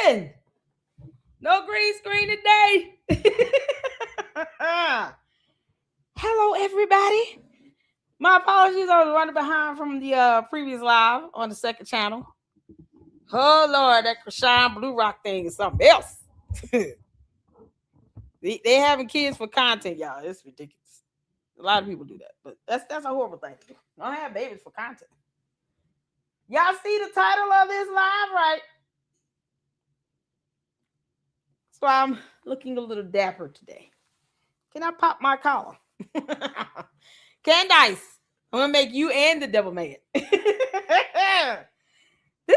rolling. No green screen today. Hello, everybody. My apologies. I was running behind from the previous live on the second channel. Oh, Lord, that Krishan Blue Rock thing is something else. they having kids for content, y'all. It's ridiculous. A lot of people do that, but that's a horrible thing. Don't have babies for content. Y'all see the title of this live, right? So I'm looking a little dapper today. Can I pop my collar? Candace, I'm gonna make you and the devil man. This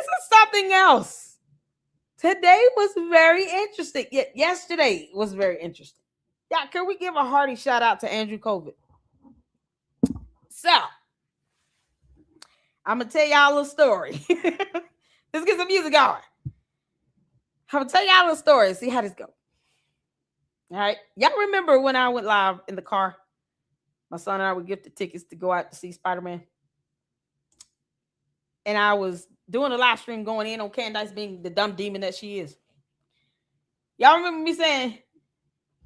is something else. Today was very interesting. Yesterday was very interesting. Yeah, can we give a hearty shout out to Andrew COVID? So, I'm gonna tell y'all a little story. Let's get some music going. I'm gonna tell y'all a little story. See how this goes. All right, y'all remember when I went live in the car? My son and I were gifted tickets to go out to see Spider-Man, and I was doing a live stream going in on Candace being the dumb demon that she is. Y'all remember me saying,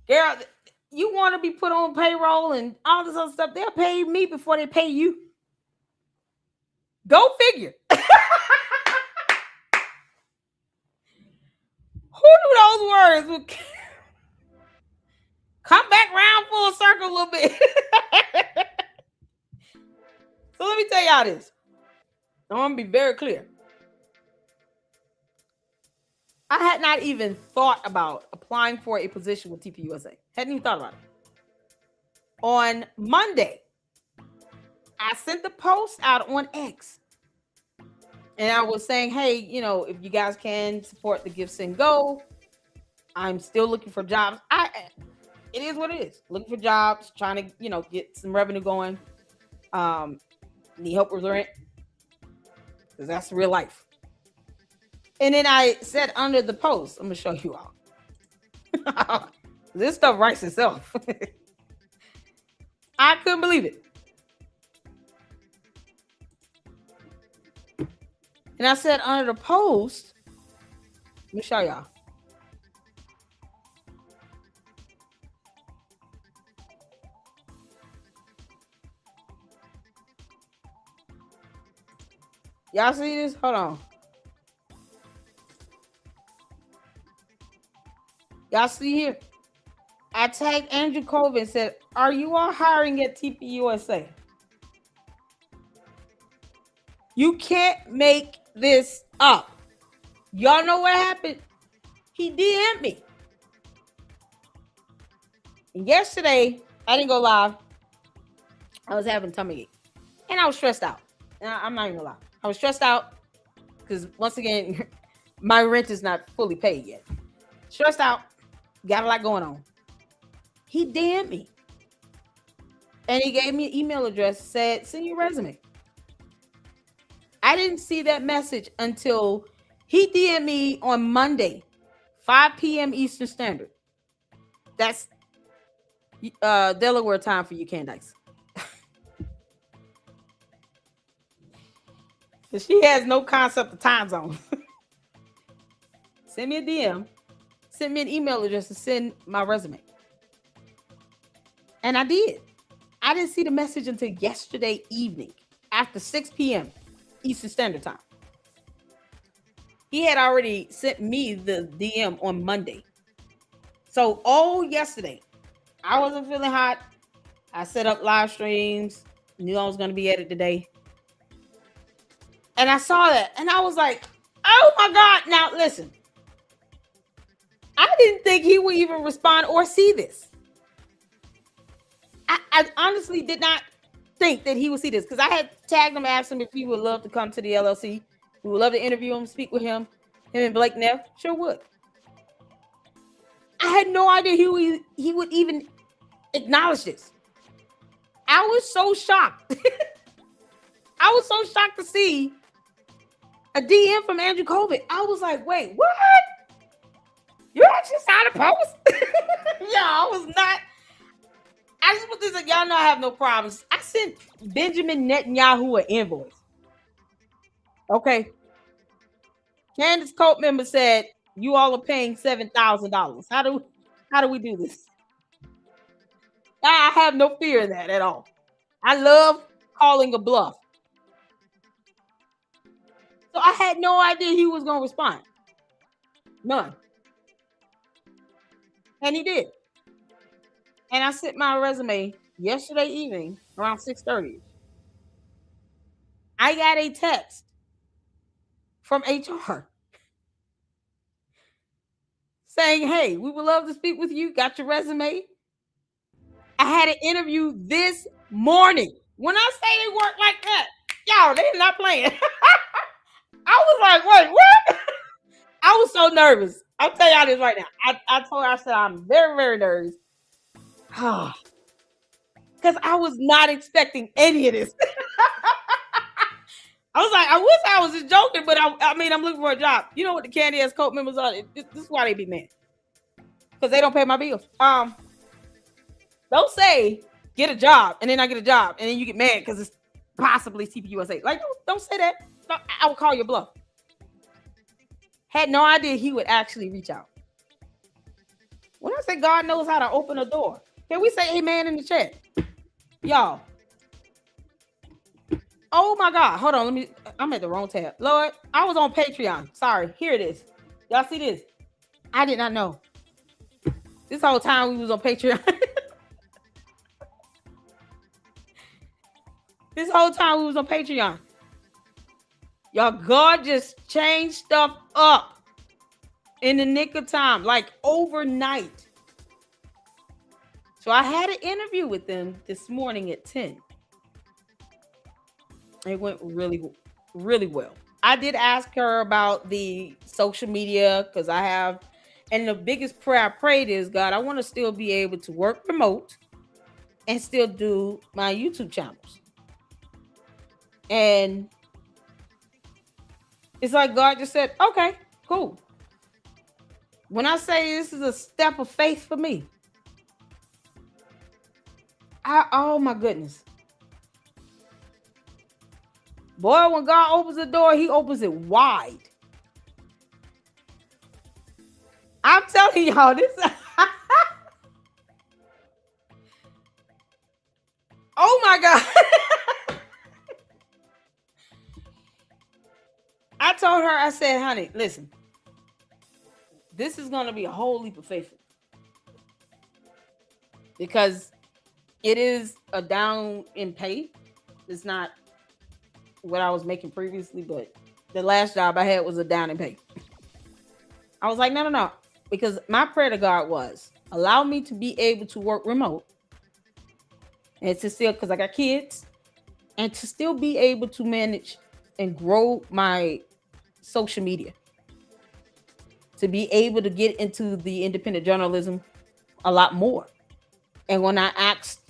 "Girl, you want to be put on payroll and all this other stuff? They'll pay me before they pay you." Go figure. Who knew those words would come back round full circle a little bit? So let me tell y'all this. I want to be very clear. I had not even thought about applying for a position with TPUSA. Hadn't even thought about it. On Monday, I sent the post out on X. And I was saying, hey, if you guys can support the Give, Send, Go, I'm still looking for jobs. It is what it is. Looking for jobs, trying to, get some revenue going. Need help with rent. Because that's real life. And then I said under the post, I'm going to show you all. This stuff writes itself. I couldn't believe it. And I said under the post, let me show y'all. Y'all see this? Hold on. Y'all see here? I tagged Andrew Colvin and said, "Are you all hiring at TPUSA?" You can't make this up. Y'all know what happened? He DM'd me. And yesterday, I didn't go live. I was having tummy ache. And I was stressed out. I'm not even gonna lie. I was stressed out because, once again, my rent is not fully paid yet. Stressed out. Got a lot going on. He DM'd me. And he gave me an email address, said, "Send your resume." I didn't see that message until he DM'd me on Monday, 5 p.m. Eastern Standard. That's Delaware time for you, Candace. She has no concept of time zone. Send me a DM. Send me an email address to send my resume. And I did. I didn't see the message until yesterday evening after 6 p.m. Eastern Standard Time. He had already sent me the DM on Monday. So all yesterday, I wasn't feeling hot. I set up live streams. Knew I was going to be at it today. And I saw that. And I was like, oh my God. Now listen. I didn't think he would even respond or see this. I honestly did not think that he would see this, because I had tagged him, asked him if he would love to come to the LLC. We would love to interview him, speak with him. Him and Blake Neff sure would. I had no idea he would even acknowledge this. I was so shocked. I was so shocked to see a DM from Andrew COVID. I was like, wait, what? You actually signed a post? Yeah, I was not. I just put this like, y'all know I have no problems. I sent Benjamin Netanyahu an invoice. Okay. Candace Colt member said, You all are paying $7,000. How do we do this? I have no fear in that at all. I love calling a bluff. So I had no idea he was gonna respond. None. And he did. And I sent my resume yesterday evening around 6:30. I got a text from HR saying, "Hey, we would love to speak with you. Got your resume." I had an interview this morning. When I say they work like that, y'all, they're not playing. I was like, wait, what? I was so nervous. I'll tell y'all this right now. I told her, I said, I'm very, very nervous. Because I was not expecting any of this. I was like, I wish I was just joking, but I mean, I'm looking for a job. You know what the Candace code members are? This is why they be mad. Because they don't pay my bills. Don't say get a job and then I get a job and then you get mad because it's possibly TPUSA. Like, don't say that. I would call your bluff. Had no idea he would actually reach out. When I say God knows how to open a door, can we say amen in the chat? Y'all. Oh my God. Hold on. I'm at the wrong tab. Lord, I was on Patreon. Sorry. Here it is. Y'all see this? I did not know. This whole time we was on Patreon. This whole time we was on Patreon. Y'all, God just changed stuff up in the nick of time, like overnight. So I had an interview with them this morning at 10. It went really, really well. I did ask her about the social media because I have, and the biggest prayer I prayed is, God, I want to still be able to work remote and still do my YouTube channels. And it's like God just said, okay, cool. When I say this is a step of faith for me, oh my goodness. Boy, when God opens the door, he opens it wide. I'm telling y'all this. Oh my God. I told her, I said, honey, listen, this is going to be a whole leap of faith. Because it is a down in pay. It's not what I was making previously, but the last job I had was a down in pay. I was like, no. Because my prayer to God was, allow me to be able to work remote. And to still, because I got kids, and to still be able to manage and grow my social media. To be able to get into the independent journalism a lot more. And when I asked,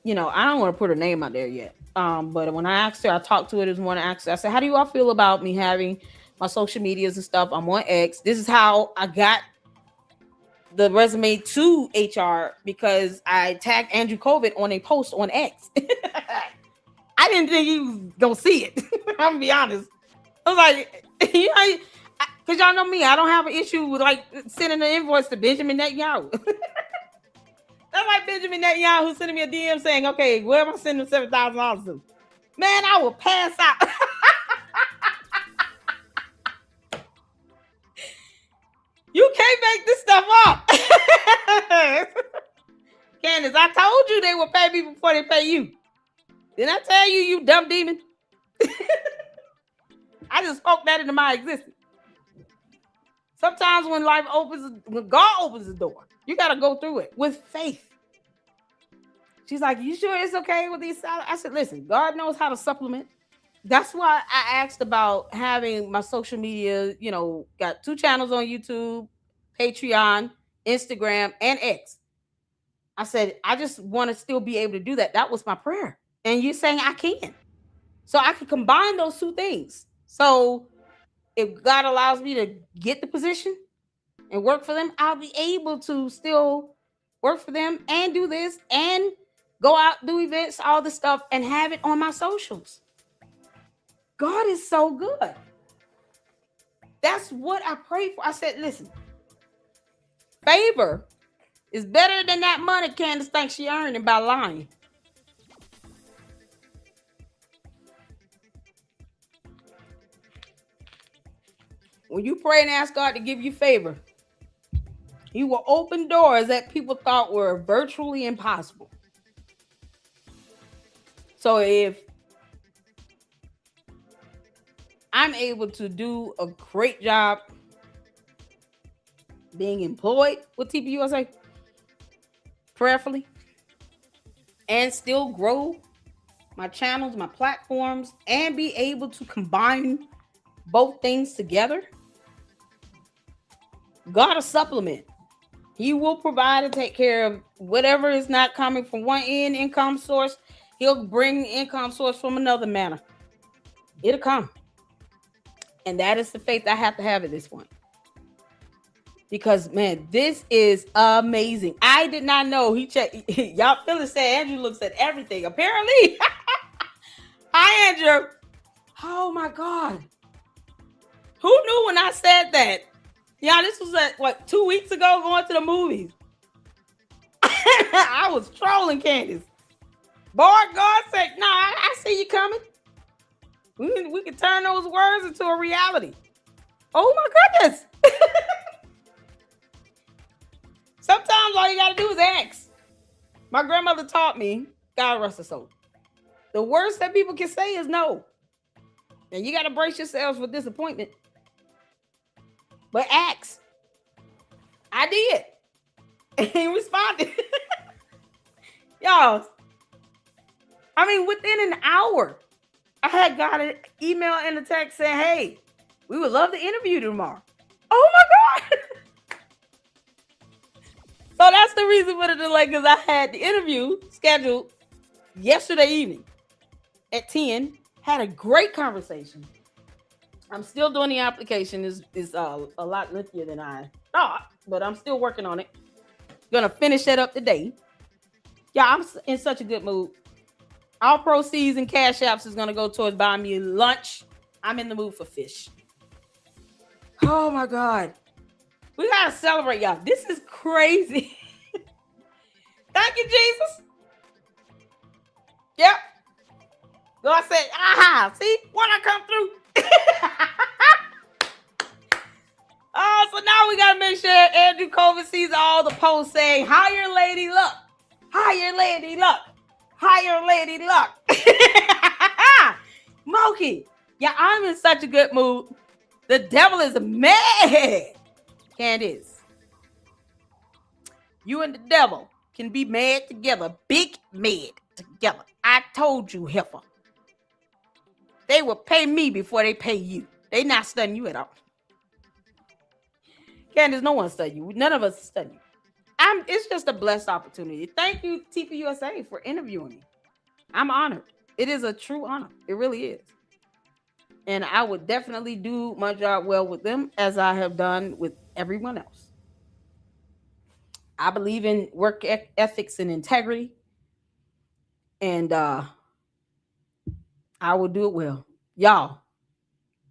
I don't want to put her name out there yet. But when I asked her, I talked to her this morning. I said, how do you all feel about me having my social medias and stuff? I'm on X. This is how I got the resume to HR, because I tagged Andrew COVID on a post on X. I didn't think he was going to see it. I'm going to be honest. I was like, because y'all know me, I don't have an issue with like sending an invoice to Benjamin Netanyahu. That's like Benjamin Netanyahu sending me a DM saying, okay, where am I sending $7,000 to? Man, I will pass out. You can't make this stuff up. Candace, I told you they will pay me before they pay you. Didn't I tell you, you dumb demon? I just spoke that into my existence. Sometimes when God opens the door, you got to go through it with faith. She's like, you sure it's okay with these salaries? I said, listen, God knows how to supplement. That's why I asked about having my social media, got 2 channels on YouTube, Patreon, Instagram, and X. I said, I just want to still be able to do that. That was my prayer. And you're saying I can. So I can combine those 2 things. So if God allows me to get the position and work for them, I'll be able to still work for them and do this and go out, do events, all this stuff, and have it on my socials. God is so good. That's what I prayed for. I said, listen, favor is better than that money Candace thinks she earning by lying. When you pray and ask God to give you favor, He will open doors that people thought were virtually impossible. So if I'm able to do a great job being employed with TPUSA, prayerfully, and still grow my channels, my platforms, and be able to combine both things together, God will supplement. He will provide and take care of whatever is not coming from one end income source. He'll bring income source from another manner. It'll come. And that is the faith I have to have at this point. Because, man, this is amazing. I did not know. He checked. Y'all feel it say Andrew looks at everything. Apparently. Hi, Andrew. Oh, my God. Who knew when I said that? Yeah, this was what, 2 weeks ago going to the movies. I was trolling Candace. Boy, God said, no, I see you coming. We can turn those words into a reality. Oh, my goodness. Sometimes all you got to do is ask. My grandmother taught me, God rest her soul, the worst that people can say is no. And you got to brace yourselves for disappointment. But ask. I did. And he responded. Y'all, I mean, within an hour, I had got an email and a text saying, hey, we would love to interview you tomorrow. Oh, my God. So that's the reason for the delay, because I had the interview scheduled yesterday evening at 10. Had a great conversation. I'm still doing the application. Is a lot lengthier than I thought, but I'm still working on it. Gonna finish that up today. Yeah, I'm in such a good mood. All proceeds and cash apps is gonna go towards buying me lunch. I'm in the mood for fish. Oh my God. We gotta celebrate, y'all. This is crazy. Thank you, Jesus. Yep. God said, aha, see when I come through. Oh, so now we gotta make sure Andrew Colvin sees all the posts saying, higher lady luck, higher lady luck, higher lady luck. Moki, yeah, I'm in such a good mood. The devil is mad. Candace, you and the devil can be mad together, big mad together. I told you, heifer. They will pay me before they pay you. They not studying you at all. Candace, no one studying you. None of us studying you. It's just a blessed opportunity. Thank you, TPUSA, for interviewing me. I'm honored. It is a true honor. It really is. And I would definitely do my job well with them, as I have done with everyone else. I believe in work ethics and integrity. And I will do it well. Y'all,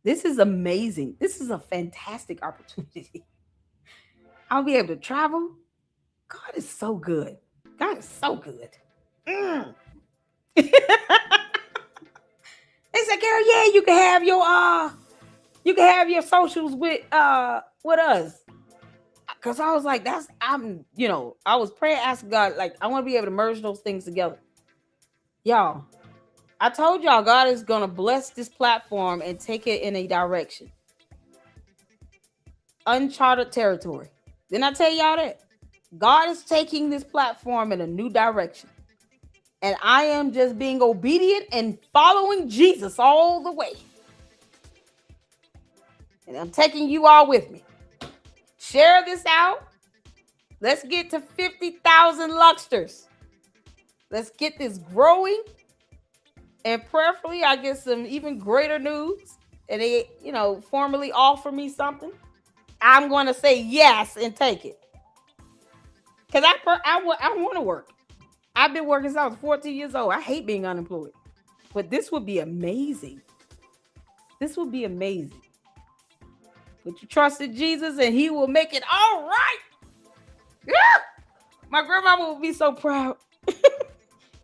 this is amazing. This is a fantastic opportunity. I'll be able to travel. God is so good. God is so good. They said, Carol, yeah, you can have your socials with us. Cause I was like, I was praying, asking God, like, I want to be able to merge those things together. Y'all, I told y'all God is gonna bless this platform and take it in a direction. Uncharted territory. Didn't I tell y'all that? God is taking this platform in a new direction. And I am just being obedient and following Jesus all the way. And I'm taking you all with me. Share this out. Let's get to 50,000 Luxters. Let's get this growing. And prayerfully, I get some even greater news. And they, formally offer me something. I'm going to say yes and take it. Because I want to work. I've been working since I was 14 years old. I hate being unemployed. But this would be amazing. This would be amazing. Put your trust in Jesus and he will make it all right. Yeah. My grandmama will be so proud.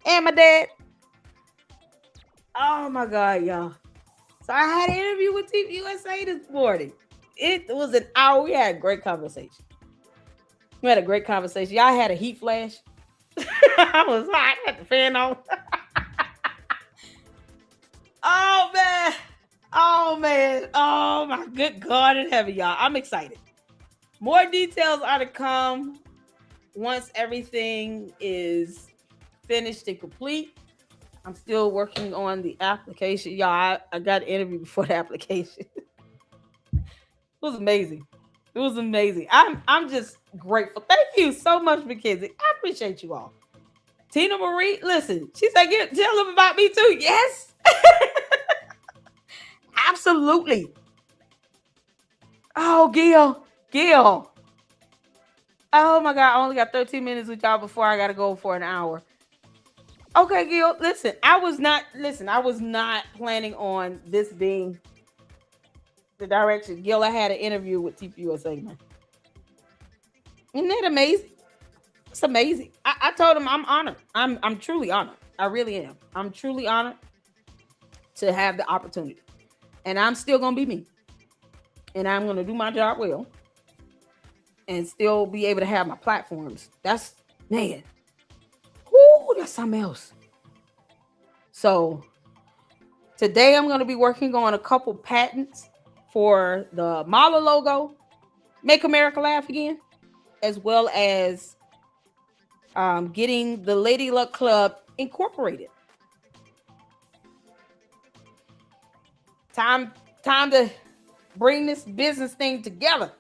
And my dad. Oh my God, y'all. So I had an interview with TPUSA this morning. It was an hour. We had a great conversation. Y'all had a heat flash. I was hot. I had the fan on. Oh man. Oh man. Oh my good God in heaven, y'all. I'm excited. More details are to come once everything is finished and complete. I'm still working on the application. Y'all, I got an interview before the application. It was amazing. I'm just grateful. Thank you so much, Mackenzie. I appreciate you all. Tina Marie, listen, she said, tell them about me too. Yes. Absolutely. Oh, Gil. Oh my God, I only got 13 minutes with y'all before I gotta go for an hour. Okay, Gil, listen, I was not planning on this being the direction. Gil, I had an interview with TPUSA, man. Isn't that amazing? It's amazing. I told him I'm honored. I'm truly honored. I really am. I'm truly honored to have the opportunity. And I'm still gonna be me. And I'm gonna do my job well. And still be able to have my platforms. That's, man. Whoo, that's something else. So today I'm gonna be working on a couple patents for the Mala logo, Make America Laugh Again, as well as getting the Lady Luck Club incorporated. Time to bring this business thing together.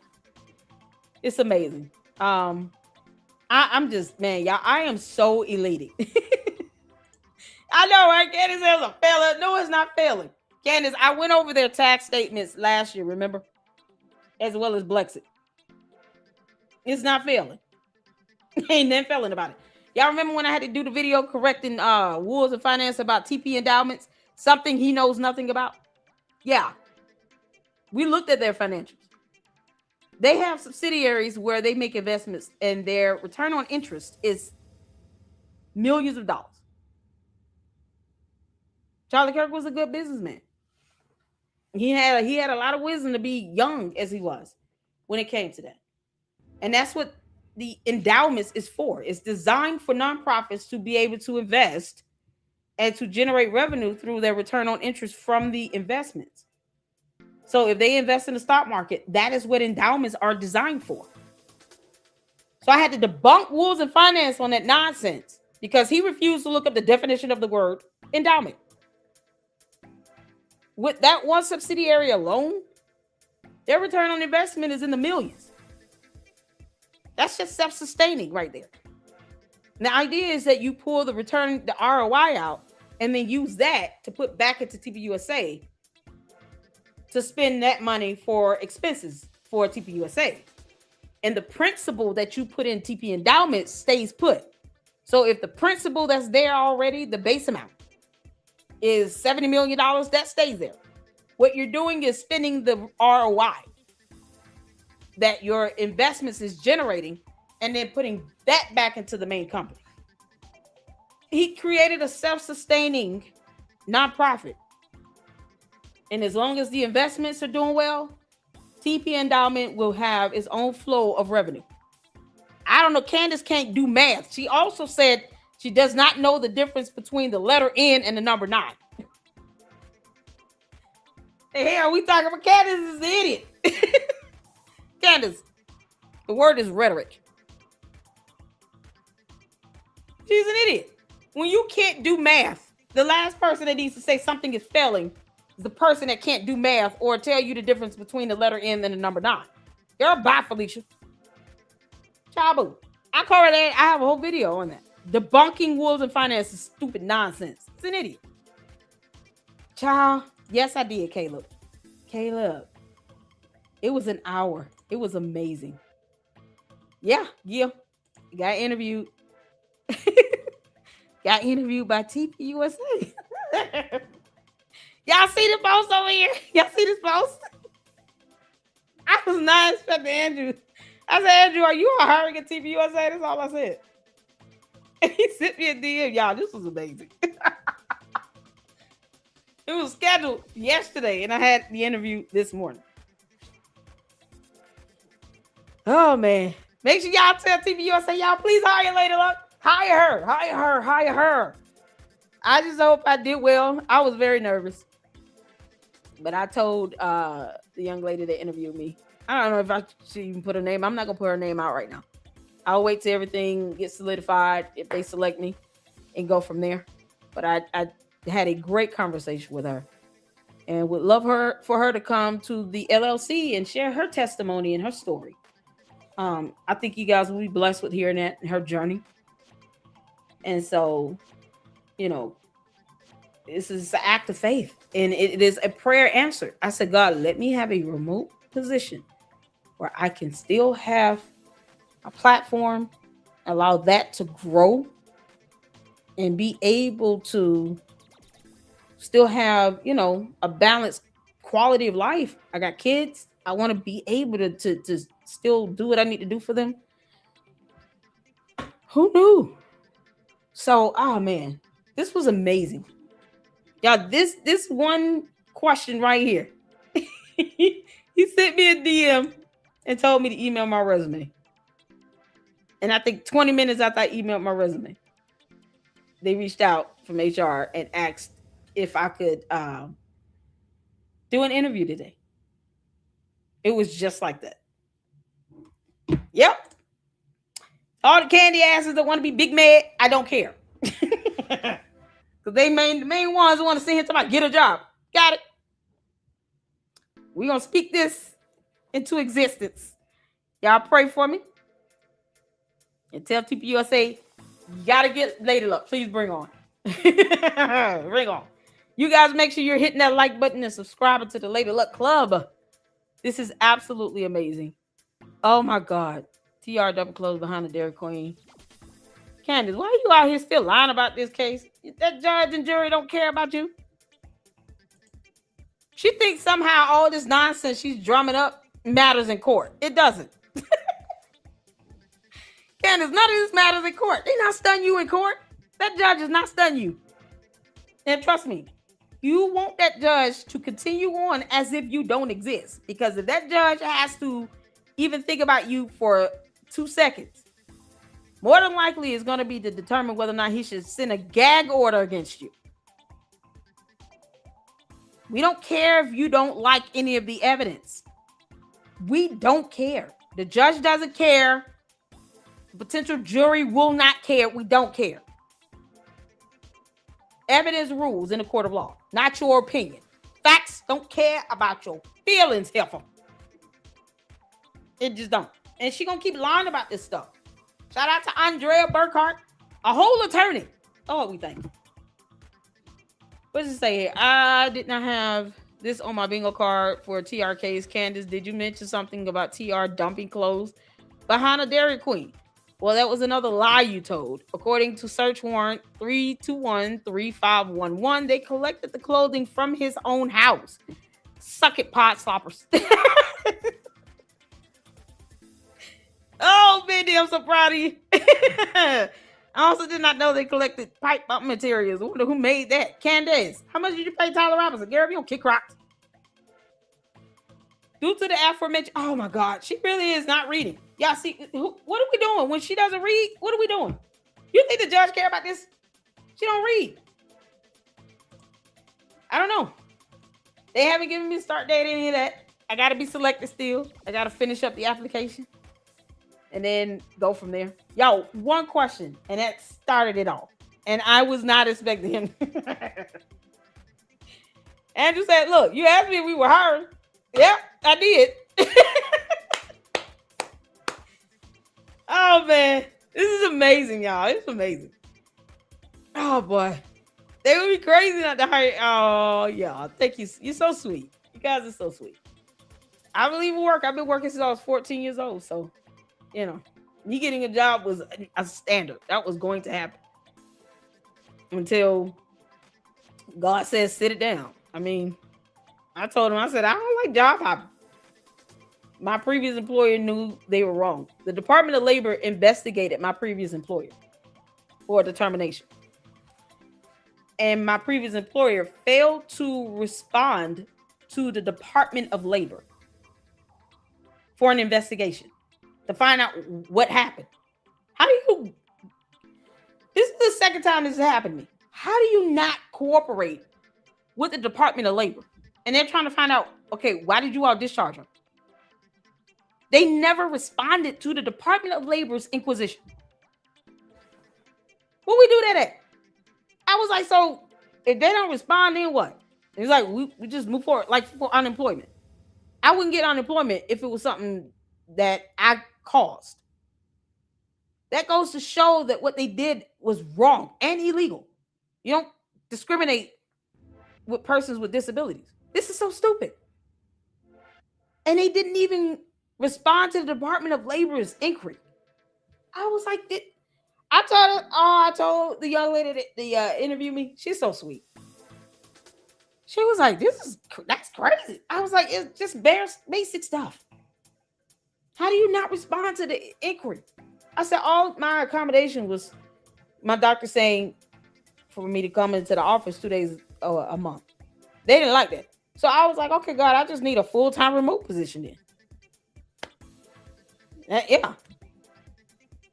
It's amazing. I'm just, man, y'all, I am so elated. I know, right? Candace is a failure. No, it's not failing. Candace, I went over their tax statements last year, remember? As well as Blexit. It's not failing. Ain't nothing failing about it. Y'all remember when I had to do the video correcting Wolves and Finance about TP endowments? Something he knows nothing about? Yeah. We looked at their financials. They have subsidiaries where they make investments and their return on interest is millions of dollars. Charlie Kirk was a good businessman. He had a lot of wisdom to be young as he was when it came to that. And that's what the endowments is for. It's designed for nonprofits to be able to invest and to generate revenue through their return on interest from the investments. So if they invest in the stock market, that is what endowments are designed for. So I had to debunk Wolves and Finance on that nonsense because he refused to look up the definition of the word endowment. With that one subsidiary alone, their return on investment is in the millions. That's just self-sustaining right there. And the idea is that you pull the return, the ROI out, and then use that to put back into TPUSA to spend that money for expenses for TPUSA. And the principal that you put in TP endowment stays put. So if the principal that's there already, the base amount is $70 million, that stays there. What you're doing is spending the ROI that your investments is generating and then putting that back into the main company. He created a self-sustaining nonprofit. And as long as the investments are doing well, TP Endowment will have its own flow of revenue. I don't know. Candace can't do math. She also said she does not know the difference between the letter N and the number 9. Hey, hell, we talking about Candace is the idiot. Candace, the word is rhetoric. She's an idiot. When you can't do math, the last person that needs to say something is failing is the person that can't do math or tell you the difference between the letter N and the number 9. Girl, bye, Felicia. Chabu. I call it. I have a whole video on that. Debunking Wolves and Finance is stupid nonsense. It's an idiot. Child. Yes, I did, Caleb. It was an hour. It was amazing. Yeah. Got interviewed. Got interviewed by TPUSA. Y'all see the post over here? Y'all see this post? I was not expecting Andrew. I said, Andrew, are you hiring at TPUSA? That's all I said. And he sent me a DM. Y'all, this was amazing. It was scheduled yesterday, and I had the interview this morning. Oh, man. Make sure y'all tell TPUSA, y'all, please hire Lady Luck. Hire her. I just hope I did well. I was very nervous. But I told the young lady that interviewed me, I don't know if I should even put her name. I'm not going to put her name out right now. I'll wait till everything gets solidified if they select me and go from there. But I had a great conversation with her and would love for her to come to the LLC and share her testimony and her story. I think you guys will be blessed with hearing that, her journey. And so, you know, this is an act of faith, and it is a prayer answered. I said, God, let me have a remote position where I can still have a platform, allow that to grow, and be able to still have, you know, a balanced quality of life. I got kids. I want to be able to still do what I need to do for them. Who knew? So, oh man, this was amazing. Y'all, this one question right here. He sent me a DM and told me to email my resume. And I think 20 minutes after I emailed my resume, they reached out from HR and asked if I could do an interview today. It was just like that. Yep. All the candy asses that want to be big mad, I don't care. Because the main ones who want to sit here and talk about get a job. Got it. We're going to speak this into existence. Y'all pray for me. And tell TPUSA, you got to get Lady Luck. Please bring on. Bring on. You guys make sure you're hitting that like button and subscribing to the Lady Luck Club. This is absolutely amazing. Oh my God. TR double closed behind the Dairy Queen. Candace, why are you out here still lying about this case? That judge and jury don't care about you. She thinks somehow all this nonsense she's drumming up matters in court. It doesn't. Candace, none of this matters in court. They not stun you in court. That judge is not stun you. And trust me, you want that judge to continue on as if you don't exist. Because if that judge has to even think about you for 2 seconds, more than likely it's going to be to determine whether or not he should send a gag order against you. We don't care if you don't like any of the evidence. We don't care. The judge doesn't care. The potential jury will not care. We don't care. Evidence rules in the court of law, not your opinion. Facts don't care about your feelings, heifer. It just don't. And she gonna keep lying about this stuff. Shout out to Andrea Burkhart, a whole attorney. Oh, what we think. What does it say here? I did not have this on my bingo card for a TR case. Candace, did you mention something about TR dumping clothes behind a Dairy Queen? Well, that was another lie you told. According to search warrant 3213511, they collected the clothing from his own house. Suck it, pot sloppers. Oh, Mindy, I'm so proud of you. I also did not know they collected pipe bump materials. I wonder who made that. Candace, how much did you pay Tyler Robinson? Gary, you don't kick rocks. Due to the aforementioned, oh my God, she really is not reading. Y'all see, what are we doing when she doesn't read? What are we doing? You think the judge care about this? She don't read. I don't know. They haven't given me a start date, any of that. I got to be selected still. I got to finish up the application and then go from there. Yo, one question, and that started it all. And I was not expecting him. Andrew said, look, you asked me if we were hiring. Yep, I did. Oh, man. This is amazing, y'all. It's amazing. Oh, boy. They would be crazy not to hire. Oh, y'all. Thank you. You're so sweet. You guys are so sweet. I believe in work. I've been working since I was 14 years old. So, you know, me getting a job was a standard. That was going to happen. Until God says, sit it down. I mean, I told him, I said, I don't like job hopping. My previous employer knew they were wrong. The Department of Labor investigated my previous employer for determination. And my previous employer failed to respond to the Department of Labor for an investigation to find out what happened. How do you? This is the second time this has happened to me. How do you not cooperate with the Department of Labor? And they're trying to find out, okay, why did you all discharge her? They never responded to the Department of Labor's inquisition. What we do that at? I was like, so if they don't respond, then what? It's like we just move forward, like for unemployment. I wouldn't get unemployment if it was something that I caused. That goes to show that what they did was wrong and illegal. You don't discriminate with persons with disabilities. This is so stupid. And they didn't even respond to the Department of Labor's inquiry. I was like, I told the young lady that interviewed me. She's so sweet. She was like, that's crazy. I was like, it's just basic stuff. How do you not respond to the inquiry? I said, all my accommodation was my doctor saying for me to come into the office 2 days a month. They didn't like that. So I was like, okay, God, I just need a full-time remote position then. Yeah.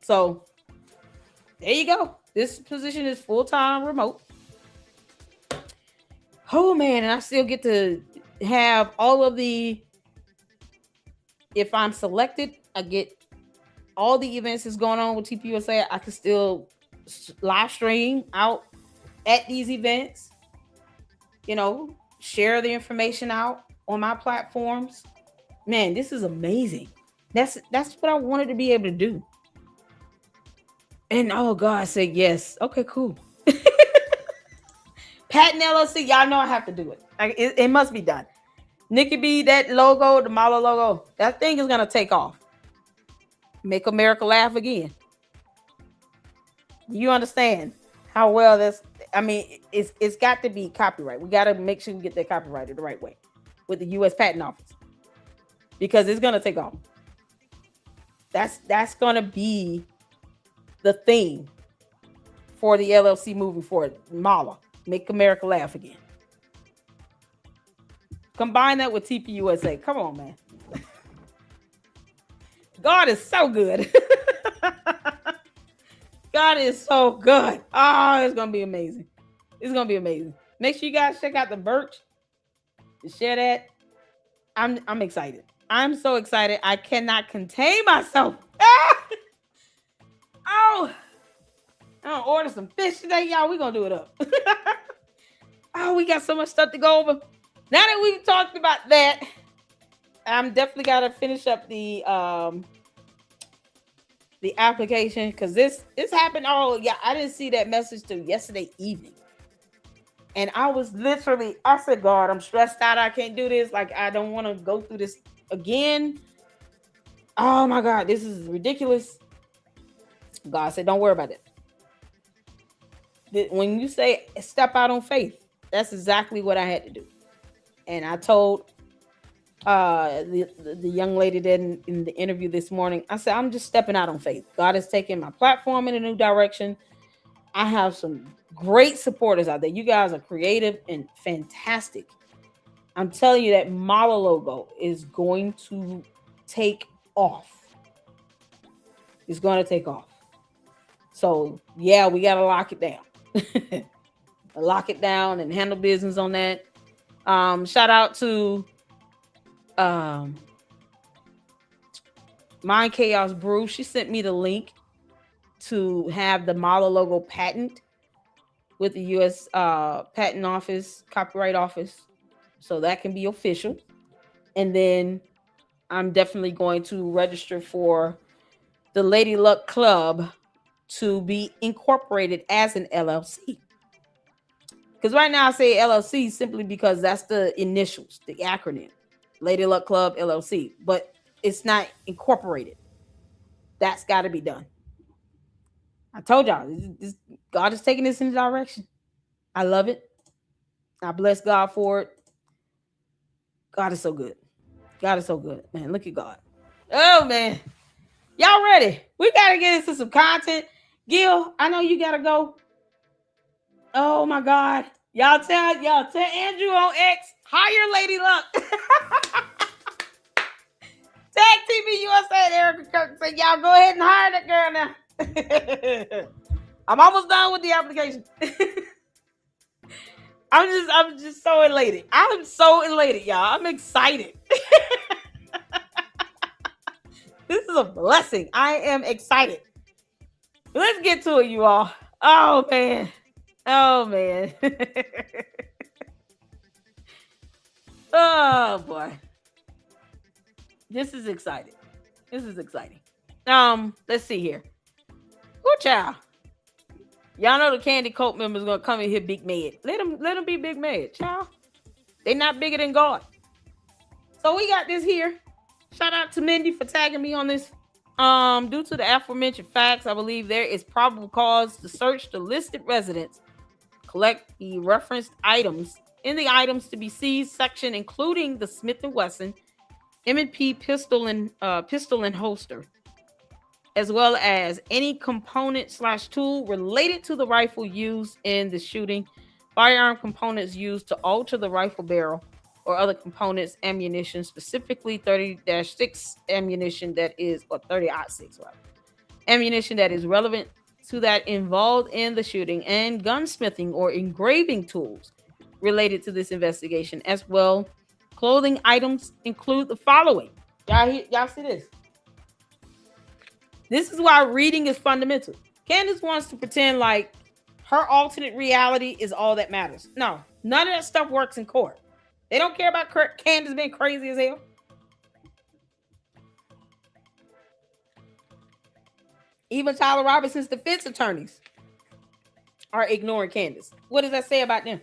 So there you go. This position is full-time remote. Oh, man. And I still get to have all of if I'm selected, I get all the events that's going on with TPUSA. I can still live stream out at these events, share the information out on my platforms. Man, this is amazing. That's what I wanted to be able to do. And oh God, I said yes. Okay, cool. Patent LLC, y'all know I have to do it. It must be done. Nikki B, that logo, the Mala logo, that thing is gonna take off. Make America laugh again. You understand how well that's? I mean, it's got to be copyright. We got to make sure we get that copyrighted the right way with the U.S. Patent Office because it's gonna take off. That's gonna be the theme for the LLC moving forward. Mala, make America laugh again. Combine that with TPUSA. Come on, man. God is so good. God is so good. Oh, it's gonna be amazing. It's gonna be amazing. Make sure you guys check out the Birch and share that. I'm excited. I'm so excited. I cannot contain myself. Oh, I'm gonna order some fish today, y'all. We're gonna do it up. Oh, we got so much stuff to go over. Now that we've talked about that, I'm definitely gotta finish up the application because this happened. Oh yeah, I didn't see that message till yesterday evening, and I was literally, I said, God, I'm stressed out. I can't do this. Like, I don't want to go through this again. Oh my God, this is ridiculous. God said, don't worry about it. When you say step out on faith, that's exactly what I had to do. And I told the young lady that in the interview this morning, I said, I'm just stepping out on faith. God is taking my platform in a new direction. I have some great supporters out there. You guys are creative and fantastic. I'm telling you that Mala logo is going to take off. It's going to take off. So yeah, we got to lock it down. Lock it down and handle business on that. Shout out to Mind Chaos Brew. She sent me the link to have the Mala logo patent with the U.S. Patent Office, Copyright Office, so that can be official. And then I'm definitely going to register for the Lady Luck Club to be incorporated as an LLC. Because right now I say LLC simply because that's the initials, the acronym, Lady Luck Club LLC, but it's not incorporated. That's got to be done. I told y'all, God is taking this in the direction. I love it. I bless God for it. God is so good. God is so good, man. Look at God. Oh man, y'all ready? We gotta get into some content. Gil, I know you gotta go. Oh my God, y'all tell Andrew on X, hire Lady Luck. Tag TPUSA and Erica Kirk. Say y'all go ahead and hire that girl now. I'm almost done with the application. I'm just so elated. I'm so elated, y'all. I'm excited. This is a blessing. I am excited. Let's get to it, you all. Oh man. Oh man. Oh boy. This is exciting. This is exciting. Let's see here. Ooh, child. Y'all know the Candy Coat members gonna come in here big mad. Let them be big mad, child. They not bigger than God. So we got this here. Shout out to Mindy for tagging me on this. Due to the aforementioned facts, I believe there is probable cause to search the listed residence, collect the referenced items in the items to be seized section, including the Smith & Wesson M&P pistol and holster, as well as any component/tool related to the rifle used in the shooting, firearm components used to alter the rifle barrel, or other components, ammunition, specifically 30-6 ammunition that is, or 30-6, right? Ammunition that is relevant to that involved in the shooting, and gunsmithing or engraving tools related to this investigation as well. Clothing items include the following. Y'all see this? This is why reading is fundamental. Candace wants to pretend like her alternate reality is all that matters. No, none of that stuff works in court. They don't care about Candace being crazy as hell. Even Tyler Robinson's defense attorneys are ignoring Candace. What does that say about them?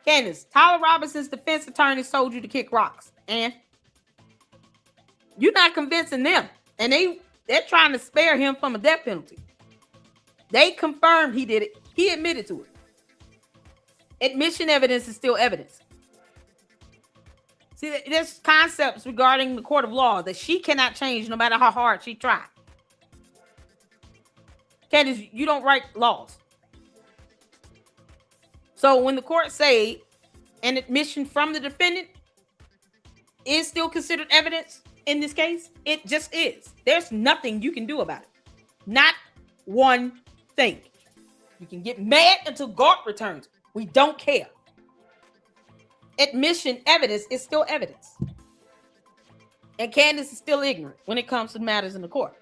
Candace, Tyler Robinson's defense attorneys told you to kick rocks, and you're not convincing them. And they're trying to spare him from a death penalty. They confirmed he did it. He admitted to it. Admission evidence is still evidence. See, there's concepts regarding the court of law that she cannot change no matter how hard she tried. Candace, you don't write laws. So when the court say an admission from the defendant is still considered evidence in this case, it just is. There's nothing you can do about it. Not one thing. You can get mad until God returns. We don't care. Admission evidence is still evidence. And Candace is still ignorant when it comes to matters in the court.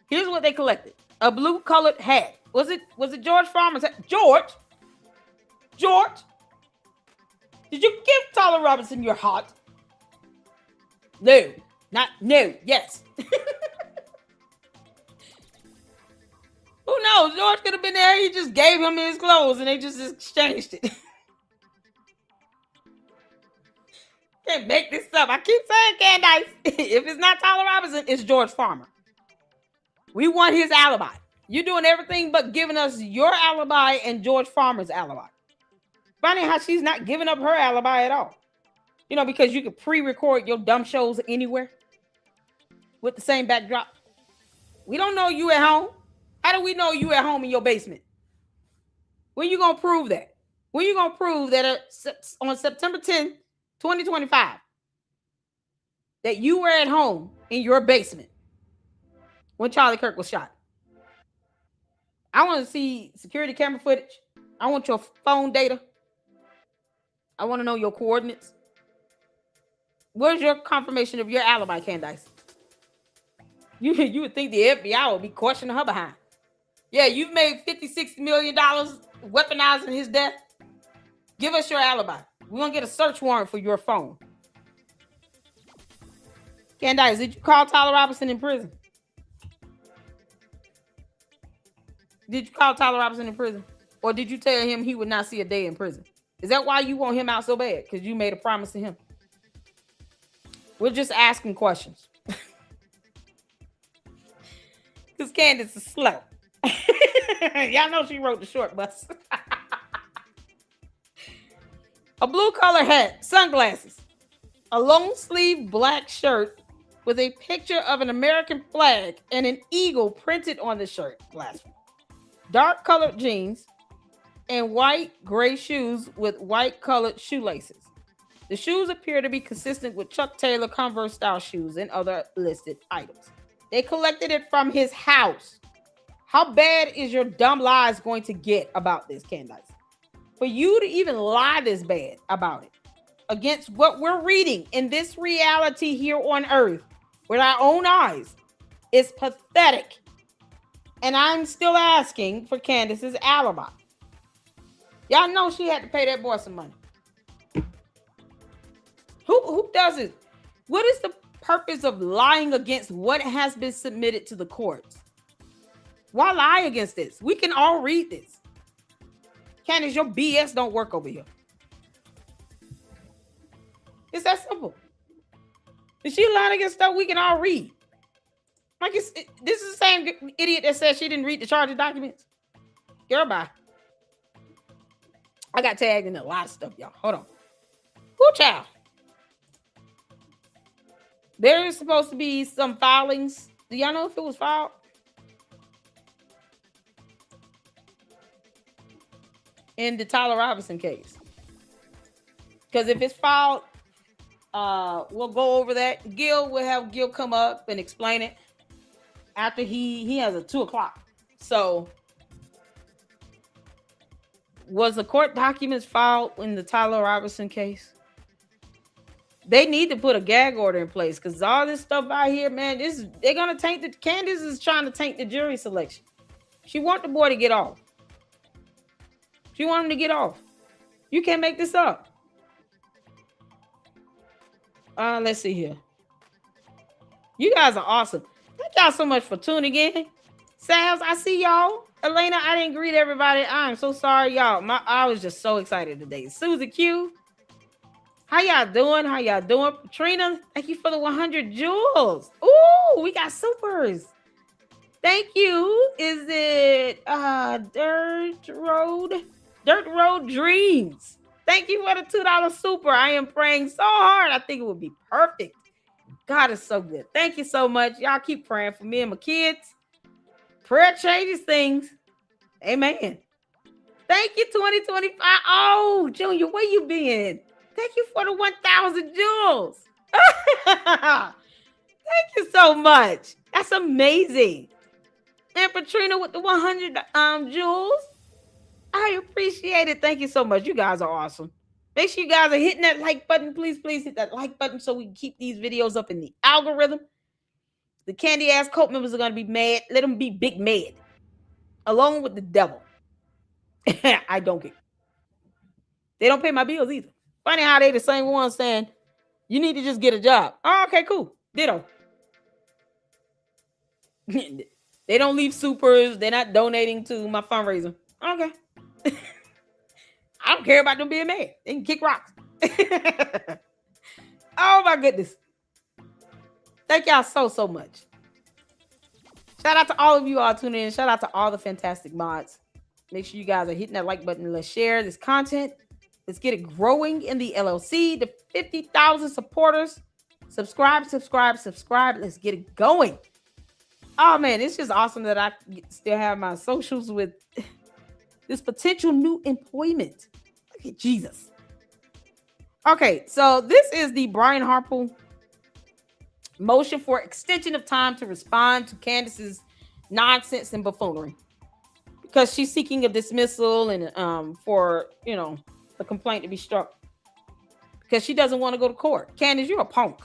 Here's what they collected. A blue colored hat. Was it George Farmer's hat? George? Did you give Tyler Robinson your heart? No. Yes. Who knows? George could have been there. He just gave him his clothes and they just exchanged it. Can't make this up. I keep saying, Candace, if it's not Tyler Robinson, it's George Farmer. We want his alibi. You're doing everything but giving us your alibi and George Farmer's alibi. Funny how she's not giving up her alibi at all. You know, because you could pre-record your dumb shows anywhere with the same backdrop. We don't know you at home. How do we know you at home in your basement? When you going to prove that? When you going to prove that on September 10th, 2025, that you were at home in your basement when Charlie Kirk was shot? I want to see security camera footage. I want your phone data. I want to know your coordinates. Where's your confirmation of your alibi, Candace? You would think the FBI would be questioning her behind. Yeah, you've made $50-60 million weaponizing his death. Give us your alibi. We're going to get a search warrant for your phone. Candace, did you call Tyler Robinson in prison? Did you call Tyler Robinson in prison? Or did you tell him he would not see a day in prison? Is that why you want him out so bad? Because you made a promise to him? We're just asking questions. Because Candace is slow. Y'all know she wrote the short bus. A blue color hat, sunglasses, a long sleeve black shirt with a picture of an American flag and an eagle printed on the shirt. Blasphemy. Dark colored jeans and white gray shoes with white colored shoelaces. The shoes appear to be consistent with Chuck Taylor Converse style shoes and other listed items. They collected it from his house. How bad is your dumb lies going to get about this, Candace? For you to even lie this bad about it against what we're reading in this reality here on earth with our own eyes is pathetic. And I'm still asking for Candace's alibi. Y'all know she had to pay that boy some money. Who does it? What is the purpose of lying against what has been submitted to the courts? Why lie against this? We can all read this. Candace, your BS don't work over here. It's that simple. If she lying against stuff we can all read. Like this is the same idiot that said she didn't read the charging documents. Girl, bye. I got tagged in a lot of stuff, y'all. Hold on. Woo, child. There is supposed to be some filings. Do y'all know if it was filed? In the Tyler Robinson case. Because if it's filed, we'll go over that. We'll have Gil come up and explain it after he has a 2:00. So was the court documents filed in the Tyler Robinson case? They need to put a gag order in place because all this stuff out here, man, they're gonna taint the Candace is trying to taint the jury selection. She want the boy to get off. She want him to get off. You can't make this up. Let's see here. You guys are awesome. Thank y'all so much for tuning in. Sal's, I see y'all. Elena, I didn't greet everybody. I'm so sorry, y'all. I was just so excited today. Susie Q. How y'all doing? How y'all doing? Patrina, thank you for the 100 jewels. Ooh, we got supers. Thank you. Is it Dirt Road Dreams? Thank you for the $2 super. I am praying so hard. I think it would be perfect. God is so good. Thank you so much. Y'all keep praying for me and my kids. Prayer changes things. Amen. Thank you, 2025. Oh, Junior, where you been? Thank you for the 1,000 jewels. Thank you so much. That's amazing. And Patrina with the 100 jewels. I appreciate it. Thank you so much. You guys are awesome. Make sure you guys are hitting that like button. Please hit that like button so we can keep these videos up in the algorithm. The candy ass cult members are going to be mad. Let them be big mad. Along with the devil. I don't care. They don't pay my bills either. Funny how they the same ones saying, you need to just get a job. Oh, okay, cool. Ditto. They don't leave supers. They're not donating to my fundraiser. Okay. I don't care about them being mad. They can kick rocks. Oh my goodness. Thank y'all so much. Shout out to all of you all tuning in. Shout out to all the fantastic mods. Make sure you guys are hitting that like button and let's share this content. Let's get it growing in the LLC. The 50,000 supporters. Subscribe. Let's get it going. Oh man, it's just awesome that I still have my socials with this potential new employment. Look at Jesus. Okay, so this is the Brian Harple motion for extension of time to respond to Candace's nonsense and buffoonery. Because she's seeking a dismissal and for, the complaint to be struck. Because she doesn't want to go to court. Candace, you're a punk.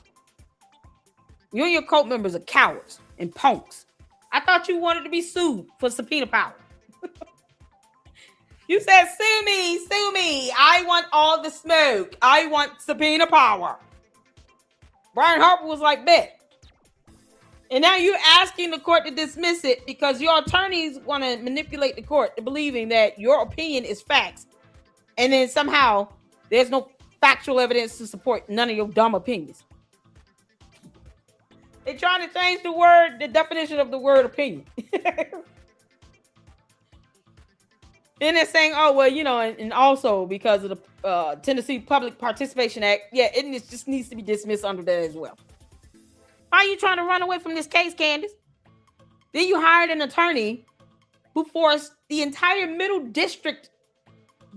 You and your cult members are cowards and punks. I thought you wanted to be sued for subpoena power. You said, sue me. I want all the smoke. I want subpoena power. Brian Harper was like, bet. And now you're asking the court to dismiss it because your attorneys want to manipulate the court to believing that your opinion is facts. And then somehow there's no factual evidence to support none of your dumb opinions. They're trying to change the definition of the word opinion. And they're saying, oh, well, and also because of the Tennessee Public Participation Act, yeah, it just needs to be dismissed under that as well. Why are you trying to run away from this case, Candace? Then you hired an attorney who forced the entire Middle District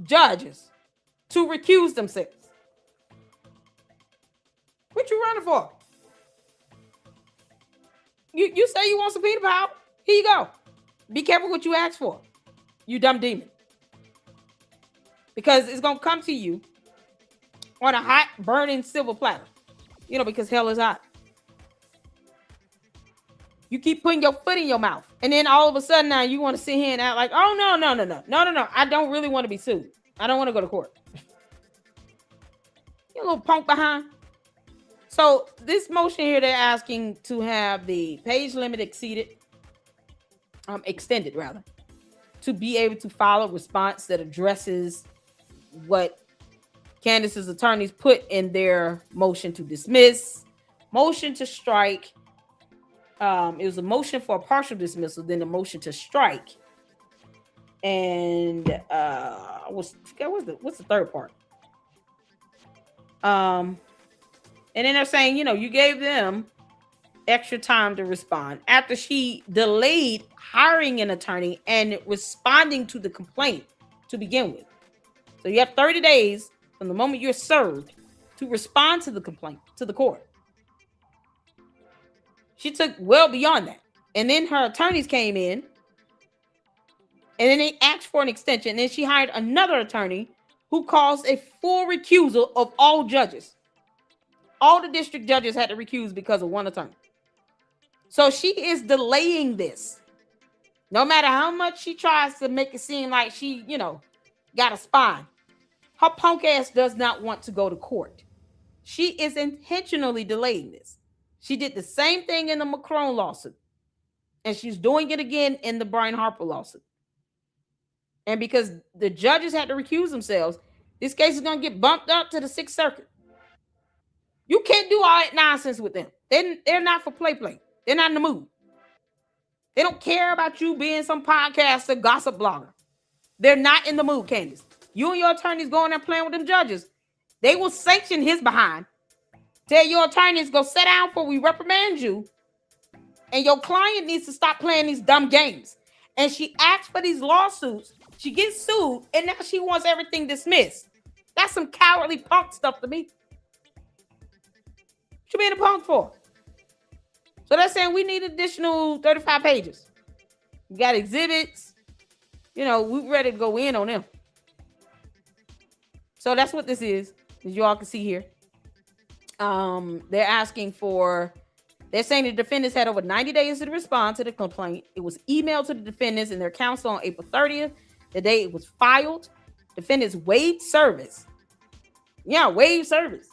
judges to recuse themselves. What you running for? You say you want subpoena power? Here you go. Be careful what you ask for, you dumb demon. Because it's going to come to you on a hot, burning silver platter. Because hell is hot. You keep putting your foot in your mouth. And then all of a sudden now you want to sit here and act like, oh, no. I don't really want to be sued. I don't want to go to court. You little punk behind. So this motion here, they're asking to have the page limit extended rather, to be able to file a response that addresses what Candace's attorneys put in their motion to dismiss, motion to strike. It was a motion for a partial dismissal, then a motion to strike, and what's the third part? And then they're saying, you gave them extra time to respond after she delayed hiring an attorney and responding to the complaint to begin with. So you have 30 days from the moment you're served to respond to the complaint to the court. She took well beyond that. And then her attorneys came in and then they asked for an extension. And then she hired another attorney who caused a full recusal of all judges. All the district judges had to recuse because of one attorney. So she is delaying this. No matter how much she tries to make it seem like she, got a spine. Her punk ass does not want to go to court. She is intentionally delaying this. She did the same thing in the Macron lawsuit. And she's doing it again in the Brian Harper lawsuit. And because the judges had to recuse themselves, this case is going to get bumped up to the 6th Circuit. You can't do all that nonsense with them. They're not for play. They're not in the mood. They don't care about you being some podcaster, gossip blogger. They're not in the mood, Candace. You and your attorneys going there playing with them judges. They will sanction his behind. Tell your attorneys, go sit down before we reprimand you. And your client needs to stop playing these dumb games. And she asked for these lawsuits. She gets sued, and now she wants everything dismissed. That's some cowardly punk stuff to me. What you being a punk for? So they're saying we need additional 35 pages. We got exhibits. We're ready to go in on them. So that's what this is, as you all can see here. They're saying the defendants had over 90 days to respond to the complaint. It was emailed to the defendants and their counsel on April 30th, the day it was filed. Defendants waived service. Yeah, waived service.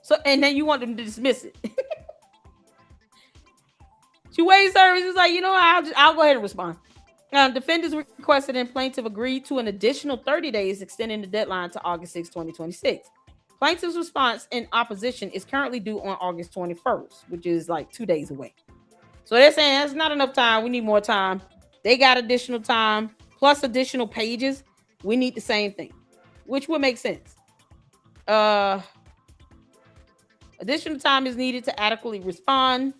So, and then you want them to dismiss it. She waived service. It's like, I'll go ahead and respond. Defendants requested and plaintiff agreed to an additional 30 days, extending the deadline to August 6, 2026. Plaintiff's response in opposition is currently due on August 21st, which is like 2 days away. So they're saying that's not enough time. We need more time. They got additional time plus additional pages. We need the same thing, which would make sense. Additional time is needed to adequately respond.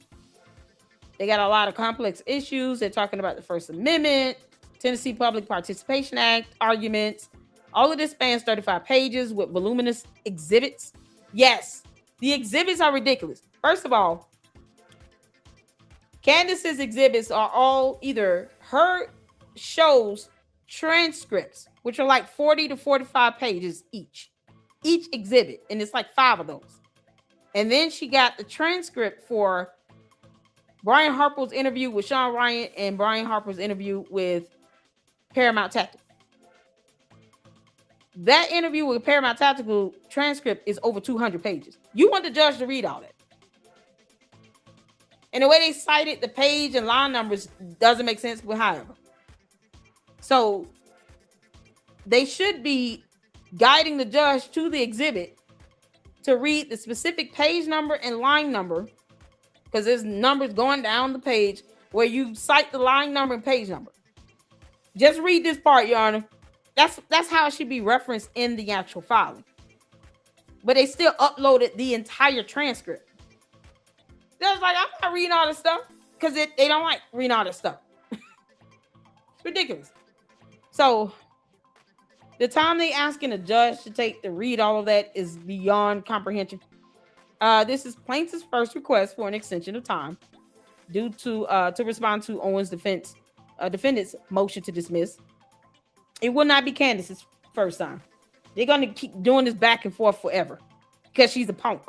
They got a lot of complex issues. They're talking about the First Amendment, Tennessee Public Participation Act arguments. All of this spans 35 pages with voluminous exhibits. Yes, the exhibits are ridiculous. First of all, Candace's exhibits are all either her shows transcripts, which are like 40 to 45 pages each exhibit. And it's like 5 of those. And then she got the transcript for Brian Harper's interview with Sean Ryan and Brian Harper's interview with Paramount Tactical. That interview with Paramount Tactical transcript is over 200 pages. You want the judge to read all that. And the way they cited the page and line numbers doesn't make sense, but however. So they should be guiding the judge to the exhibit to read the specific page number and line number, because there's numbers going down the page where you cite the line number and page number. Just read this part, Your Honor. That's how it should be referenced in the actual filing. But they still uploaded the entire transcript. They was like, I'm not reading all this stuff because they don't like reading all this stuff. It's ridiculous. So the time they asking a judge to take to read all of that is beyond comprehension. This is plaintiff's first request for an extension of time due to respond to Owens' defendant's motion to dismiss. It will not be Candace's first time. They're going to keep doing this back and forth forever because she's a punk.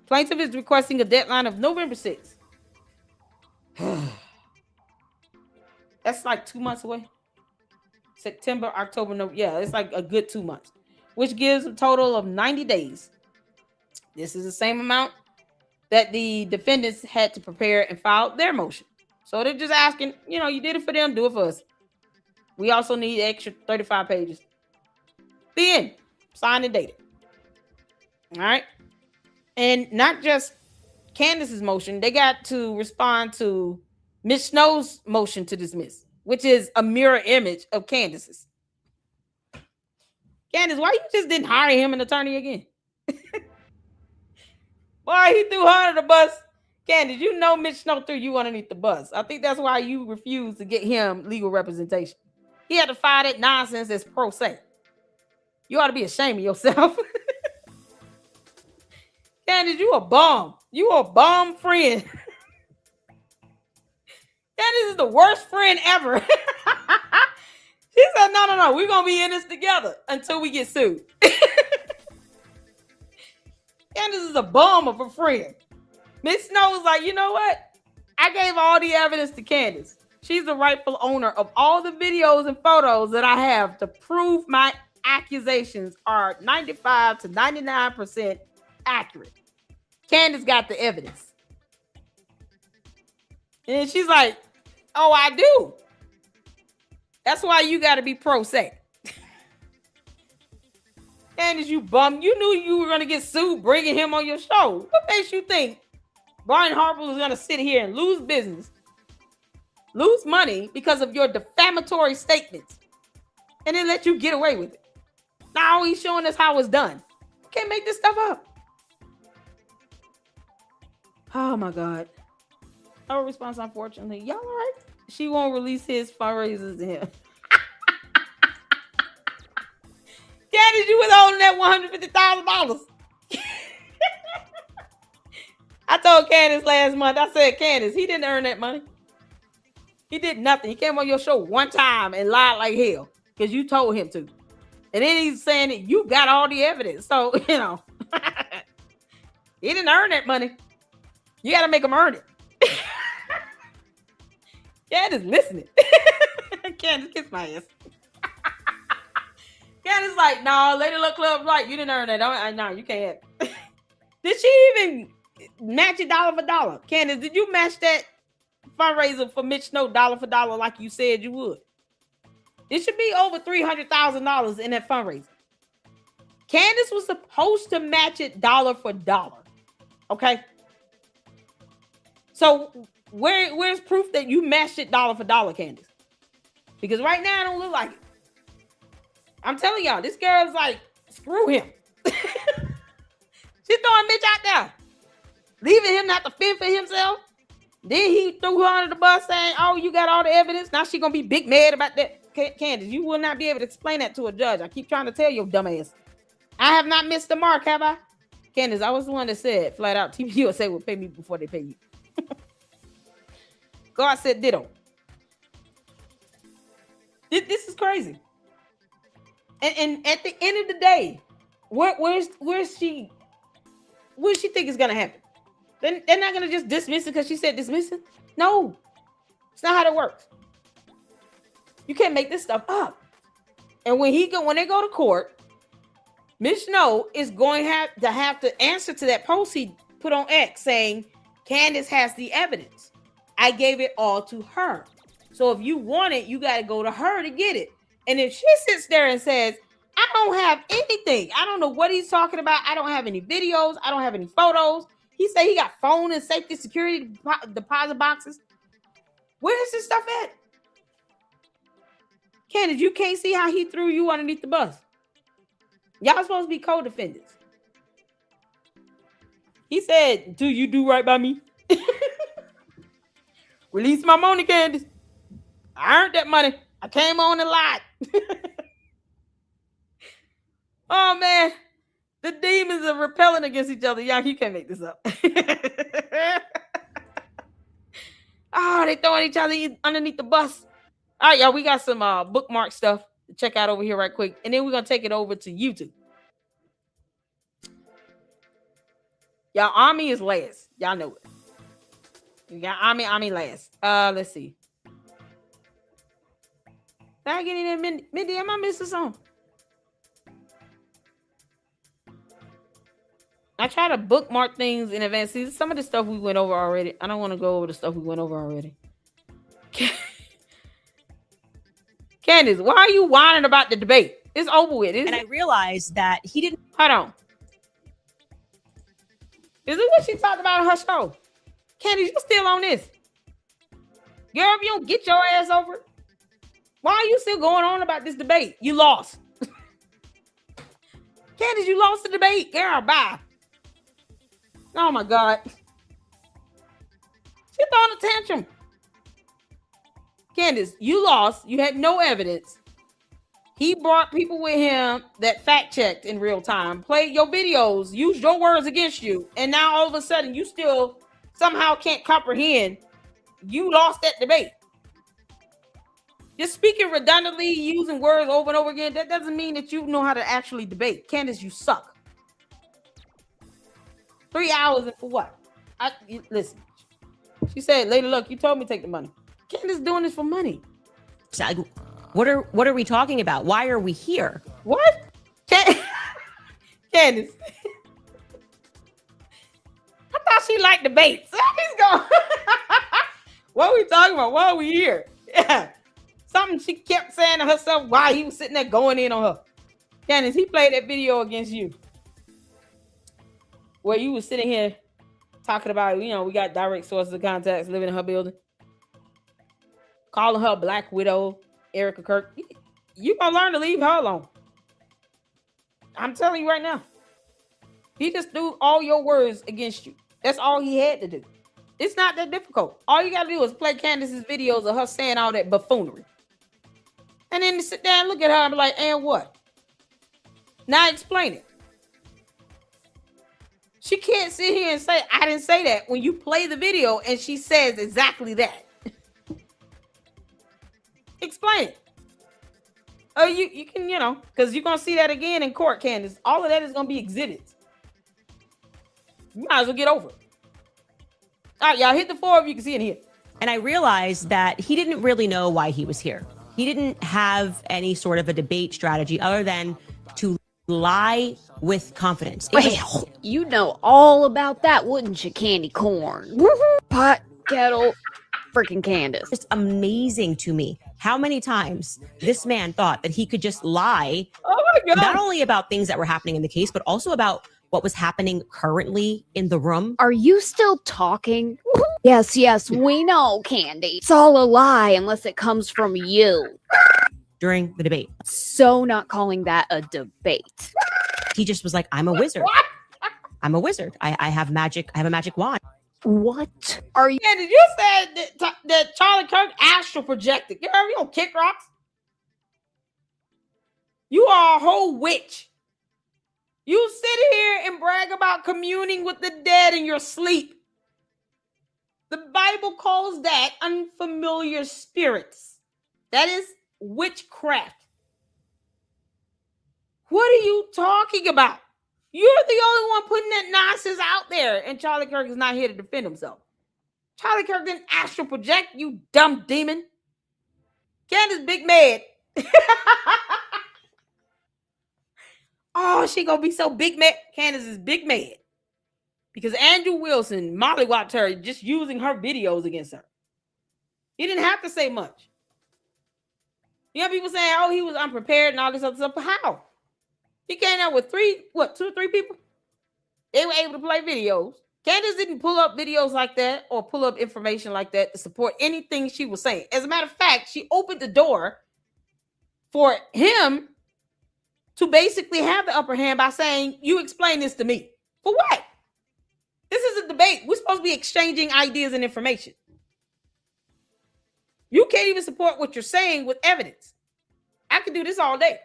Plaintiff is requesting a deadline of November 6th. That's like 2 months away. September, October, November. Yeah, it's like a good 2 months, which gives a total of 90 days. This is the same amount that the defendants had to prepare and file their motion. So they're just asking, you did it for them, do it for us. We also need extra 35 pages. The end. Signed and dated. All right. And not just Candace's motion, they got to respond to Ms. Snow's motion to dismiss, which is a mirror image of Candace's. Candace, why you just didn't hire him an attorney again? Boy, he threw her under the bus. Candace, Ms. Snow threw you underneath the bus. I think that's why you refused to get him legal representation. He had to file that nonsense as pro se. You ought to be ashamed of yourself. Candace, you a bum. You a bum friend. Candace is the worst friend ever. She said, no. We're going to be in this together until we get sued. Candace is a bum of a friend. Miss Snow was like, you know what? I gave all the evidence to Candace. She's the rightful owner of all the videos and photos that I have to prove my accusations are 95 to 99% accurate. Candace got the evidence. And she's like, oh, I do. That's why you got to be pro se. Candace, you bum. You knew you were going to get sued bringing him on your show. What makes you think Brian Harper was going to sit here and lose business, lose money because of your defamatory statements, and then let you get away with it? Now he's showing us how it's done. You can't make this stuff up. Oh my God. No response, unfortunately. Y'all all right? She won't release his fundraisers to him. Candace, you withholding that $150,000. I told Candace last month, I said, Candace, he didn't earn that money. He did nothing. He came on your show one time and lied like hell because you told him to. And then he's saying that you got all the evidence. So, he didn't earn that money. You got to make him earn it. Candace, listening. Candace, kiss my ass. Candace like, no, Lady Luck Club, right, you didn't earn that. No, you can't. Did she even match it dollar for dollar? Candace, did you match that fundraiser for Mitch Snow dollar for dollar like you said you would? It should be over $300,000 in that fundraiser. Candace was supposed to match it dollar for dollar. Okay? So where's proof that you matched it dollar for dollar, Candace? Because right now it don't look like it. I'm telling y'all, this girl's like, screw him. She's throwing Mitch out there, leaving him not to fend for himself. Then he threw her under the bus saying, oh, you got all the evidence. Now she's going to be big mad about that. Candace, you will not be able to explain that to a judge. I keep trying to tell your dumb ass. I have not missed the mark, have I? Candace, I was the one that said flat out, TPUSA will pay me before they pay you. God said ditto. This is crazy. And at the end of the day, where's she? What does she think is gonna happen? They're not gonna just dismiss it because she said dismiss it. No, it's not how that works. You can't make this stuff up. And when they go to court, Ms. Snow is going to have to answer to that post he put on X saying Candace has the evidence. I gave it all to her. So if you want it, you got to go to her to get it. And if she sits there and says, I don't have anything, I don't know what he's talking about, I don't have any videos, I don't have any photos. He said he got phone and safety security deposit boxes. Where is this stuff at? Candace, you can't see how he threw you underneath the bus. Y'all supposed to be co-defendants. He said, "Do you do right by me?" Release my money, Candace. I earned that money. I came on and lied. Oh man, the demons are repelling against each other. Y'all, you can't make this up. Oh, they throwing each other underneath the bus. All right, y'all, we got some bookmark stuff to check out over here right quick, and then we're gonna take it over to YouTube. Y'all, Army is last. Y'all know it. We got Army last. Let's see. Did I get in there, Mindy? Am I missing something? I try to bookmark things in advance. See, some of the stuff we went over already. I don't want to go over the stuff we went over already. Candace, why are you whining about the debate? It's over with. And I realized that he didn't. Hold on. Is it what she talked about on her show? Candace, you still on this? Girl, if you don't get your ass over it, why are you still going on about this debate? You lost. Candace, you lost the debate. Girl, bye. Oh my God. She throwing a tantrum. Candace, you lost. You had no evidence. He brought people with him that fact checked in real time, played your videos, used your words against you. And now all of a sudden you still somehow can't comprehend. You lost that debate. Just speaking redundantly, using words over and over again, that doesn't mean that you know how to actually debate. Candace, you suck. 3 hours and for what? Listen. She said, "Lady Luck, you told me to take the money." Candace doing this for money. What are we talking about? Why are we here? What? Candace. I thought she liked debates. He's going. What are we talking about? Why are we here? Yeah. Something she kept saying to herself while he was sitting there going in on her. Candace, he played that video against you. Where you was sitting here talking about, we got direct sources of contacts living in her building. Calling her a Black Widow, Erica Kirk. You gonna learn to leave her alone. I'm telling you right now. He just threw all your words against you. That's all he had to do. It's not that difficult. All you gotta do is play Candace's videos of her saying all that buffoonery. And then sit down and look at her and be like, and what? Now explain it. She can't sit here and say, I didn't say that, when you play the video and she says exactly that. Explain it. Oh, you can, because you're going to see that again in court, Candace. All of that is going to be exhibits. You might as well get over it. All right, y'all, hit the floor if you can see it here. And I realized that he didn't really know why he was here. He didn't have any sort of a debate strategy other than to lie with confidence. Well, you know all about that, wouldn't you, Candy Corn? Pot, kettle, freaking Candace. It's amazing to me how many times this man thought that he could just lie, not only about things that were happening in the case, but also about what was happening currently in the room. Are you still talking? Yes, we know, Candy. It's all a lie unless it comes from you. During the debate. So not calling that a debate. He just was like, I'm a wizard. I'm a wizard. I have magic. I have a magic wand. What are you? Yeah, did you say that Charlie Kirk astral projected? Girl, you don't kick rocks. You are a whole witch. You sit here and brag about communing with the dead in your sleep. The Bible calls that unfamiliar spirits. That is witchcraft. What are you talking about? You're the only one putting that nonsense out there, and Charlie Kirk is not here to defend himself. Charlie Kirk didn't astral project, you dumb demon. Candace big mad. Oh, she gonna be so big mad. Candace is big mad because Andrew Wilson mollywopped her just using her videos against her. He didn't have to say much. You know, people saying, oh, he was unprepared and all this other stuff. But how? He came out with 2 or 3 people. They were able to play videos. Candace didn't pull up videos like that or pull up information like that to support anything she was saying. As a matter of fact, she opened the door for him to basically have the upper hand by saying, you explain this to me. For what? This is a debate. We're supposed to be exchanging ideas and information. You can't even support what you're saying with evidence. I could do this all day.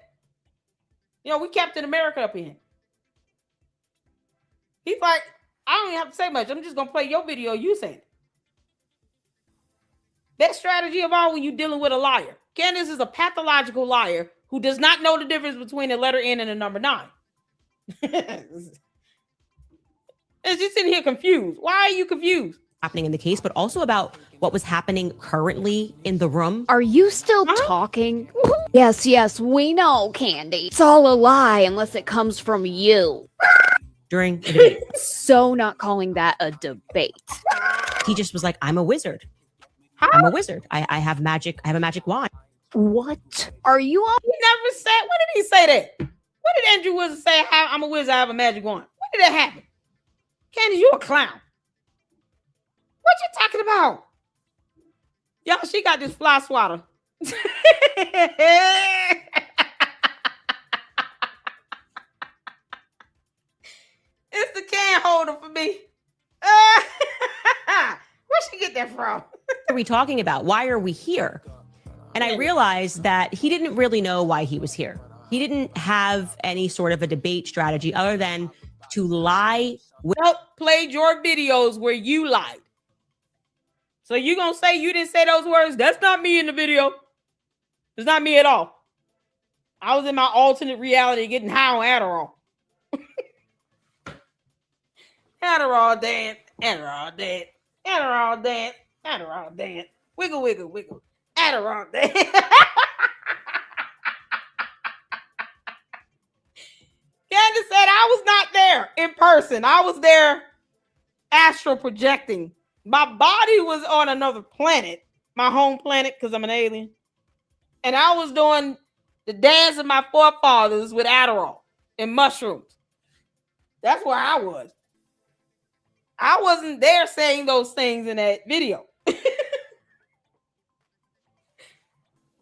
You know, we Captain America up in here. He's like, I don't even have to say much. I'm just going to play your video. You saying it. Best strategy of all when you're dealing with a liar. Candace is a pathological liar who does not know the difference between a letter N and a number 9. And she's sitting here confused. Why are you confused? Happening in the case, but also about what was happening currently in the room. Are you still talking? Yes, we know, Candy. It's all a lie unless it comes from you. During the debate. So not calling that a debate. He just was like, I'm a wizard. I'm a wizard. I have magic. I have a magic wand. What? Are you all? He never said. When did he say that? When did Andrew Wizard say, I'm a wizard, I have a magic wand? When did that happen? Candace, you a clown. What you talking about? Y'all, she got this fly swatter. It's the can holder for me. Where'd she get that from? What are we talking about? Why are we here? And I realized that he didn't really know why he was here. He didn't have any sort of a debate strategy other than to lie. Well, played your videos where you lied. So you gonna say you didn't say those words? That's not me in the video. It's not me at all. I was in my alternate reality getting high on Adderall. Adderall dance, Adderall dance, Adderall dance, Adderall dance. Wiggle, wiggle, wiggle. Adderall dance. Candace said I was not there in person. I was there astral projecting. My body was on another planet, my home planet, because I'm an alien. And I was doing the dance of my forefathers with Adderall and mushrooms. That's where I was. I wasn't there saying those things in that video.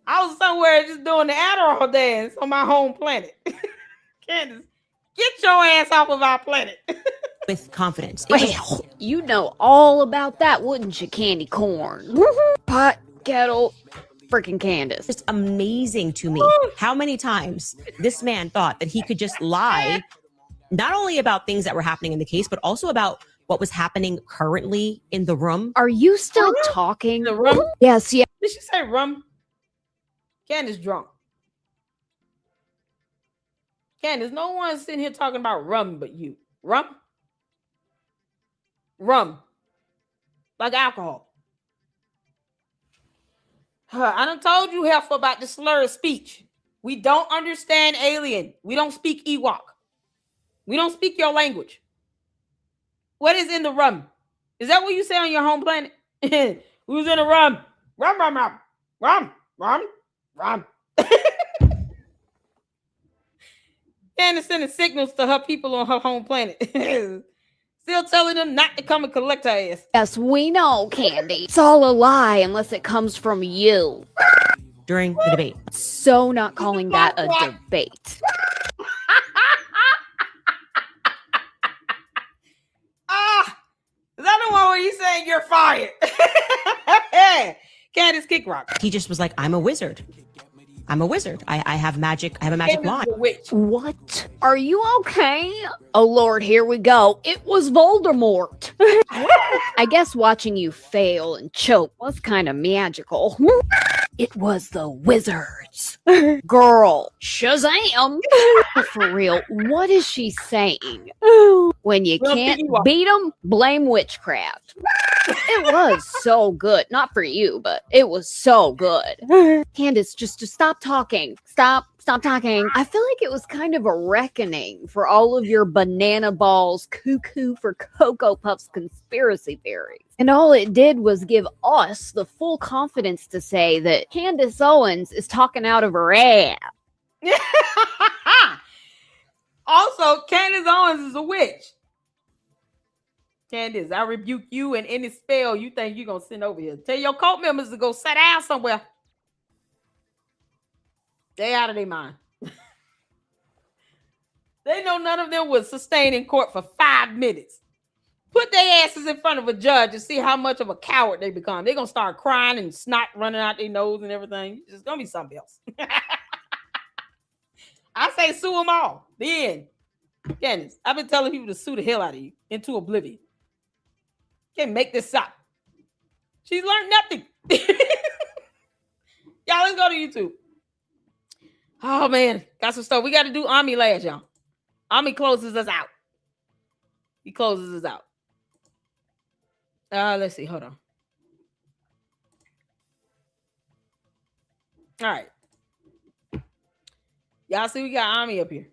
I was somewhere just doing the Adderall dance on my home planet. Candace, get your ass off of our planet. With confidence. Well, you know all about that, wouldn't you, Candy Corn? Pot, kettle, freaking Candace. It's amazing to me how many times this man thought that he could just lie, not only about things that were happening in the case, but also about what was happening currently in the room. Are you still talking? The rum? Yes. Did she say rum? Candace drunk. Candace, no one's sitting here talking about rum but you. Rum? Rum. Like alcohol. I done told you, Heifer, about the slur of speech. We don't understand alien. We don't speak Ewok. We don't speak your language. What is in the rum? Is that what you say on your home planet? Who's in the rum? Rum, rum, rum. Rum, rum, rum. Candace sending signals to her people on her home planet. Still telling them not to come and collect her ass. Yes, we know, Candy. It's all a lie unless it comes from you. During the debate. So not calling that a debate. Is that the one where you saying you're fired? Candace kick rock. He just was like, I'm a wizard. I'm a wizard. I have magic. I have a magic wand. What? Are you okay? Oh, Lord, here we go. It was Voldemort. I guess watching you fail and choke was kind of magical. It was the wizards. Girl, Shazam. For real, what is she saying? When you can't beat them, blame witchcraft. It was so good. Not for you, but it was so good. Candace, just stop talking. Stop talking. I feel like it was kind of a reckoning for all of your banana balls, cuckoo for Cocoa Puffs conspiracy theories. And all it did was give us the full confidence to say that Candace Owens is talking out of her ass. Also, Candace Owens is a witch. Candace, I rebuke you and any spell you think you're going to send over here. Tell your cult members to go sit down somewhere. They out of their mind. They know none of them would sustain in court for 5 minutes. Put their asses in front of a judge and see how much of a coward they become. They're going to start crying and snot running out their nose and everything. It's going to be something else. I say sue them all. The end. Candace, I've been telling people to sue the hell out of you into oblivion. Can't make this up. She's learned nothing. Y'all, let's go to YouTube. Oh, man. Got some stuff. We got to do Ami last, y'all. Ami closes us out. He closes us out. Let's see. Hold on. All right. Y'all see we got Ami up here.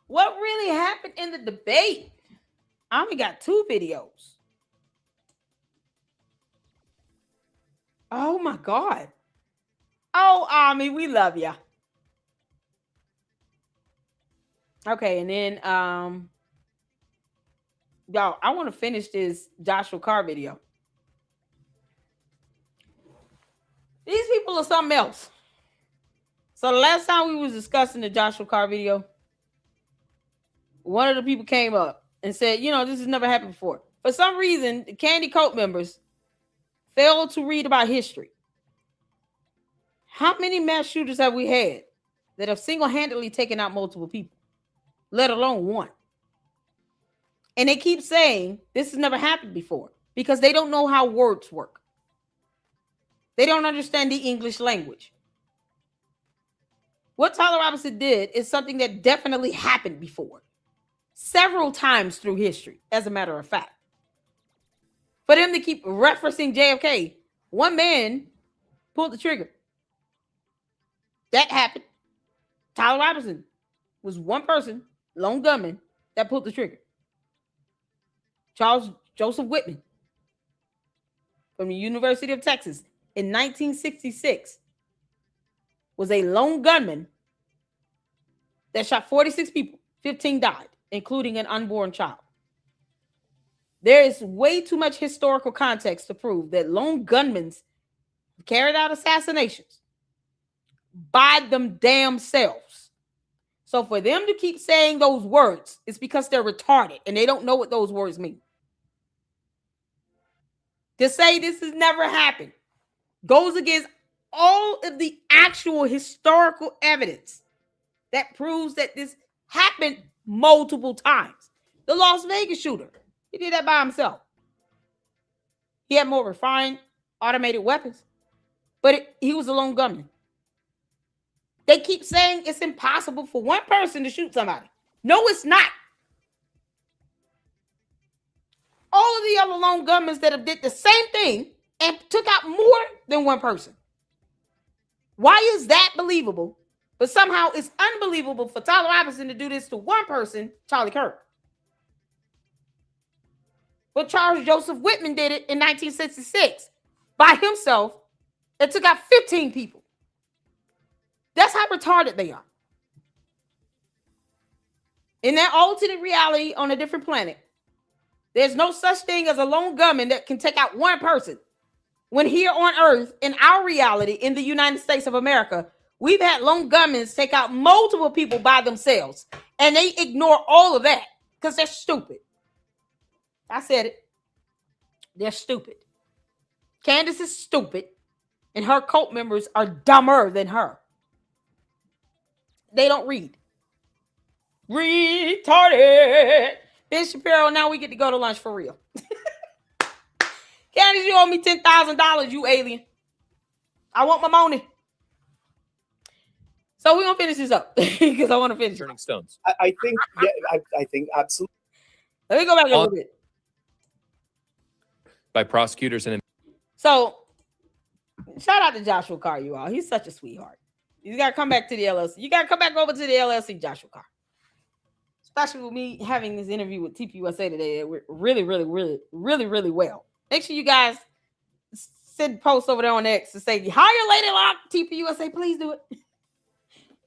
What really happened in the debate? Ami got 2 videos. Oh, my God. Oh, Ami, we love ya. Okay, and then y'all, I want to finish this Joshua Carr video. These people are something else. So the last time we was discussing the Joshua Carr video, one of the people came up and said, you know, this has never happened before. For some reason, the Candy Cult members failed to read about history. How many mass shooters have we had that have single-handedly taken out multiple people, let alone one? And they keep saying this has never happened before because they don't know how words work. They don't understand the English language. What Tyler Robinson did is something that definitely happened before, several times through history, as a matter of fact. For them to keep referencing JFK, one man pulled the trigger. That happened. Tyler Robinson was one person, lone gunman, that pulled the trigger. Charles Joseph Whitman from the University of Texas in 1966 was a lone gunman that shot 46 people. 15 died, including an unborn child. There is way too much historical context to prove that lone gunmen carried out assassinations by them damn selves. So for them to keep saying those words, it's because they're retarded and they don't know what those words mean. To say this has never happened goes against all of the actual historical evidence that proves that this happened multiple times. The Las Vegas shooter, he did that by himself. He had more refined, automated weapons, but he was a lone gunman. They keep saying it's impossible for one person to shoot somebody. No, it's not. All of the other lone gunmen that have did the same thing and took out more than one person. Why is that believable? But somehow it's unbelievable for Tyler Robinson to do this to one person, Charlie Kirk. But Charles Joseph Whitman did it in 1966 by himself and took out 15 people. That's how retarded they are. In that alternate reality on a different planet, there's no such thing as a lone gunman that can take out one person. When here on Earth, in our reality, in the United States of America, we've had lone gunmen take out multiple people by themselves. And they ignore all of that because they're stupid. I said it. They're stupid. Candace is stupid. And her cult members are dumber than her. They don't read. Retarded. Ben Shapiro, now we get to go to lunch for real. Candace, you owe me $10,000, you alien. I want my money. So we're going to finish this up because I want to finish. Turning stones. I think, yeah, I think absolutely. Let me go back a little bit. By prosecutors and... So, shout out to Joshua Carr, you all. He's such a sweetheart. You got to come back to the LLC. You got to come back over to the LLC, Joshua Carr. Especially with me having this interview with TPUSA today. We're really well. Make sure you guys send posts over there on X to say, hire Lady Lock, TPUSA, please do it.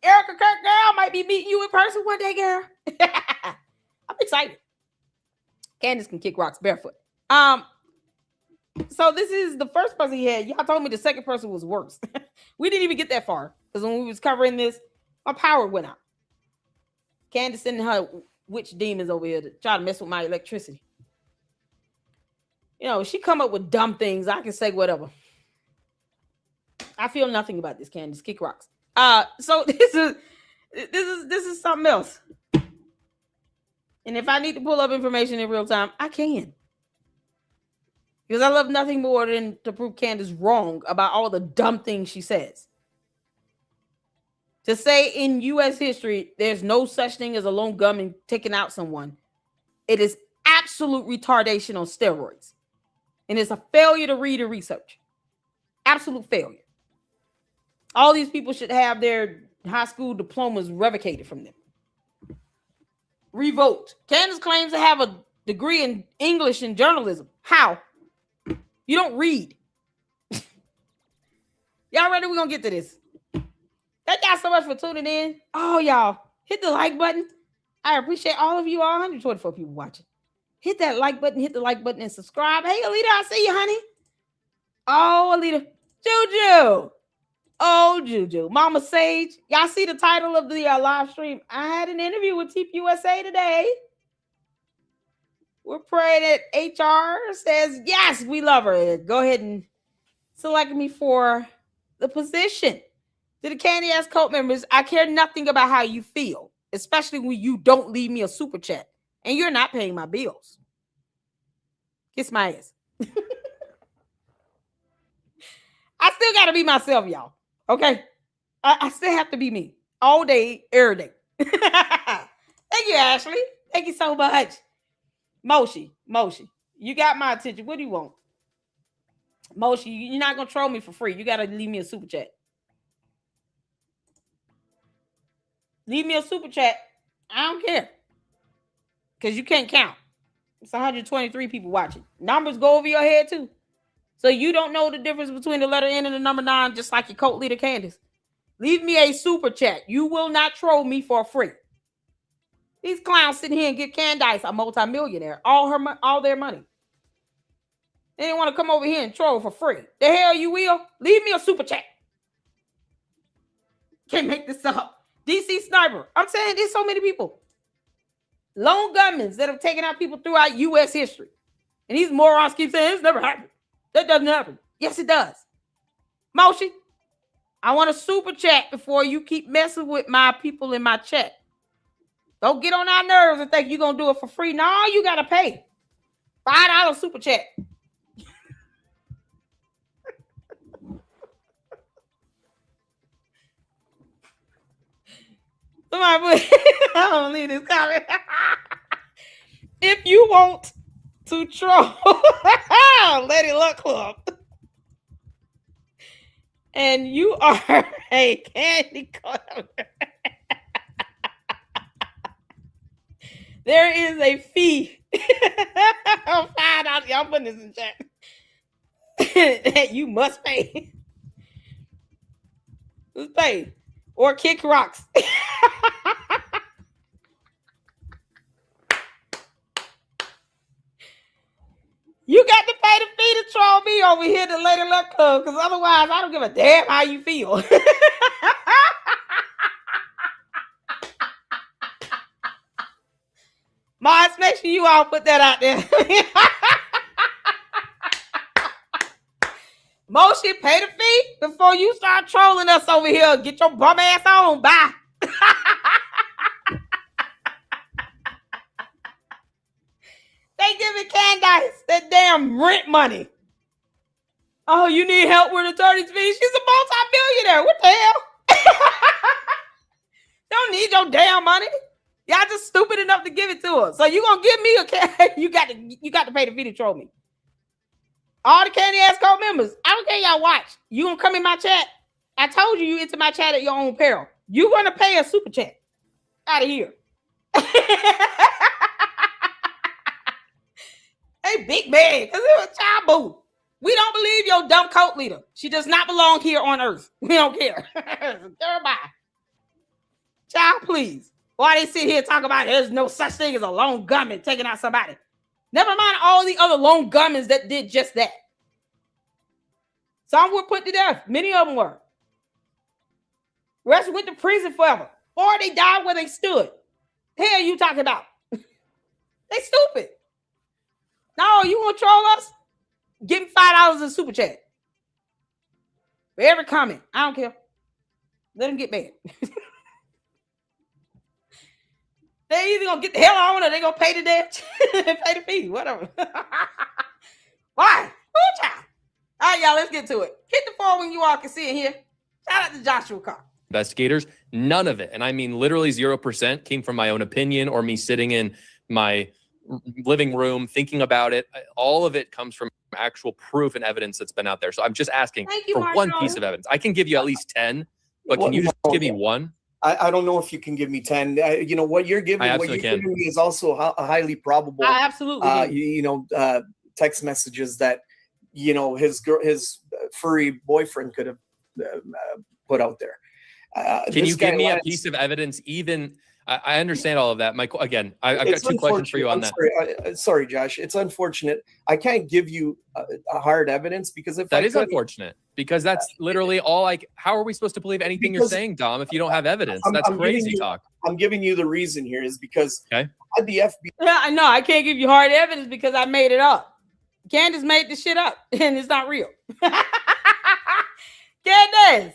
Erica Kirk, girl, might be meeting you in person one day, girl. I'm excited. Candace can kick rocks barefoot. So this is the first person he had. Y'all told me the second person was worse. We didn't even get that far because Because when we was covering this, my power went out. Candace and her witch demons over here to try to mess with my electricity. You know, she come up with dumb things. I can say whatever. I feel nothing about this, Candace. Kick rocks. So this is something else. And if I need to pull up information in real time, I can. Because I love nothing more than to prove Candace wrong about all the dumb things she says. To say in U.S. history, there's no such thing as a lone gunman taking out someone, it is absolute retardation on steroids. And it's a failure to read and research. Absolute failure. All these people should have their high school diplomas revocated from them. Revoked. Candace claims to have a degree in English and journalism. How? You don't read. Y'all ready? We're going to get to this. Thank y'all so much for tuning in. Oh, y'all, hit the like button. I appreciate all of you all. 124 people watching. Hit that like button, and subscribe. Hey, Alita, I see you, honey. Oh, Alita. Juju. Oh, Juju. Mama Sage. Y'all see the title of the live stream? I had an interview with TPUSA today. We're praying that HR says, yes, we love her. Go ahead and select me for the position. To the Candy Ass Cult members, I care nothing about how you feel, especially when you don't leave me a super chat and you're not paying my bills. Kiss my ass. I still got to be myself, y'all. Okay? I still have to be me all day, every day. Thank you, Ashley. Thank you so much. Moshi, you got my attention. What do you want? Moshi, you're not going to troll me for free. You got to leave me a super chat. Leave me a super chat. I don't care. Because you can't count. It's 123 people watching. Numbers go over your head too. So you don't know the difference between the letter N and the number 9, just like your cult leader Candace. Leave me a super chat. You will not troll me for free. These clowns sitting here and give Candace a multimillionaire all their money. They didn't want to come over here and troll for free. The hell you will? Leave me a super chat. Can't make this up. DC Sniper. I'm saying there's so many people. Lone gunmen that have taken out people throughout U.S. history. And these morons keep saying it's never happened. That doesn't happen. Yes, it does. Moshi, I want a super chat before you keep messing with my people in my chat. Don't get on our nerves and think you're going to do it for free. No, you got to pay. $5 super chat. Somebody put, I don't need this comment. If you want to troll, Let It Luck Club, and you are a candy club, there is a fee. $5. Y'all putting this in chat. That you must pay. Who's paid? Or kick rocks. You got to pay the fee to troll me over here at the Lady Luck Club, because otherwise I don't give a damn how you feel. Mars, make sure you all put that out there. Moshi, pay the fee before you start trolling us over here. Get your bum ass on. Bye. They giving Candace that damn rent money. Oh, you need help with attorney's fees? She's a multi-millionaire. What the hell? Don't need your damn money. Y'all just stupid enough to give it to her. So you gonna give me a you got to pay the fee to troll me. All the Candy Ass Cult members, I don't care y'all watch. You gonna come in my chat? I told you enter my chat at your own peril. You gonna pay a super chat. Out of here. Hey, big man, because it's a child boo. We don't believe your dumb cult leader. She does not belong here on earth. We don't care. Bye. Child, please. Why they sit here and talk about there's no such thing as a lone gunman taking out somebody? Never mind all the other lone gunmen that did just that. Some were put to death. Many of them were. Rest went to prison forever. Or they died where they stood. The hell you talking about? They stupid. No, you want to troll us? Give me $5 in super chat. For every comment. I don't care. Let them get mad. They either gonna get the hell on or they gonna pay the debt and pay the fee. Whatever. Why? Ooh, child. All right, y'all, let's get to it. Hit the phone when you all can see it here. Shout out to Joshua Carr. Investigators, none of it, and I mean literally 0%, came from my own opinion or me sitting in my living room thinking about it. All of it comes from actual proof and evidence that's been out there. So I'm just asking for one piece of evidence. I can give you at least 10, but can you just give me one? I don't know if you can give me 10. You know, what you're giving me is also a highly probable. I absolutely text messages that, you know, his furry boyfriend could have put out there. Can you give me a piece of evidence? Even I understand all of that. Michael, again, I've got two questions for you on that. Sorry, Josh. It's unfortunate. I can't give you a hard evidence because if that is unfortunate, because that's literally all how are we supposed to believe anything you're saying, Dom, if you don't have evidence? That's crazy talk. I'm giving you the reason here is because the FBI. Yeah, I know. I can't give you hard evidence because I made it up. Candace made this shit up and it's not real. Candace,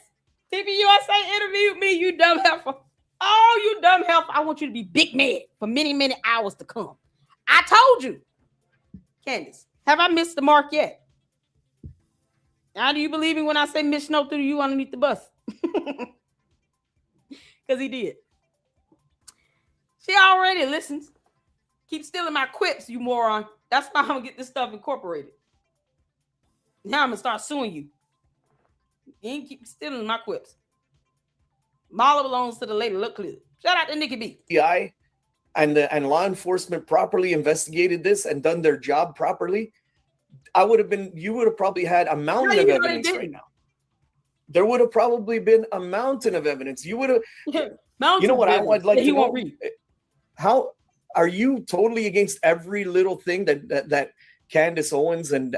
TPUSA interviewed me, you dumb heifer. Oh, you dumb heifer. I want you to be big mad for many, many hours to come. I told you. Candace, have I missed the mark yet? Now do you believe me when I say Miss Snow threw you underneath the bus? Because he did. She already listens. Keep stealing my quips, you moron. That's why I'm going to get this stuff incorporated. Now I'm going to start suing you. You ain't keep stealing my quips. Mala belongs to the lady. Look clear. Shout out to Nikki B. FBI and law enforcement properly investigated this and done their job properly, you would have probably had a mountain of evidence right now. There would have probably been a mountain of evidence. You would have, you know what I would like to know? Won't read. How are you totally against every little thing that Candace Owens and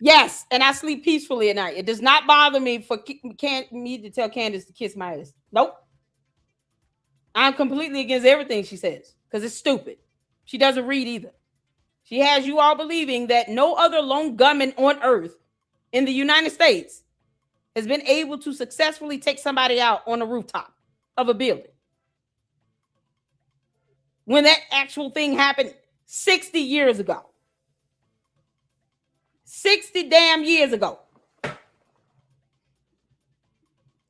yes, and I sleep peacefully at night. It does not bother me for me to tell Candace to kiss my ass. Nope. I'm completely against everything she says because it's stupid. She doesn't read either. She has you all believing that no other lone gunman on earth in the United States has been able to successfully take somebody out on the rooftop of a building. When that actual thing happened 60 years ago. 60 damn years ago.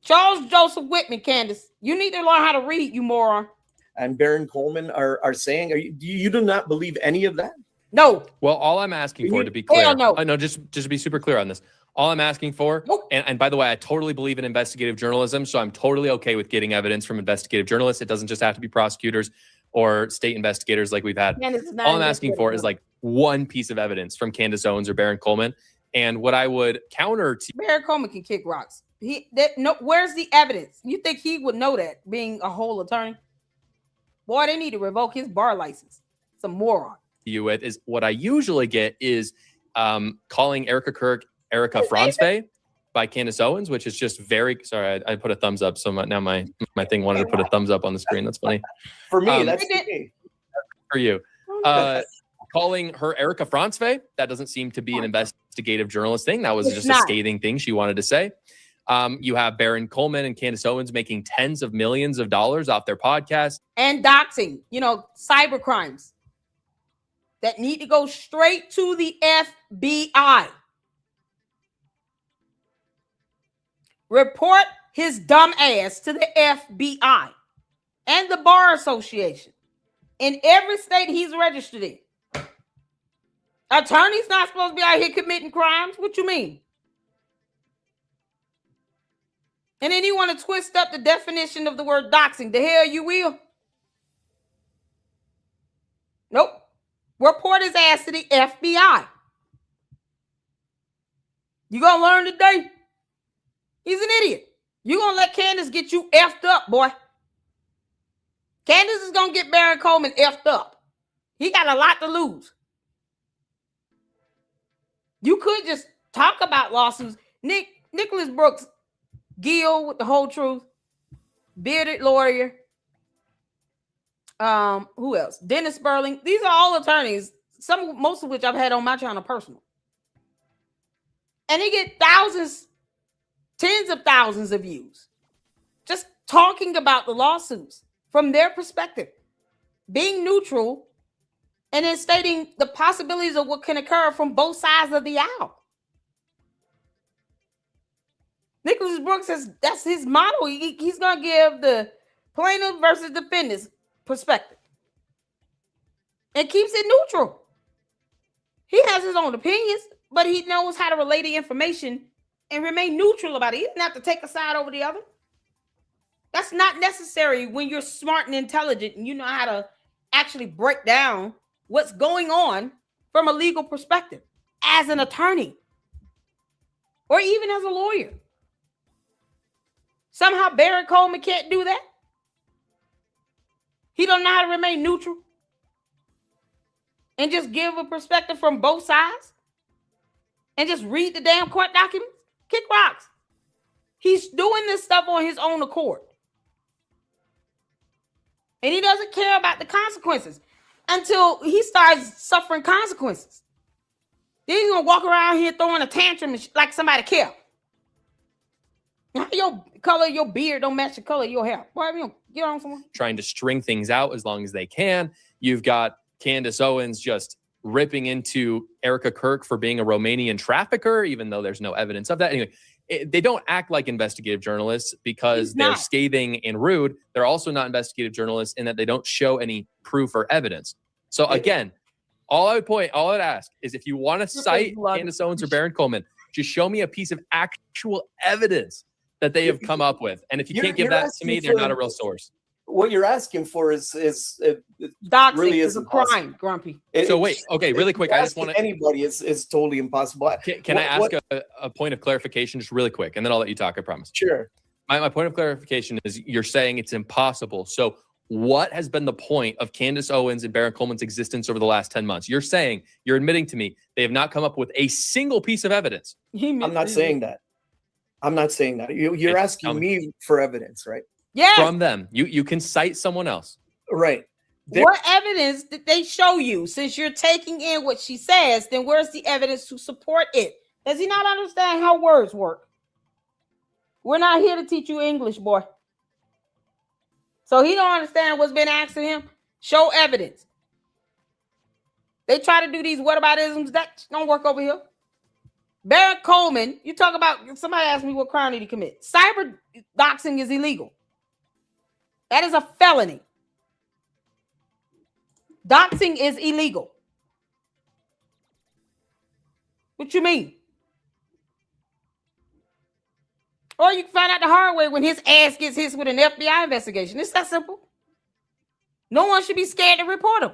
Charles Joseph Whitman, Candace, you need to learn how to read, you moron. And Baron Coleman are saying, you do not believe any of that? No. Well, all I'm asking for, to be clear, no, just to be super clear on this, all I'm asking for, and by the way, I totally believe in investigative journalism, so I'm totally okay with getting evidence from investigative journalists. It doesn't just have to be prosecutors or state investigators like we've had. All I'm asking for is like one piece of evidence from Candace Owens or Baron Coleman. And what I would counter to Baron Coleman can kick rocks. Where's the evidence? You think he would know that, being a whole attorney? Boy, they need to revoke his bar license. It's a moron. You with is what I usually get is calling Erica Kirk Erica Franzwe by Candace Owens, which is just very sorry. I put a thumbs up, so now my thing wanted to put a thumbs up on the screen. That's funny. For me, that's okay. For you. Calling her Erica Franzwe, that doesn't seem to be an investigative journalist thing. That was just a scathing thing she wanted to say. You have Baron Coleman and Candace Owens making tens of millions of dollars off their podcast. And doxing, cyber crimes that need to go straight to the FBI. Report his dumb ass to the FBI and the Bar Association in every state he's registered in. Attorney's not supposed to be out here committing crimes. What you mean? And then you want to twist up the definition of the word doxing. The hell you will. Nope. Report his ass to the FBI. You gonna learn today? He's an idiot. You gonna let Candace get you effed up, boy. Candace is gonna get Baron Coleman effed up. He got a lot to lose. You could just talk about lawsuits. Nicholas Brooks Gil with the whole truth, bearded lawyer. Who else? Dennis Sperling. These are all attorneys, most of which I've had on my channel personal. And they get thousands, tens of thousands of views just talking about the lawsuits from their perspective, being neutral, and then stating the possibilities of what can occur from both sides of the aisle. Nicholas Brooks says that's his model. He's going to give the plaintiff versus defendant's perspective and keeps it neutral. He has his own opinions, but he knows how to relay the information and remain neutral about it. He doesn't have to take a side over the other. That's not necessary when you're smart and intelligent and you know how to actually break down what's going on from a legal perspective as an attorney or even as a lawyer. Somehow Barry Coleman can't do that. He don't know how to remain neutral and just give a perspective from both sides and just read the damn court documents. Kick rocks. He's doing this stuff on his own accord. And he doesn't care about the consequences until he starts suffering consequences. Then he's going to walk around here throwing a tantrum like somebody care. Your color of your beard don't match the color of your hair. Boy, you get on someone. Trying to string things out as long as they can. You've got Candace Owens just ripping into Erica Kirk for being a Romanian trafficker, even though there's no evidence of that. Anyway, they don't act like investigative journalists because they're scathing and rude. They're also not investigative journalists in that they don't show any proof or evidence. So again, all I'd ask is if you want to cite Candace Owens or Baron Coleman, just show me a piece of actual evidence that they have come up with. And if you can't give that to me, they're not a real source. What you're asking for is doxing really is a crime, Grumpy. Really quick. I just want to. Anybody is totally impossible. Can I ask a point of clarification, just really quick, and then I'll let you talk. I promise. Sure. My point of clarification is you're saying it's impossible. So what has been the point of Candace Owens and Baron Coleman's existence over the last 10 months? You're admitting to me they have not come up with a single piece of evidence. I'm not saying that. You're asking me for evidence, right? Yeah. From them. You can cite someone else. Right. What evidence did they show you? Since you're taking in what she says, then where's the evidence to support it? Does he not understand how words work? We're not here to teach you English, boy. So he don't understand what's been asked of him. Show evidence. They try to do these whataboutisms. That don't work over here. Baron Coleman, you talk about, somebody asked me what crime did he commit. Cyber doxing is illegal. That is a felony. Doxing is illegal. What you mean? Or you can find out the hard way when his ass gets hit with an FBI investigation. It's that simple. No one should be scared to report him.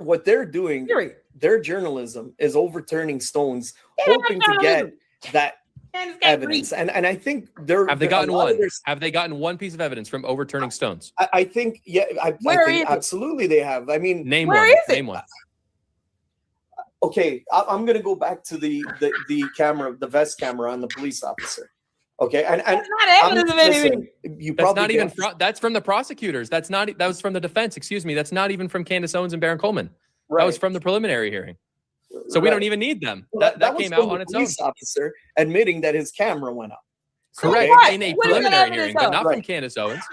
What they're doing, their journalism is overturning stones, hoping to get that evidence. And I think have they gotten one? Have they gotten one piece of evidence from overturning stones? I think, yeah, I think absolutely they have. I mean, name one. Okay, I'm gonna go back to the camera, the vest camera on the police officer. Okay, and that's not evidence of anything. That's not even that's from the prosecutors. That was from the defense. Excuse me. That's not even from Candace Owens and Baron Coleman. Right. That was from the preliminary hearing. So we don't even need them. Well, that came out on its own. Police officer admitting that his camera went up. Correct. In a preliminary hearing, but not from Candace Owens.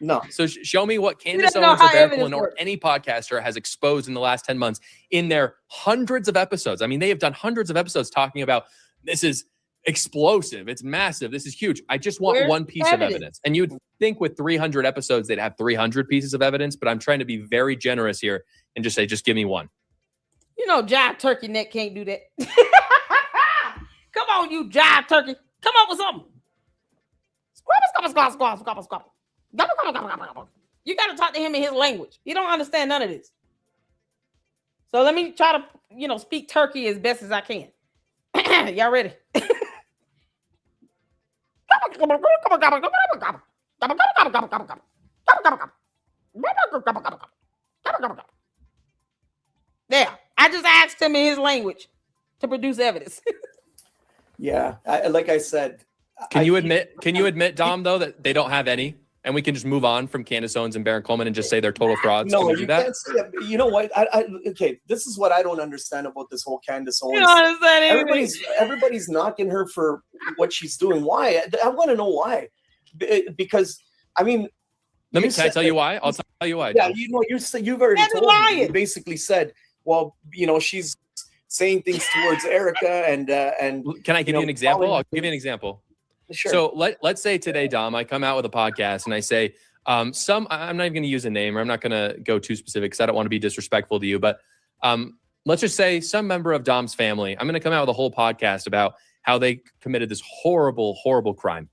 No. So show me what Candace Owens or Baron Coleman or any podcaster has exposed in the last 10 months in their hundreds of episodes. I mean, they have done hundreds of episodes talking about this is explosive. It's massive. This is huge. I just want one piece of evidence. And you'd think with 300 episodes, they'd have 300 pieces of evidence, but I'm trying to be very generous here and just say, just give me one. You know, Jive Turkey Neck can't do that. Come on, you Jive Turkey. Come up with something. Squabble. You got to talk to him in his language. You don't understand none of this. So let me try to, speak turkey as best as I can. Y'all ready? There. I just asked him in his language to produce evidence. Yeah, like I said. Can you admit, Dom, though, that they don't have any? And we can just move on from Candace Owens and Baron Coleman and just say they're total frauds. No, can we do you that? can't say that. You know what? Okay, this is what I don't understand about this whole Candace Owens. You don't understand anything. Everybody's knocking her for what she's doing. Why? I want to know why. Because I mean, can I tell you why? I'll tell you why. Yeah, Dom. you've already told me. You basically said, well, she's saying things towards Erica and can I give you an example? I'll give you an example. Sure. So let's say today, Dom, I come out with a podcast and I say, I'm not even going to use a name, or I'm not going to go too specific because I don't want to be disrespectful to you, but let's just say some member of Dom's family, I'm going to come out with a whole podcast about how they committed this horrible, horrible crime.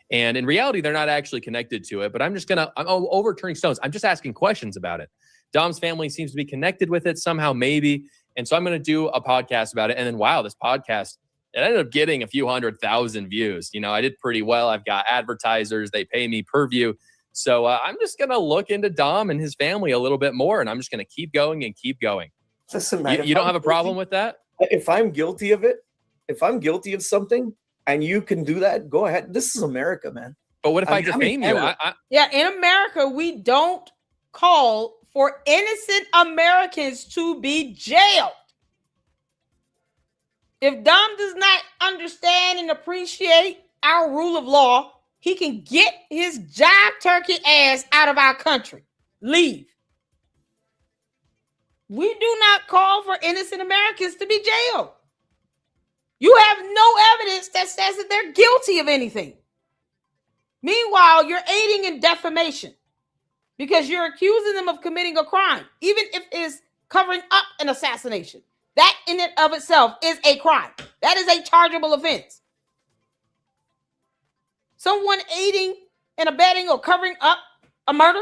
And in reality, they're not actually connected to it, but I'm overturning stones. I'm just asking questions about it. Dom's family seems to be connected with it somehow, maybe. And so I'm going to do a podcast about it. And then, wow, this podcast, it ended up getting a few 100,000 views. I did pretty well. I've got advertisers. They pay me per view. So I'm just going to look into Dom and his family a little bit more, and I'm just going to keep going and keep going. Listen, man, you don't have a problem with that? If I'm guilty of it, if I'm guilty of something and you can do that, go ahead. This is America, man. But what if I defame you? Yeah, in America, we don't call for innocent Americans to be jailed. If Dom does not understand and appreciate our rule of law, he can get his jive turkey ass out of our country. Leave. We do not call for innocent Americans to be jailed. You have no evidence that says that they're guilty of anything. Meanwhile, you're aiding in defamation because you're accusing them of committing a crime, even if it is covering up an assassination. That in and of itself is a crime. That is a chargeable offense. Someone aiding and abetting or covering up a murder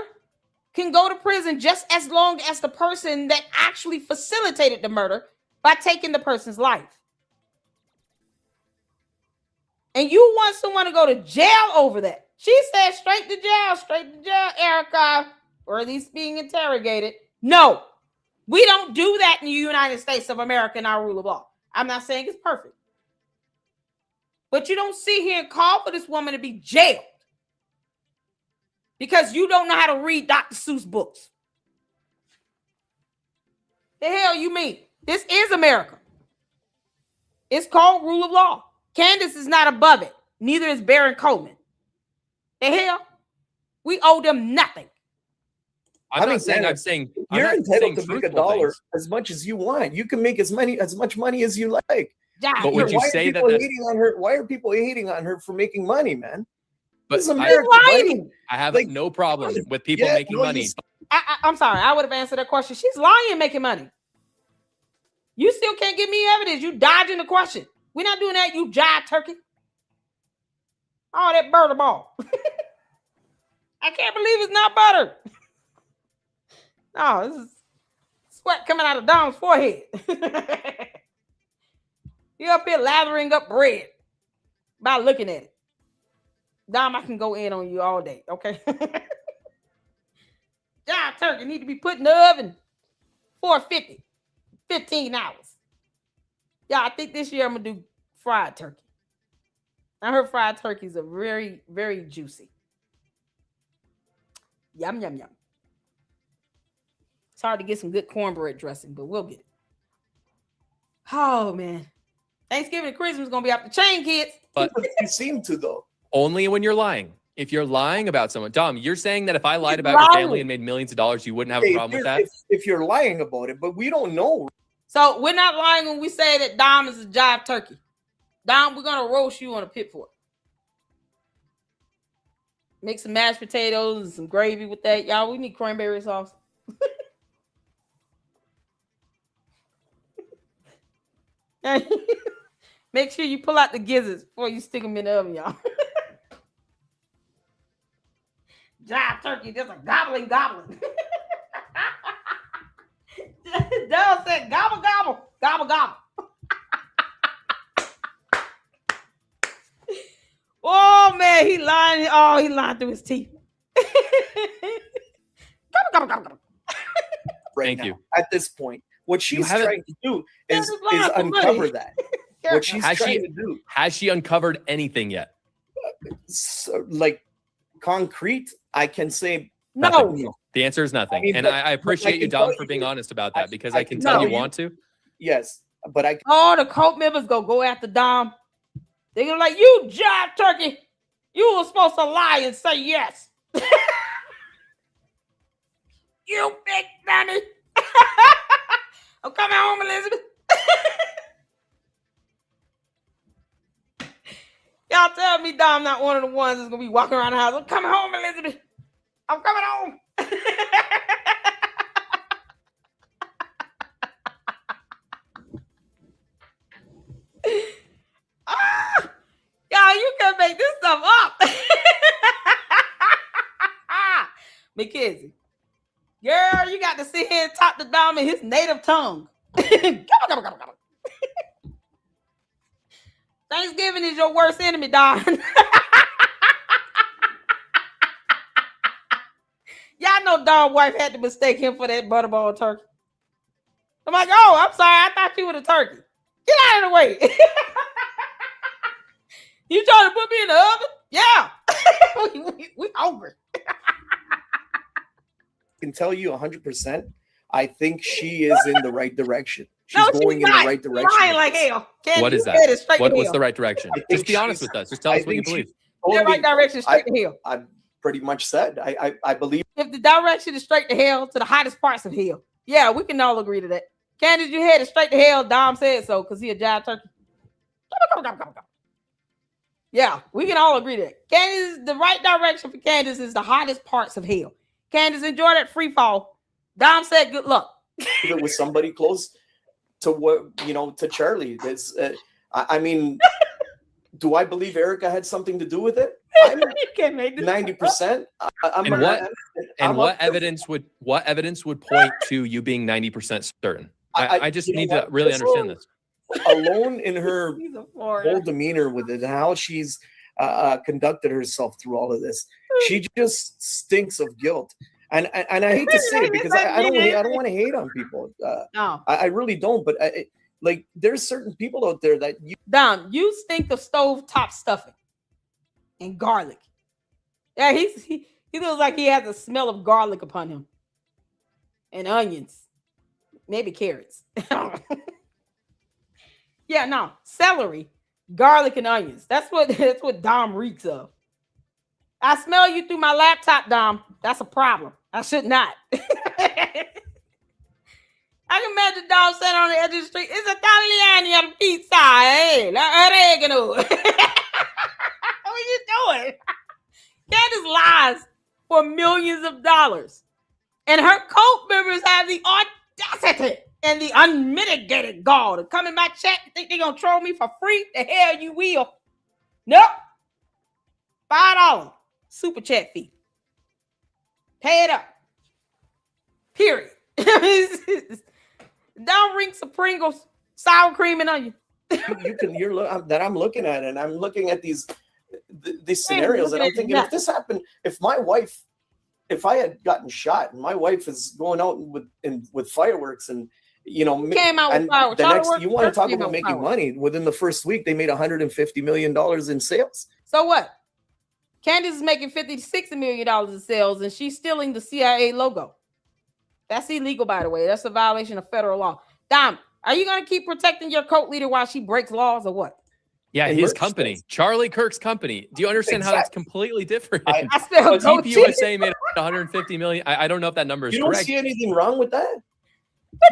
can go to prison just as long as the person that actually facilitated the murder by taking the person's life. And you want someone to go to jail over that. She said straight to jail, Erica, or at least being interrogated. No, we don't do that in the United States of America in our rule of law. I'm not saying it's perfect. But you don't sit here and call for this woman to be jailed because you don't know how to read Dr. Seuss books. The hell you mean? This is America. It's called rule of law. Candace is not above it. Neither is Baron Coleman. The hell? We owe them nothing. I'm saying you're entitled to make a dollar as much as you want. You can make as much money as you like. Yeah. But would you say that hating on her? Why are people hating on her for making money, man? But this is America, lying. I have no problem with people making money. I'm sorry. I would have answered that question. She's lying, making money. You still can't give me evidence. You dodging the question. We're not doing that, you jive turkey. Oh, that butter ball. I can't believe it's not butter. No, this is sweat coming out of Dom's forehead. You're up here lathering up bread by looking at it. Dom, I can go in on you all day, okay? Jive turkey need to be put in the oven 450, 15 hours. Yeah, I think this year I'm going to do fried turkey. I heard fried turkeys are very, very juicy. Yum, yum, yum. It's hard to get some good cornbread dressing, but we'll get it. Oh, man. Thanksgiving and Christmas is going to be off the chain, kids. But you seem to, though. Only when you're lying. If you're lying about someone. Dom, you're saying that if I lied about your family and made millions of dollars, you wouldn't have a problem with that? If you're lying about it, but we don't know. So we're not lying when we say that Dom is a jive turkey. Dom, we're going to roast you on a pit fork. Make some mashed potatoes and some gravy with that. Y'all, we need cranberry sauce. Make sure you pull out the gizzards before you stick them in the oven, y'all. Jive turkey, just a gobbling. Dell said gobble, gobble, gobble, gobble. Oh, man, he lying. Oh, he lying through his teeth. Gobble, gobble, gobble. Thank you. At this point, what she's trying to do is uncover that. what she's trying to do. Has she uncovered anything yet? So, like concrete, I can say no. The answer is nothing. I mean, and I appreciate you, Dom, for being honest about that, because I can tell you want to. Yes, but I. All the cult members go after Dom. They're gonna like, you jive turkey. You were supposed to lie and say yes. You big nanny. I'm coming home, Elizabeth. Y'all tell me Dom not one of the ones that's gonna be walking around the house. I'm coming home, Elizabeth. I'm coming home. Y'all, you can make this stuff up. Mackenzie, girl, you got to sit here and talk to Dom in his native tongue. Thanksgiving is your worst enemy, Dom. Y'all know Dom's wife had to mistake him for that butterball turkey. I'm like, oh, I'm sorry. I thought you were the turkey. Get out of the way. You trying to put me in the oven? Yeah. we hungry. I can tell you 100%. I think she is in the right direction. She's going in the right direction. Lying like hell. What is that? What's the right direction? Just be honest with us. Just tell us what you believe. The right direction, straight to hell. I pretty much said. I believe. If the direction is straight to hell, to the hottest parts of hell. Yeah, we can all agree to that. Candace, you headed straight to hell. Dom said so because he a jive turkey. Yeah, we can all agree to that. Candace, the right direction for Candace is the hottest parts of hell. Candace, enjoy that free fall. Dom said good luck. If it was somebody close to what, to Charlie. That's, I mean, do I believe Erica had something to do with it? I'm 90%. What evidence would point to you being 90% certain? I just need to really understand this. Alone in her whole demeanor with it, how she's conducted herself through all of this, she just stinks of guilt. And I hate to say it because I don't want to hate on people. No, I really don't. But like, there's certain people out there that Dom, you stink of stovetop stuffing and garlic. Yeah, he looks like he has the smell of garlic upon him, and onions, maybe carrots. Yeah, no, celery, garlic, and onions. That's what Dom reeks of. I smell you through my laptop, Dom. That's a problem. I should not. I can imagine Dom sitting on the edge of the street. It's Italiani on pizza. Hey, oregano. What are you doing? Candace lies for millions of dollars. And her cult members have the audacity and the unmitigated gall to come in my chat and think they're going to troll me for free. The hell you will. Nope. $5 super chat fee. Pay it up. Period. Don't ring some Pringles, sour cream and onion. I'm looking at it, and I'm looking at these scenarios, and I'm thinking, if this happened, if I had gotten shot and my wife is going out with fireworks and came out with fireworks. You want to talk about making money? Within the first week, they made $150 million in sales. So what? Candace is making $50 to $60 million in sales, and she's stealing the CIA logo. That's illegal, by the way. That's a violation of federal law. Dom, are you going to keep protecting your cult leader while she breaks laws or what? Yeah, his company, Charlie Kirk's company. Do you understand how that's completely different? I still TPUSA made $150 million. I don't know if that number is correct. You don't see anything wrong with that?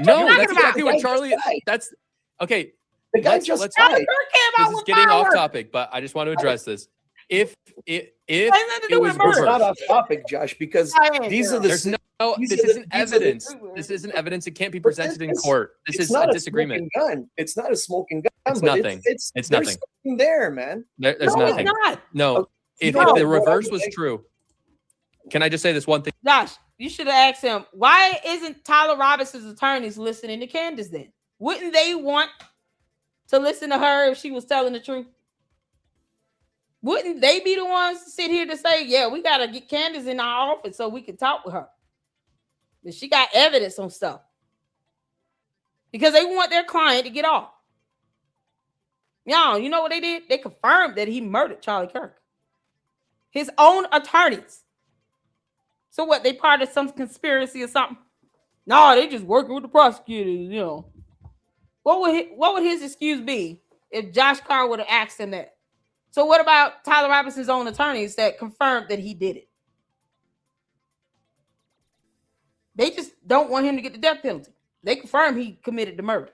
No, that's exactly what Charlie. That's okay. The guy just this is getting off topic, but I just want to address this. If it was reversed, not off topic, Josh, because these are the. This isn't evidence. This isn't evidence. It can't be presented in court. This is a disagreement. It's not a smoking gun. It's nothing. It's nothing. There's there, man. There's nothing. No. If the reverse was true, can I just say this one thing? Josh, you should have asked him, why isn't Tyler Robinson's attorneys listening to Candace then? Wouldn't they want to listen to her if she was telling the truth? Wouldn't they be the ones to sit here to say, yeah, we got to get Candace in our office so we can talk with her? But she got evidence on stuff. Because they want their client to get off. Y'all, you know what they did? They confirmed that he murdered Charlie Kirk. His own attorneys. So what? They part of some conspiracy or something? No, they just working with the prosecutors, you know. What would his excuse be if Josh Carr would have asked him that? So what about Tyler Robinson's own attorneys that confirmed that he did it? They just don't want him to get the death penalty. They confirm he committed the murder.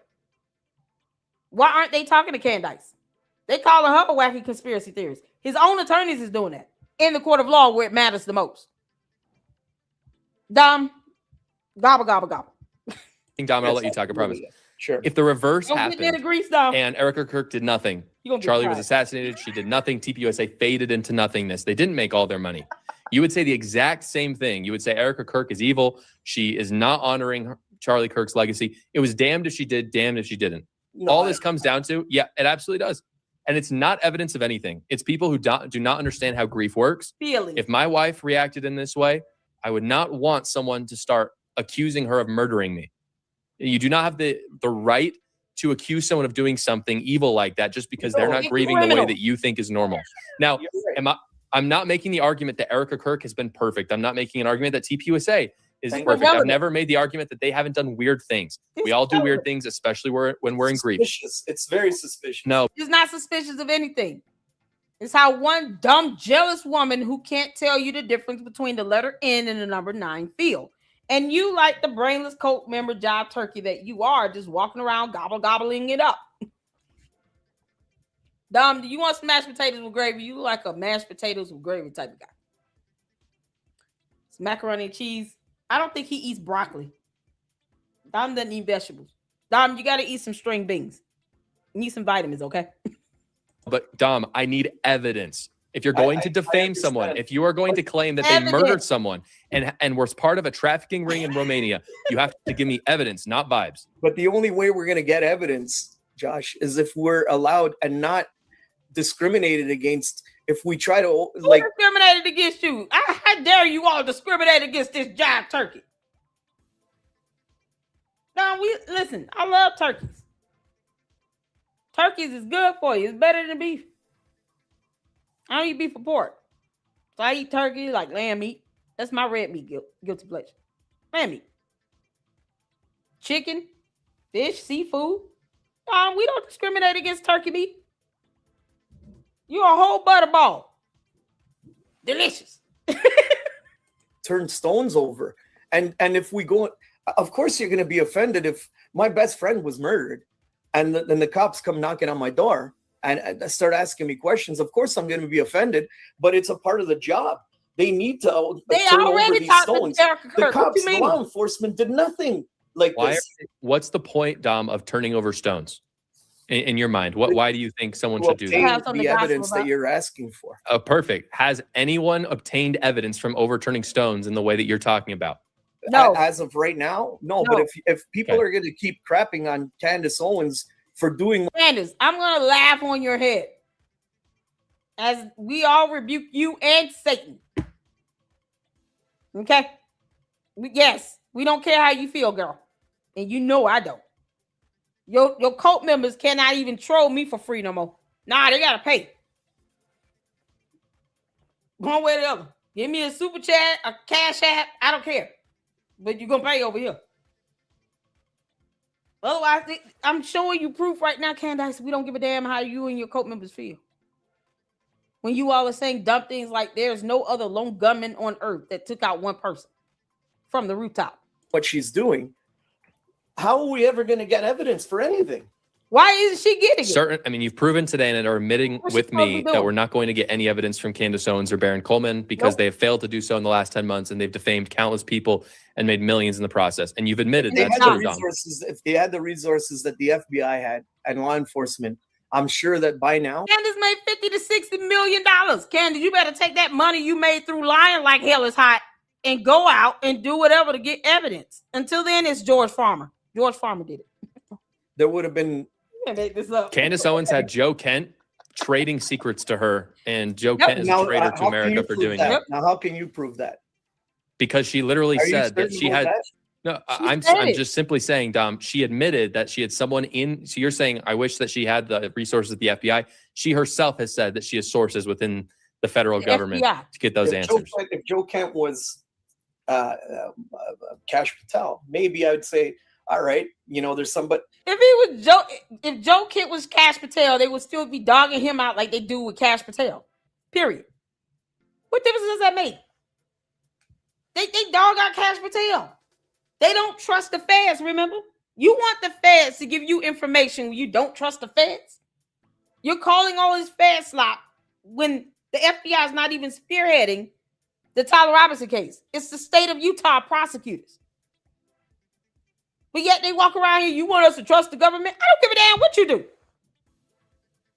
Why aren't they talking to Candace? They calling her a wacky conspiracy theorist. His own attorneys is doing that in the court of law where it matters the most. Dom, gobble, gobble, gobble. Dom, I'll let you talk, I promise. Sure. If the reverse happened and Erica Kirk did nothing, Charlie was assassinated, she did nothing, TPUSA faded into nothingness, they didn't make all their money, you would say the exact same thing. You would say Erica Kirk is evil. She is not honoring Charlie Kirk's legacy. It was damned if she did, damned if she didn't. No, all this comes down to, yeah, it absolutely does. And it's not evidence of anything. It's people who do not understand how grief works. Feeling. If my wife reacted in this way, I would not want someone to start accusing her of murdering me. You do not have the right to accuse someone of doing something evil like that just because they're not grieving the way that you think is normal. Now, I'm not making the argument that Erica Kirk has been perfect. I'm not making an argument that TPUSA is perfect. I've never made the argument that they haven't done weird things. We all do weird things, especially when we're in grief. It's very suspicious. No. It's not suspicious of anything. It's how one dumb, jealous woman who can't tell you the difference between the letter N and the number 9 feel. And you, like the brainless cult member job turkey that you are, just walking around gobbling it up. Dom, do you want some mashed potatoes with gravy? You look like a mashed potatoes with gravy type of guy. It's macaroni and cheese. I don't think he eats broccoli. Dom doesn't eat vegetables. Dom, you got to eat some string beans. You need some vitamins, okay? But Dom, I need evidence. If you're going to defame someone, if you are going to claim that they murdered someone and was part of a trafficking ring in Romania, you have to give me evidence, not vibes. But the only way we're going to get evidence, Josh, is if we're allowed and not discriminated against. If we try to discriminated against you, how dare you all discriminate against this giant turkey? Now listen. I love turkeys. Turkeys is good for you. It's better than beef. I don't eat beef or pork, so I eat turkey like lamb meat. That's my red meat guilty pleasure. Lamb meat, chicken, fish, seafood. We don't discriminate against turkey meat. You're a whole butterball. Delicious. Turn stones over. And if we go, of course you're going to be offended if my best friend was murdered and then the cops come knocking on my door and start asking me questions. Of course I'm going to be offended, but it's a part of the job. They need to turn over these stones. The cops, law enforcement did nothing like this. What's the point, Dom, of turning over stones? In your mind, why do you think someone should do that? The evidence that you're asking for. Perfect. Has anyone obtained evidence from overturning stones in the way that you're talking about? No. As of right now, no. But if people are going to keep crapping on Candace Owens for doing... Candace, I'm going to laugh on your head. As we all rebuke you and Satan. Okay? Yes, we don't care how you feel, girl. And you know I don't. Your cult members cannot even troll me for free no more. Nah, they gotta pay. One way or the other. Give me a super chat, a cash app. I don't care. But you're gonna pay over here. Otherwise, I'm showing you proof right now, Candace. We don't give a damn how you and your cult members feel. When you all are saying dumb things like there's no other lone gunman on earth that took out one person from the rooftop. What she's doing. How are we ever going to get evidence for anything? Why isn't she getting it? I mean, you've proven today and are admitting with me that we're not going to get any evidence from Candace Owens or Baron Coleman because they have failed to do so in the last 10 months and they've defamed countless people and made millions in the process. And you've admitted that's true, Dom. If they had the resources that the FBI had and law enforcement, I'm sure that by now... Candace made $50 to $60 million. Candace, you better take that money you made through lying like hell is hot and go out and do whatever to get evidence. Until then, it's George Farmer. George Farmer did it. There would have been... Make this up. Candace Owens had Joe Kent trading secrets to her, and Joe Kent is a traitor to America for doing that. Now, how can you prove that? Because she literally said that she had... No, I'm just simply saying, Dom, she admitted that she had someone in. So you're saying, I wish that she had the resources at the FBI. She herself has said that she has sources within the federal government FBI. to get those answers. If Joe Kent was Cash Patel, maybe I would say, all right, there's some, but if Joe Kent was Cash Patel, they would still be dogging him out like they do with Cash Patel. Period. What difference does that make? They dog out Cash Patel. They don't trust the feds, remember? You want the feds to give you information when you don't trust the feds? You're calling all this fed slop when the FBI is not even spearheading the Tyler Robinson case. It's the state of Utah prosecutors. But yet they walk around here, you want us to trust the government? I don't give a damn what you do.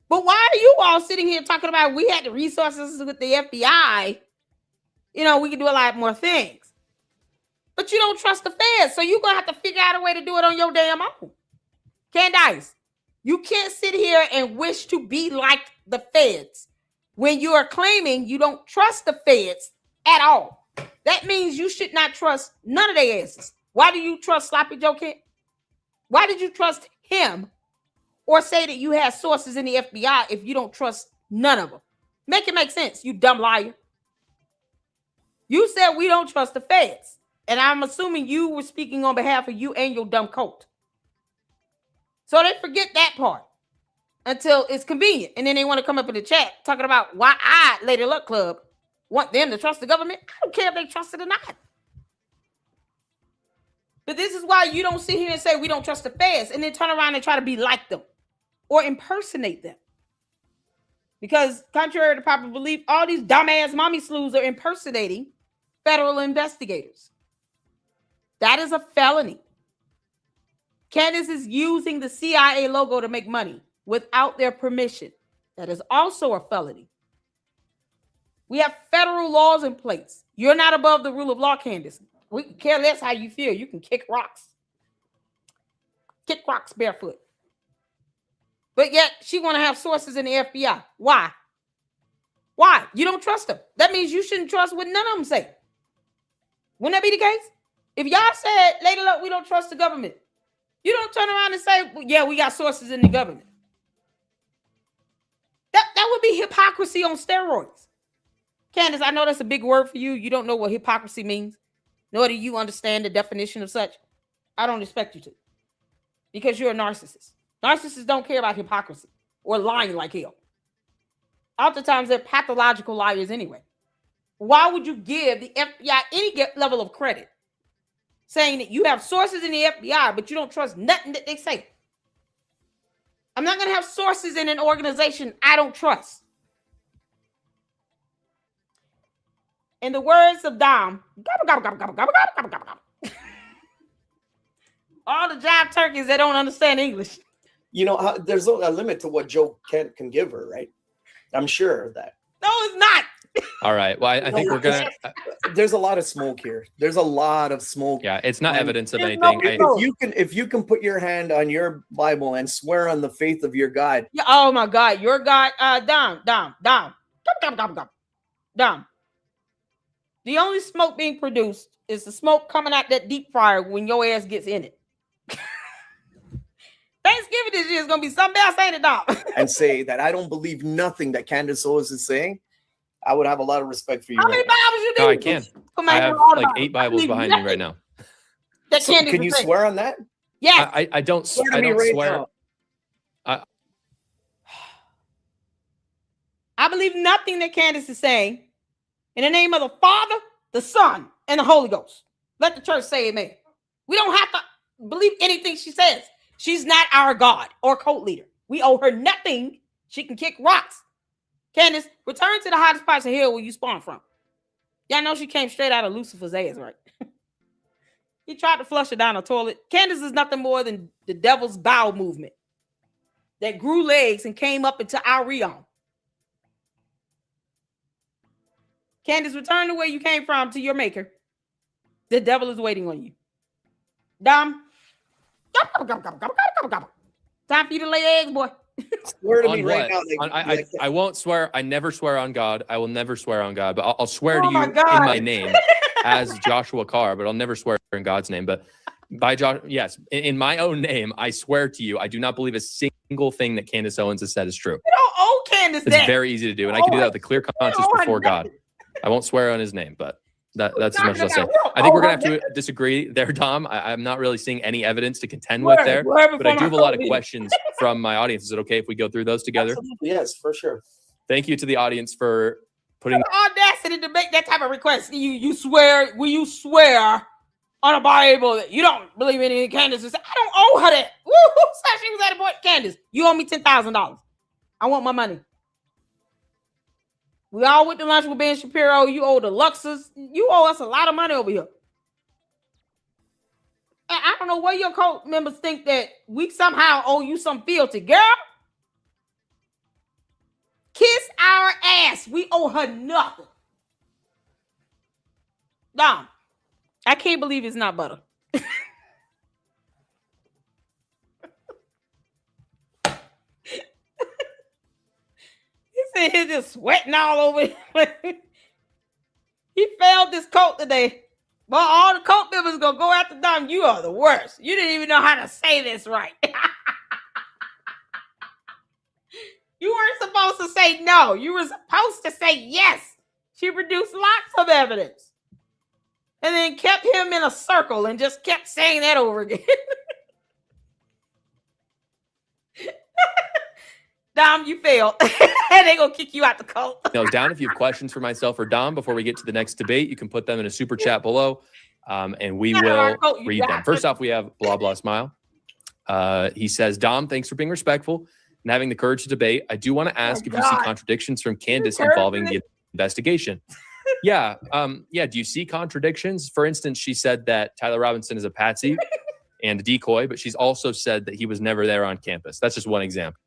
But why are you all sitting here talking about we had the resources with the FBI? We can do a lot more things. But you don't trust the feds, so you're going to have to figure out a way to do it on your damn own. Candace, you can't sit here and wish to be like the feds when you are claiming you don't trust the feds at all. That means you should not trust none of their asses. Why do you trust Sloppy Joe Kent? Why did you trust him or say that you had sources in the FBI if you don't trust none of them? Make it make sense, you dumb liar. You said we don't trust the feds. And I'm assuming you were speaking on behalf of you and your dumb coat. So they forget that part until it's convenient. And then they want to come up in the chat talking about why I, Lady Luck Club, want them to trust the government. I don't care if they trust it or not. But this is why you don't sit here and say we don't trust the feds and then turn around and try to be like them or impersonate them. Because contrary to popular belief, all these dumbass mommy slews are impersonating federal investigators. That is a felony. Candace is using the CIA logo to make money without their permission. That is also a felony. We have federal laws in place. You're not above the rule of law, Candace. We can care less how you feel. You can kick rocks. Kick rocks barefoot. But yet she want to have sources in the FBI. Why? Why? You don't trust them. That means you shouldn't trust what none of them say. Wouldn't that be the case? If y'all said, later, look, we don't trust the government, you don't turn around and say, well, yeah, we got sources in the government. That would be hypocrisy on steroids. Candace, I know that's a big word for you. You don't know what hypocrisy means, nor do you understand the definition of such. I don't expect you to, because you're a narcissist. Narcissists don't care about hypocrisy or lying like hell. Oftentimes, they're pathological liars anyway. Why would you give the FBI any level of credit saying that you have sources in the FBI, but you don't trust nothing that they say? I'm not going to have sources in an organization I don't trust. In the words of Dom, gobble, gobble, gobble, gobble, gobble, gobble, gobble, gobble. All the jive turkeys that don't understand English. There's a limit to what Joe Kent can give her, right? I'm sure of that. No, it's not. All right. Well, I think we're going to... There's a lot of smoke here. There's a lot of smoke. Yeah, it's not evidence of anything. If you can put your hand on your Bible and swear on the faith of your God. Yeah, oh, my God. Your God. Dom. The only smoke being produced is the smoke coming out that deep fryer when your ass gets in it. Thanksgiving this year is going to be something else, ain't it, Dom? And say that I don't believe nothing that Candace Owens is saying. I would have a lot of respect for you. How many Bibles you do? No, I can. I have like 8 Bibles behind me right now. So can you swear on that? Yes. I don't swear. I believe nothing that Candace is saying. In the name of the Father, the Son, and the Holy Ghost. Let the church say amen. We don't have to believe anything she says. She's not our God or cult leader. We owe her nothing. She can kick rocks. Candace, return to the hottest parts of hell where you spawned from. Y'all know she came straight out of Lucifer's ass, right? He tried to flush her down the toilet. Candace is nothing more than the devil's bowel movement that grew legs and came up into our realm. Candace, return to where you came from to your maker. The devil is waiting on you. Dom. Time for you to lay eggs, boy. Swear to On me what? right now. I won't swear. I never swear on God. I will never swear on God, but I'll swear to you my in God. my name as Joshua Carr, but I'll never swear in God's name. But by yes, in my own name, I swear to you, I do not believe a single thing that Candace Owens has said is true. You don't owe Candace It's that. very easy to do, and I can do that with a clear conscience before God. I won't swear on his name, but that's as much as I'll say. I think we're going to have to disagree there, Dom. I'm not really seeing any evidence to contend with there, but I do have a lot of questions from my audience. Is it okay if we go through those together? Absolutely, yes, for sure. Thank you to the audience for putting the audacity to make that type of request. You swear, will you swear on a Bible that you don't believe in any Candace? I don't owe her that. Woo, who said she was at a point? Candace, you owe me $10,000. I want my money. We all went to lunch with Ben Shapiro. You owe the Luxus. You owe us a lot of money over here. And I don't know why your cult members think that we somehow owe you some fealty. Girl, kiss our ass. We owe her nothing. Dom, I can't believe it's not butter. He's just sweating all over. He failed this cult today. But all the cult members gonna go after Dom. You are the worst. You didn't even know how to say this right. You weren't supposed to say no. You were supposed to say yes. She produced lots of evidence. And then kept him in a circle and just kept saying that over again. Dom, you failed. They gonna kick you out the cult. Now, down, if you have questions for myself or Dom before we get to the next debate, you can put them in a super chat below, and we will read them. First off, we have Blah Blah Smile. He says, Dom, thanks for being respectful and having the courage to debate. I do want to ask if you see contradictions from Candace involving the investigation. Yeah. Do you see contradictions? For instance, she said that Tyler Robinson is a patsy and a decoy, but she's also said that he was never there on campus. That's just one example.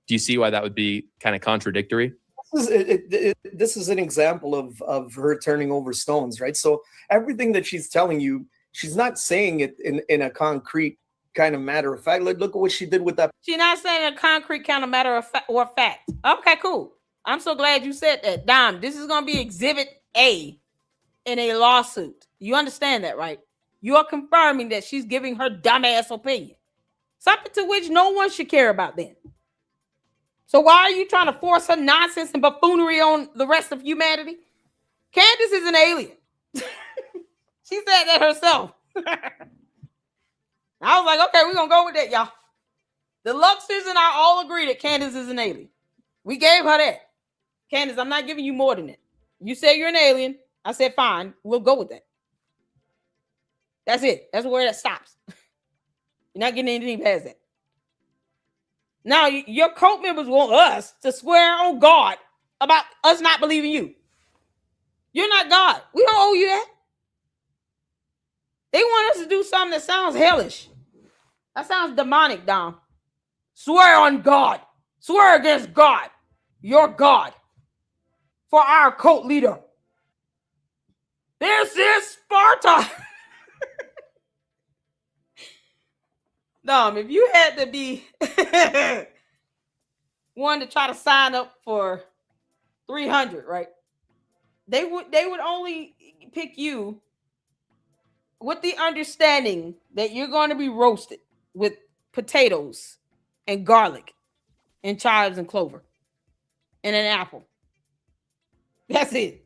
Do you see why that would be kind of contradictory? This is an example of her turning over stones, right? So everything that she's telling you, she's not saying it in a concrete kind of matter of fact. Look at what she did with that. She's not saying a concrete kind of matter of fact. Okay, cool. I'm so glad you said that. Dom, this is going to be Exhibit A in a lawsuit. You understand that, right? You are confirming that she's giving her dumbass opinion. Something to which no one should care about then. So why are you trying to force her nonsense and buffoonery on the rest of humanity? Candace is an alien. She said that herself. I was like, okay, we're going to go with that, y'all. The Luxers and I all agree that Candace is an alien. We gave her that. Candace, I'm not giving you more than that. You say you're an alien. I said, fine, we'll go with that. That's it. That's where that stops. You're not getting anything past that. Now, your cult members want us to swear on God about us not believing you. You're not God. We don't owe you that. They want us to do something that sounds hellish. That sounds demonic, Dom. Swear on God. Swear against God. Your God. For our cult leader. This is Sparta. Dom, if you had to be one to try to sign up for 300, right? They would only pick you with the understanding that you're going to be roasted with potatoes and garlic and chives and clover and an apple. That's it.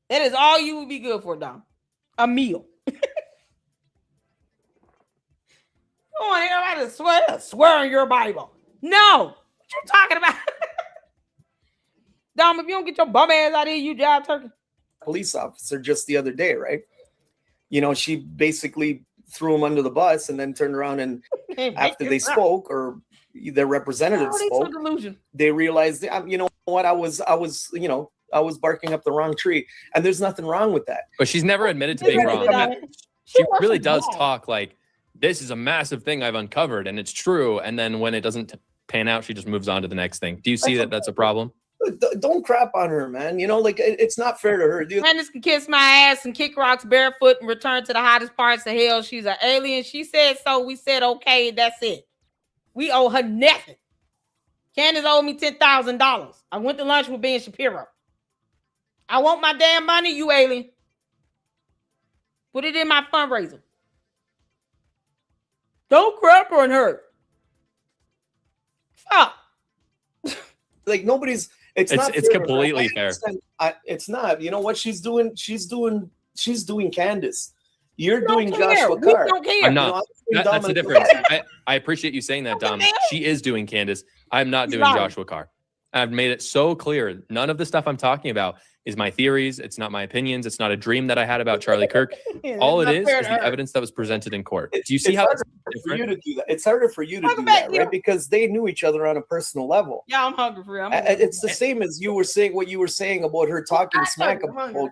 That is all you would be good for, Dom. A meal. I want everybody to swear on your Bible. No. What you talking about? Dom, if you don't get your bum ass out of here, you jive turkey. Police officer just the other day, right? You know, she basically threw him under the bus and then turned around and after they spoke or their representative spoke, they realized, you know what, I was barking up the wrong tree. And there's nothing wrong with that. But she's never admitted to being wrong. She really does talk like, this is a massive thing I've uncovered and it's true. And then when it doesn't pan out, she just moves on to the next thing. Do you see that that's a problem? Don't crap on her, man. You know, like it's not fair to her. Candace can kiss my ass and kick rocks barefoot and return to the hottest parts of hell. She's an alien. She said so. We said, okay, that's it. We owe her nothing. Candace owed me $10,000. I went to lunch with Ben Shapiro. I want my damn money, you alien. Put it in my fundraiser. Don't crap on her. Fuck. Like nobody's. It's not. It's completely fair. It's not. You know what she's doing? She's doing Candace. You're doing Joshua Carr. Don't care. I'm not. That's the difference. I appreciate you saying that, Dom. She is doing Candace. I'm not doing Joshua Carr. I've made it so clear. None of the stuff I'm talking about is my theories. It's not my opinions. It's not a dream that I had about Charlie Kirk. All it is the evidence that was presented in court. Do you see how it's for you to do that? It's harder for you to do that, right? Because they knew each other on a personal level. Yeah, I'm hungry for you. It's the same as you were saying what you were saying about her talking smack about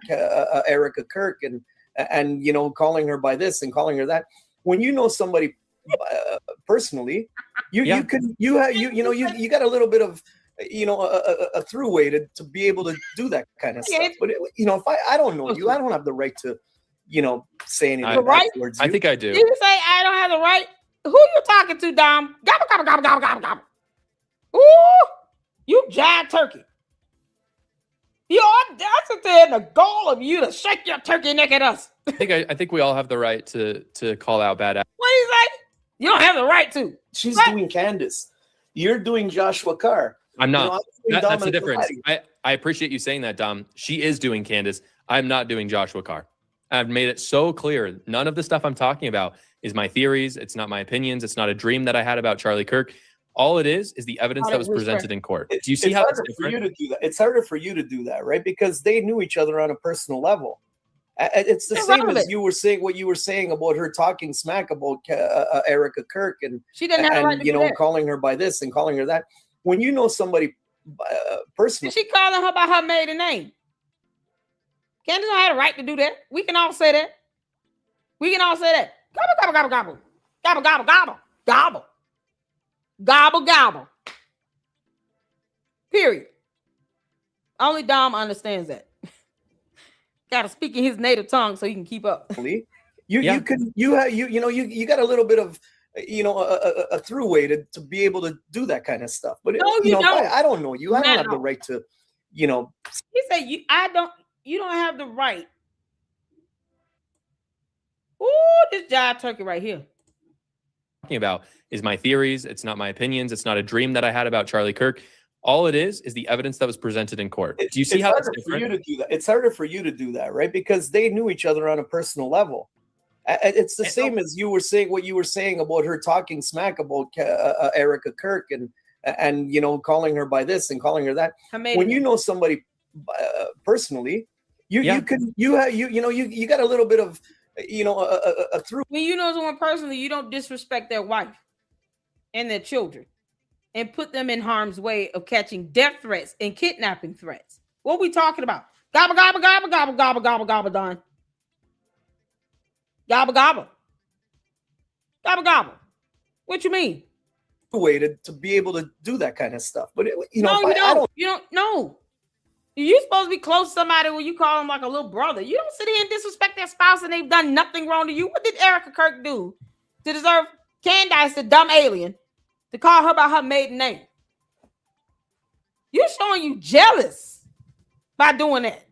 Erica Kirk and you know, calling her by this and calling her that. When you know somebody personally, you got a little bit of, you know, a throughway to be able to do that kind of stuff. But you know, if I don't know you, I don't have the right to, you know, say anything towards you. I think I do. Did you say I don't have the right? Who you talking to, Dom? Gobble, gobble, gobble, gobble, gobble, gobble. Ooh, you giant turkey. The audacity and the goal of you to shake your turkey neck at us. I think we all have the right to call out bad actors. What do you say? You don't have the right to. She's doing Candace. You're doing Joshua Carr. I'm not. That's the difference. I appreciate you saying that, Dom. She is doing Candace. I'm not doing Joshua Carr. I've made it so clear. None of the stuff I'm talking about is my theories. It's not my opinions. It's not a dream that I had about Charlie Kirk. All it is the evidence that was presented in court. Do you see how it's different? For you to do that. It's harder for you to do that, right? Because they knew each other on a personal level. It's the same as you were saying what you were saying about her talking smack about Erica Kirk and she didn't have the right to you know, calling her by this and calling her that. When you know somebody personally, she calling her by her maiden name. Candace don't have the right to do that. We can all say that. We can all say that. Gobble, gobble, gobble, gobble. Gobble, gobble, gobble. Gobble. Gobble, gobble. Period. Only Dom understands that. Got to speak in his native tongue so he can keep up. You got a little bit of, you know, a throughway to be able to do that kind of stuff. But no, you know, I don't know you. I don't have the right to, you know. He said you don't have the right. Ooh, this jive turkey right here. Talking about is my theories. It's not my opinions. It's not a dream that I had about Charlie Kirk. All it is the evidence that was presented in court. Do you see how it's different? For you to do that. It's harder for you to do that, right? Because they knew each other on a personal level. It's the same as you were saying what you were saying about her talking smack about Erica Kirk and you know, calling her by this and calling her that. When you know somebody personally, you got a little bit of, you know, a through. When you know someone personally, you don't disrespect their wife and their children and put them in harm's way of catching death threats and kidnapping threats. What are we talking about? Gobble, gobble, gobble, gobble, gobble, gobble, gobble, Don. Gobble, gobble. Gobble, gobble. What you mean? Way to be able to do that kind of stuff. But, you know, you don't know. You're supposed to be close to somebody when you call them like a little brother. You don't sit here and disrespect their spouse and they've done nothing wrong to you. What did Erica Kirk do to deserve Candace, the dumb alien, to call her by her maiden name? You're showing you jealous by doing that.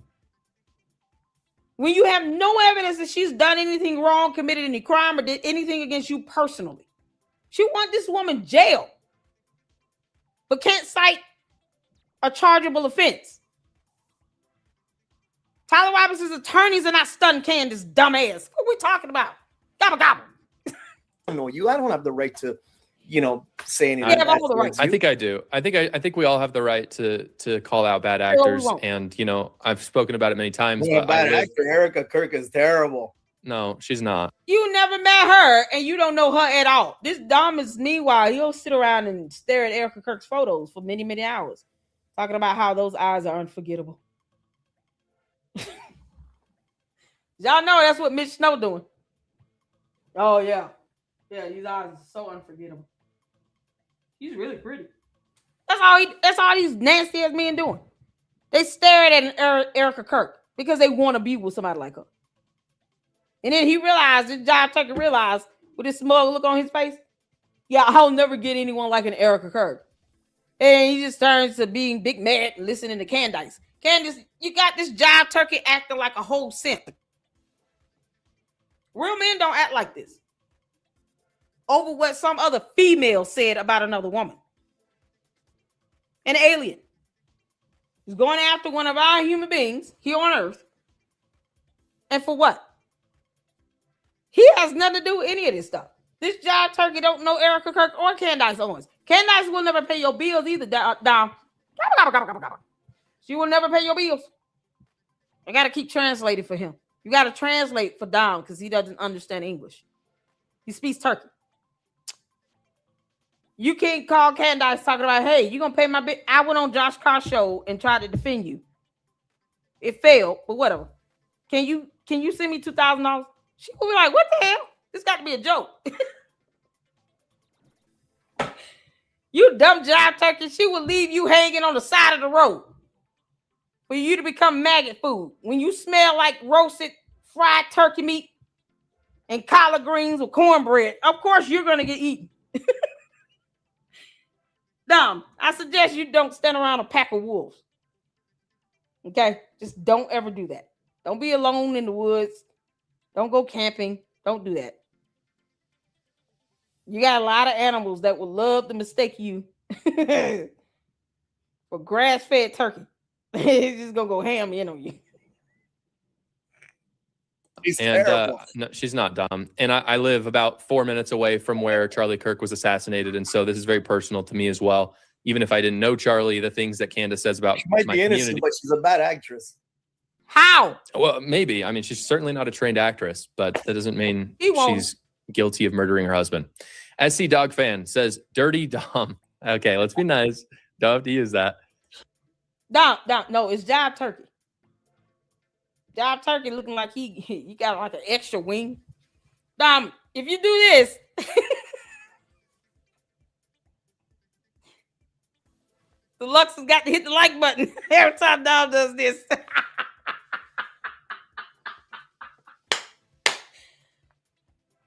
When you have no evidence that she's done anything wrong, committed any crime, or did anything against you personally. She wants this woman jailed, but can't cite a chargeable offense. Tyler Robinson's attorneys are not stunned Candace, dumbass. What are we talking about? Gobble, gobble. I don't know you. I don't have the right to, you know, say anything. I think I do. I think we all have the right to call out bad actors, and you know, I've spoken about it many times. But bad actor Erica Kirk is terrible. No, she's not. You never met her, and you don't know her at all. This Dom is meanwhile, he'll sit around and stare at Erica Kirk's photos for many, many hours, talking about how those eyes are unforgettable. Y'all know that's what Mitch Snow doing. Oh yeah, these eyes are so unforgettable. He's really pretty. That's all these nasty ass men doing. They stare at Erica Kirk because they want to be with somebody like her. And then he realized, this John Tucker realized with his smug look on his face, yeah, I'll never get anyone like an Erica Kirk. And he just turns to being big mad and listening to Candace. Candace, you got this jive turkey acting like a whole simp. Real men don't act like this. Over what some other female said about another woman. An alien is going after one of our human beings here on Earth. And for what? He has nothing to do with any of this stuff. This jive turkey don't know Erica Kirk or Candace Owens. Candace will never pay your bills either, Dom. She will never pay your bills. I got to keep translating for him. You got to translate for Dom because he doesn't understand English. He speaks turkey. You can't call Candace talking about, hey, you going to pay my bill? I went on Josh Carr's show and tried to defend you. It failed, but whatever. Can you send me $2,000? She will be like, what the hell? This got to be a joke. You dumb jive turkey. She will leave you hanging on the side of the road for you to become maggot food. When you smell like roasted fried turkey meat and collard greens with cornbread, of course you're going to get eaten. Dom, I suggest you don't stand around a pack of wolves. Okay? Just don't ever do that. Don't be alone in the woods. Don't go camping. Don't do that. You got a lot of animals that would love to mistake you for grass-fed turkey. It's just gonna go ham in on you. No, she's not dumb. And I live about 4 minutes away from where Charlie Kirk was assassinated, and so this is very personal to me as well. Even if I didn't know Charlie, the things that Candace says about she might my be innocent, community, but she's a bad actress. How? Well, maybe. I mean, she's certainly not a trained actress, but that doesn't mean she's guilty of murdering her husband. SC Dog Fan says, dirty Dom. Okay, let's be nice. Don't have to use that. Dom, no, it's jive turkey. Jive turkey looking like he got like an extra wing. Dom, if you do this, the Lux has got to hit the like button every time Dom does this.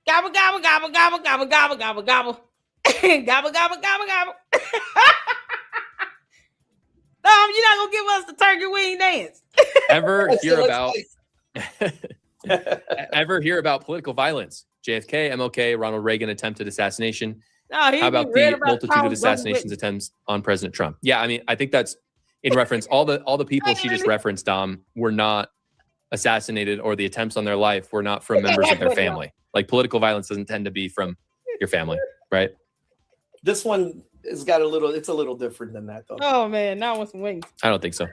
Gobble, gobble, gobble, gobble, gobble, gobble, gobble, gobble. Gobble, gobble, gobble, gobble. Dom, you're not gonna give us the turkey wing dance. Ever hear about political violence? JFK, MLK, Ronald Reagan attempted assassination. How about the multitude of assassinations attempts on President Trump? Yeah, I mean, I think that's in reference. All the people she just referenced, Dom, were not assassinated, or the attempts on their life were not from members of their family. Like, political violence doesn't tend to be from your family, right? This one it's a little different than that, though. Oh man, now I want some wings. I don't think so.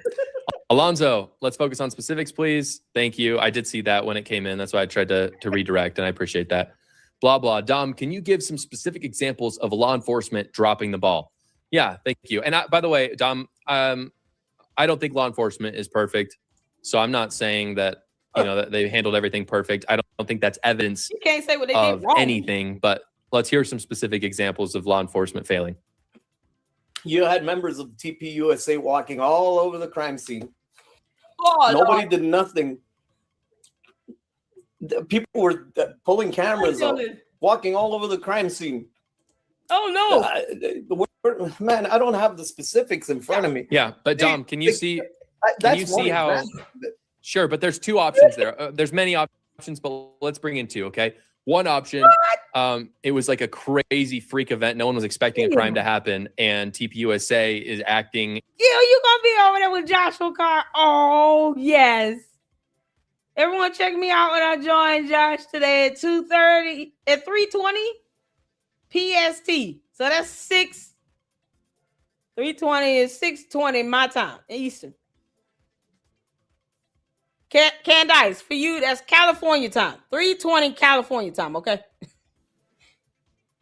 Alonzo, let's focus on specifics, please. Thank you. I did see that when it came in. That's why I tried to redirect, and I appreciate that. Blah, blah. Dom, can you give some specific examples of law enforcement dropping the ball? Yeah, thank you. And by the way, Dom, I don't think law enforcement is perfect. So I'm not saying that, that they handled everything perfect. I don't think that's evidence you can't say what they of did wrong. anything, but let's hear some specific examples of law enforcement failing. You had members of TPUSA walking all over the crime scene. Oh, nobody did nothing. People were pulling cameras up, walking all over the crime scene. Oh no, man! I don't have the specifics in front of me. Yeah, but Dom, can you see? Can you see how? Sure, but there's two options there. There's many options, but let's bring in two. Okay, one option. It was like a crazy freak event. No one was expecting a crime to happen, and TPUSA is acting. You gonna be over there with Joshua Carr? Oh yes. Everyone check me out when I join Josh today at 3:20 PST. So that's 3:20 is 6:20 my time, Eastern. Candace, for you, that's California time. 3:20 California time, okay?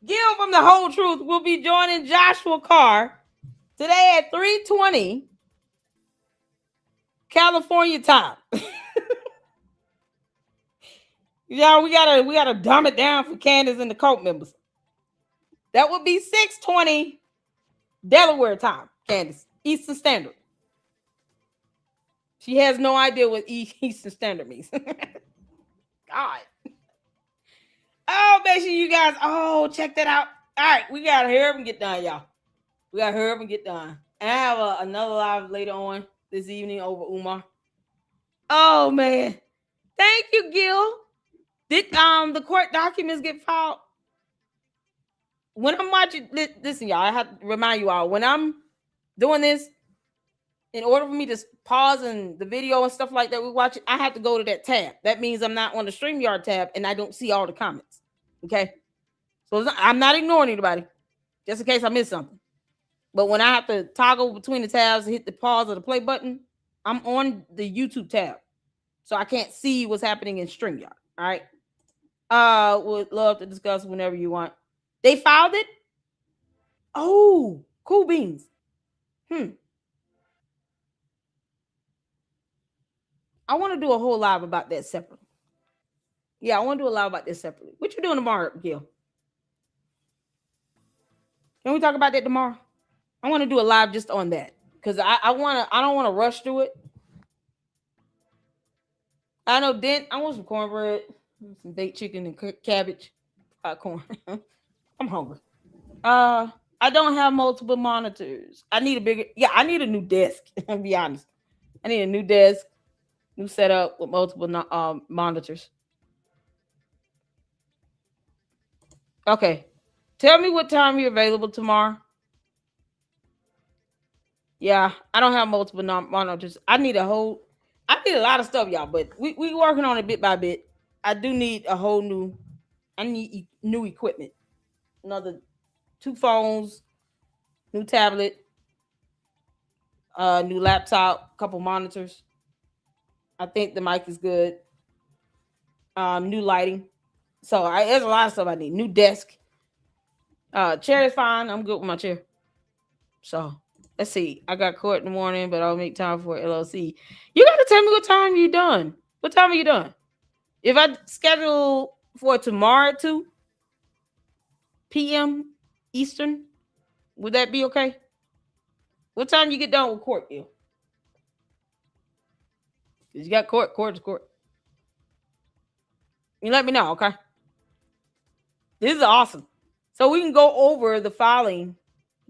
Gil from The Whole Truth will be joining Joshua Carr today at 3:20 California time. Y'all, we gotta dumb it down for Candace and the cult members. That would be 6:20 Delaware time, Candace, Eastern Standard. She has no idea what Eastern Standard means. God. Oh, make sure you guys, check that out. All right, we gotta hurry up and get done, y'all. We got to hurry up and get done. And I have another live later on this evening over Umar. Oh man, thank you, Gil. Did the court documents get filed? When I'm watching, listen, y'all. I have to remind you all when I'm doing this. In order for me to pause and the video and stuff like that we watch it, I have to go to that tab. That means I'm not on the StreamYard tab and I don't see all the comments. Okay, so I'm not ignoring anybody, just in case I miss something. But when I have to toggle between the tabs and hit the pause or the play button, I'm on the YouTube tab, so I can't see what's happening in StreamYard. All right. Would love to discuss whenever you want. They filed it. Oh, cool beans. I want to do a whole live about that separately. Yeah, I want to do a live about this separately. What you doing tomorrow, Gil? Can we talk about that tomorrow? I want to do a live just on that because I don't want to rush through it. I know Dent. I want some cornbread, some baked chicken and cabbage, corn. I'm hungry. I don't have multiple monitors. I need a bigger. Yeah, I need a new desk. I'll be honest. I need a new desk, new setup with multiple monitors. Okay, tell me what time you're available tomorrow. Yeah, I don't have multiple monitors. I need a lot of stuff, y'all, but we working on it bit by bit. I do need a whole new. I need new equipment. Another 2 phones, new tablet, new laptop, couple monitors. I think the mic is good. New lighting. So there's a lot of stuff I need. New desk. Chair is fine. I'm good with my chair. So let's see. I got court in the morning, but I'll make time for LLC. You got to tell me what time you're done. What time are you done? If I schedule for tomorrow at 2 p.m. Eastern, would that be okay? What time you get done with court, Gil? Because you got court is court. You let me know, okay? This is awesome. So we can go over the filing,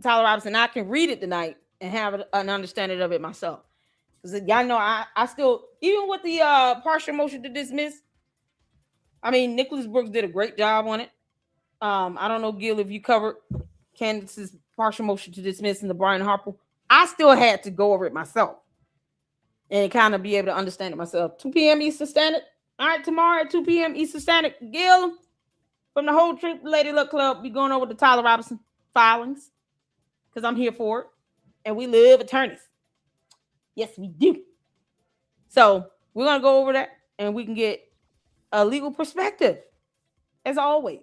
Tyler Robinson. I can read it tonight and have an understanding of it myself. Because y'all know I still, even with the partial motion to dismiss, I mean, Nicholas Brooks did a great job on it. I don't know, Gil, if you covered Candace's partial motion to dismiss and the Brian Harper. I still had to go over it myself and kind of be able to understand it myself. 2 p.m. Eastern Standard. All right, tomorrow at 2 p.m. Eastern Standard. Gil from the Whole Truth Lady Luck Club be going over the Tyler Robinson filings because I'm here for it. And we love attorneys. Yes, we do. So we're going to go over that and we can get a legal perspective as always.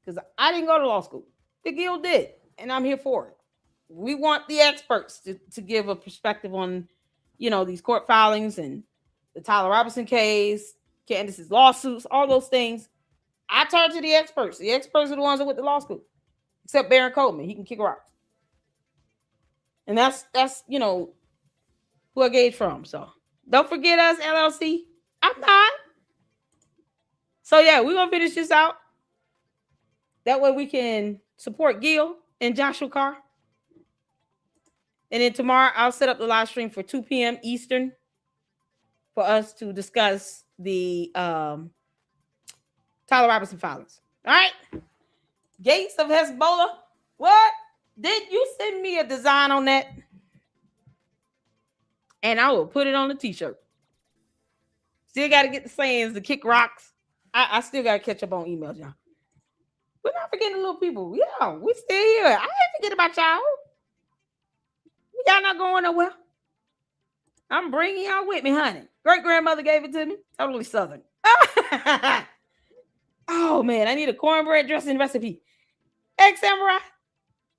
Because I didn't go to law school. The Guild did. And I'm here for it. We want the experts to give a perspective on, these court filings and the Tyler Robinson case, Candace's lawsuits, all those things. I turn to the experts. The experts are the ones that went to law school. Except Baron Coleman. He can kick rocks. And that's who I gauge from. So don't forget us, LLC. I'm not. So yeah, we're going to finish this out. That way we can support Gil and Joshua Carr. And then tomorrow I'll set up the live stream for 2 p.m. Eastern for us to discuss the Tyler Robinson filings. All right. Gates of Hezbollah. What? Did you send me a design on that? And I will put it on the t-shirt. Still got to get the sayings to kick rocks. I still got to catch up on emails, y'all. We're not forgetting the little people. Yeah, we still here. I ain't forget about y'all. Y'all not going nowhere. I'm bringing y'all with me, honey. Great-grandmother gave it to me. Totally Southern. Oh, man. I need a cornbread dressing recipe. Egg samurai.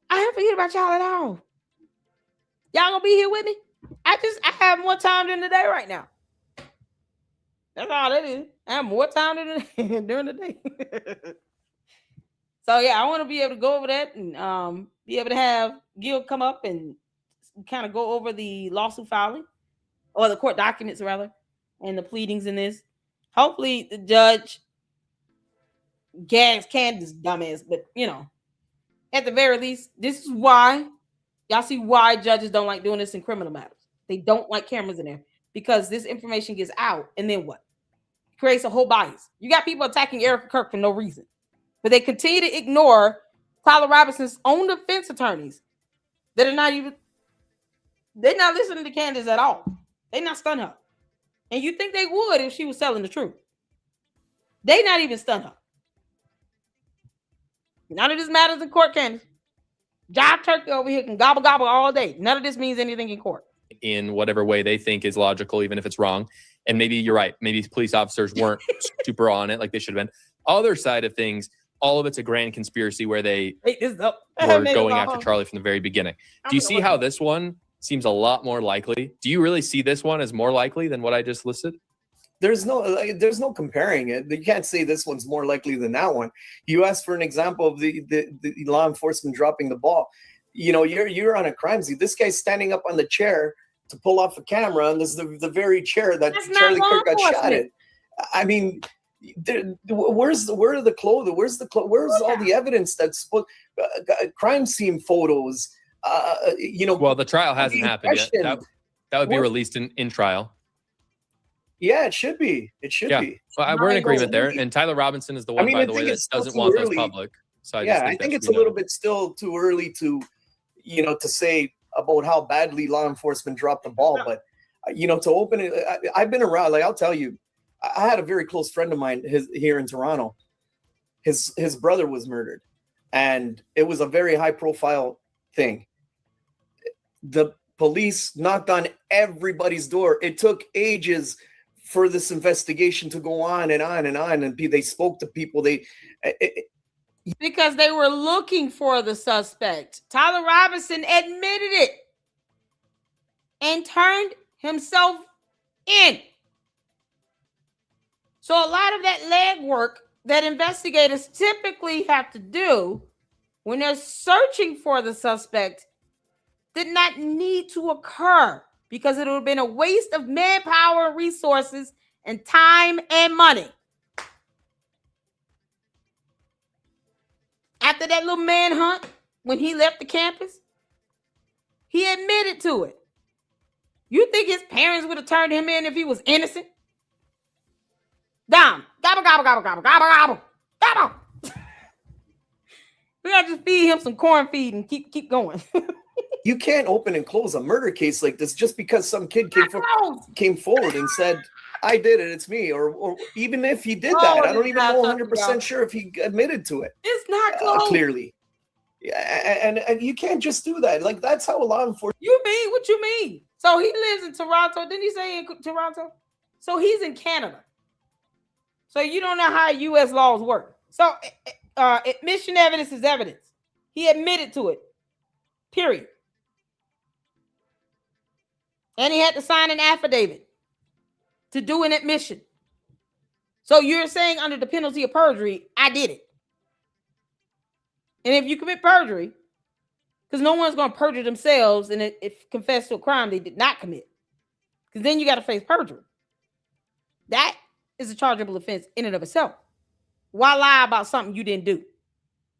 I ain't forget about y'all at all. Y'all gonna be here with me? I have more time than the day right now. That's all it is. I have more time than during the day. So, yeah, I want to be able to go over that and be able to have Gil come up and kind of go over the lawsuit filing or the court documents, rather, and the pleadings in this. Hopefully, the judge gags Candace, dumbass, but, at the very least, this is why y'all see why judges don't like doing this in criminal matters. They don't like cameras in there because this information gets out, and then what? It creates a whole bias. You got people attacking Erica Kirk for no reason, but they continue to ignore Tyler Robinson's own defense attorneys that are not even. They're not listening to Candace at all. They're not stunned her. And you think they would if she was telling the truth. They not even stunned her. None of this matters in court, Candace. Jive turkey over here can gobble all day. None of this means anything in court. In whatever way they think is logical, even if it's wrong. And maybe you're right. Maybe police officers weren't super on it like they should have been. Other side of things, all of it's a grand conspiracy where they were going after Charlie from the very beginning. Do you see how this one seems a lot more likely? Do you really see this one as more likely than what I just listed? There's no comparing it. You can't say this one's more likely than that one. You asked for an example of the law enforcement dropping the ball. You know, you're on a crime scene. This guy's standing up on the chair to pull off a camera, and this is the very chair that Charlie Kirk got shot in. I mean, where are the clothing? Where's all the evidence that's crime scene photos? Well, the trial hasn't happened yet. That would be released in trial. Yeah, it should be. It should be. Well, we're in agreement there. And Tyler Robinson is the one, by the way, that doesn't want those public. So I think it's a little bit still too early to, to say about how badly law enforcement dropped the ball. But, to open it, I've been around. Like, I'll tell you, I had a very close friend of mine here in Toronto. His brother was murdered, and it was a very high profile thing. The police knocked on everybody's door. It took ages for this investigation to go on and on and on. And they spoke to people. Because they were looking for the suspect. Tyler Robinson admitted it and turned himself in. So a lot of that legwork that investigators typically have to do when they're searching for the suspect did not need to occur because it would have been a waste of manpower, resources, and time and money. After that little manhunt, when he left the campus, he admitted to it. You think his parents would have turned him in if he was innocent? Down. Gobble, gobble, gobble, gobble, gobble, gobble, gobble. We gotta just feed him some corn feed and keep going. You can't open and close a murder case like this just because some kid came forward and said, I did it, it's me. Or even if he did that, I don't even know 100% sure if he admitted to it. It's not close. Clearly. Yeah, and you can't just do that. Like, that's how a law enforcement. You mean? What you mean? So he lives in Toronto. Didn't he say in Toronto? So he's in Canada. So you don't know how U.S. laws work. So admission evidence is evidence. He admitted to it. Period. And he had to sign an affidavit to do an admission. So you're saying under the penalty of perjury, I did it. And if you commit perjury, because no one's going to perjure themselves and if confess to a crime they did not commit, because then you got to face perjury. That is a chargeable offense in and of itself. Why lie about something you didn't do?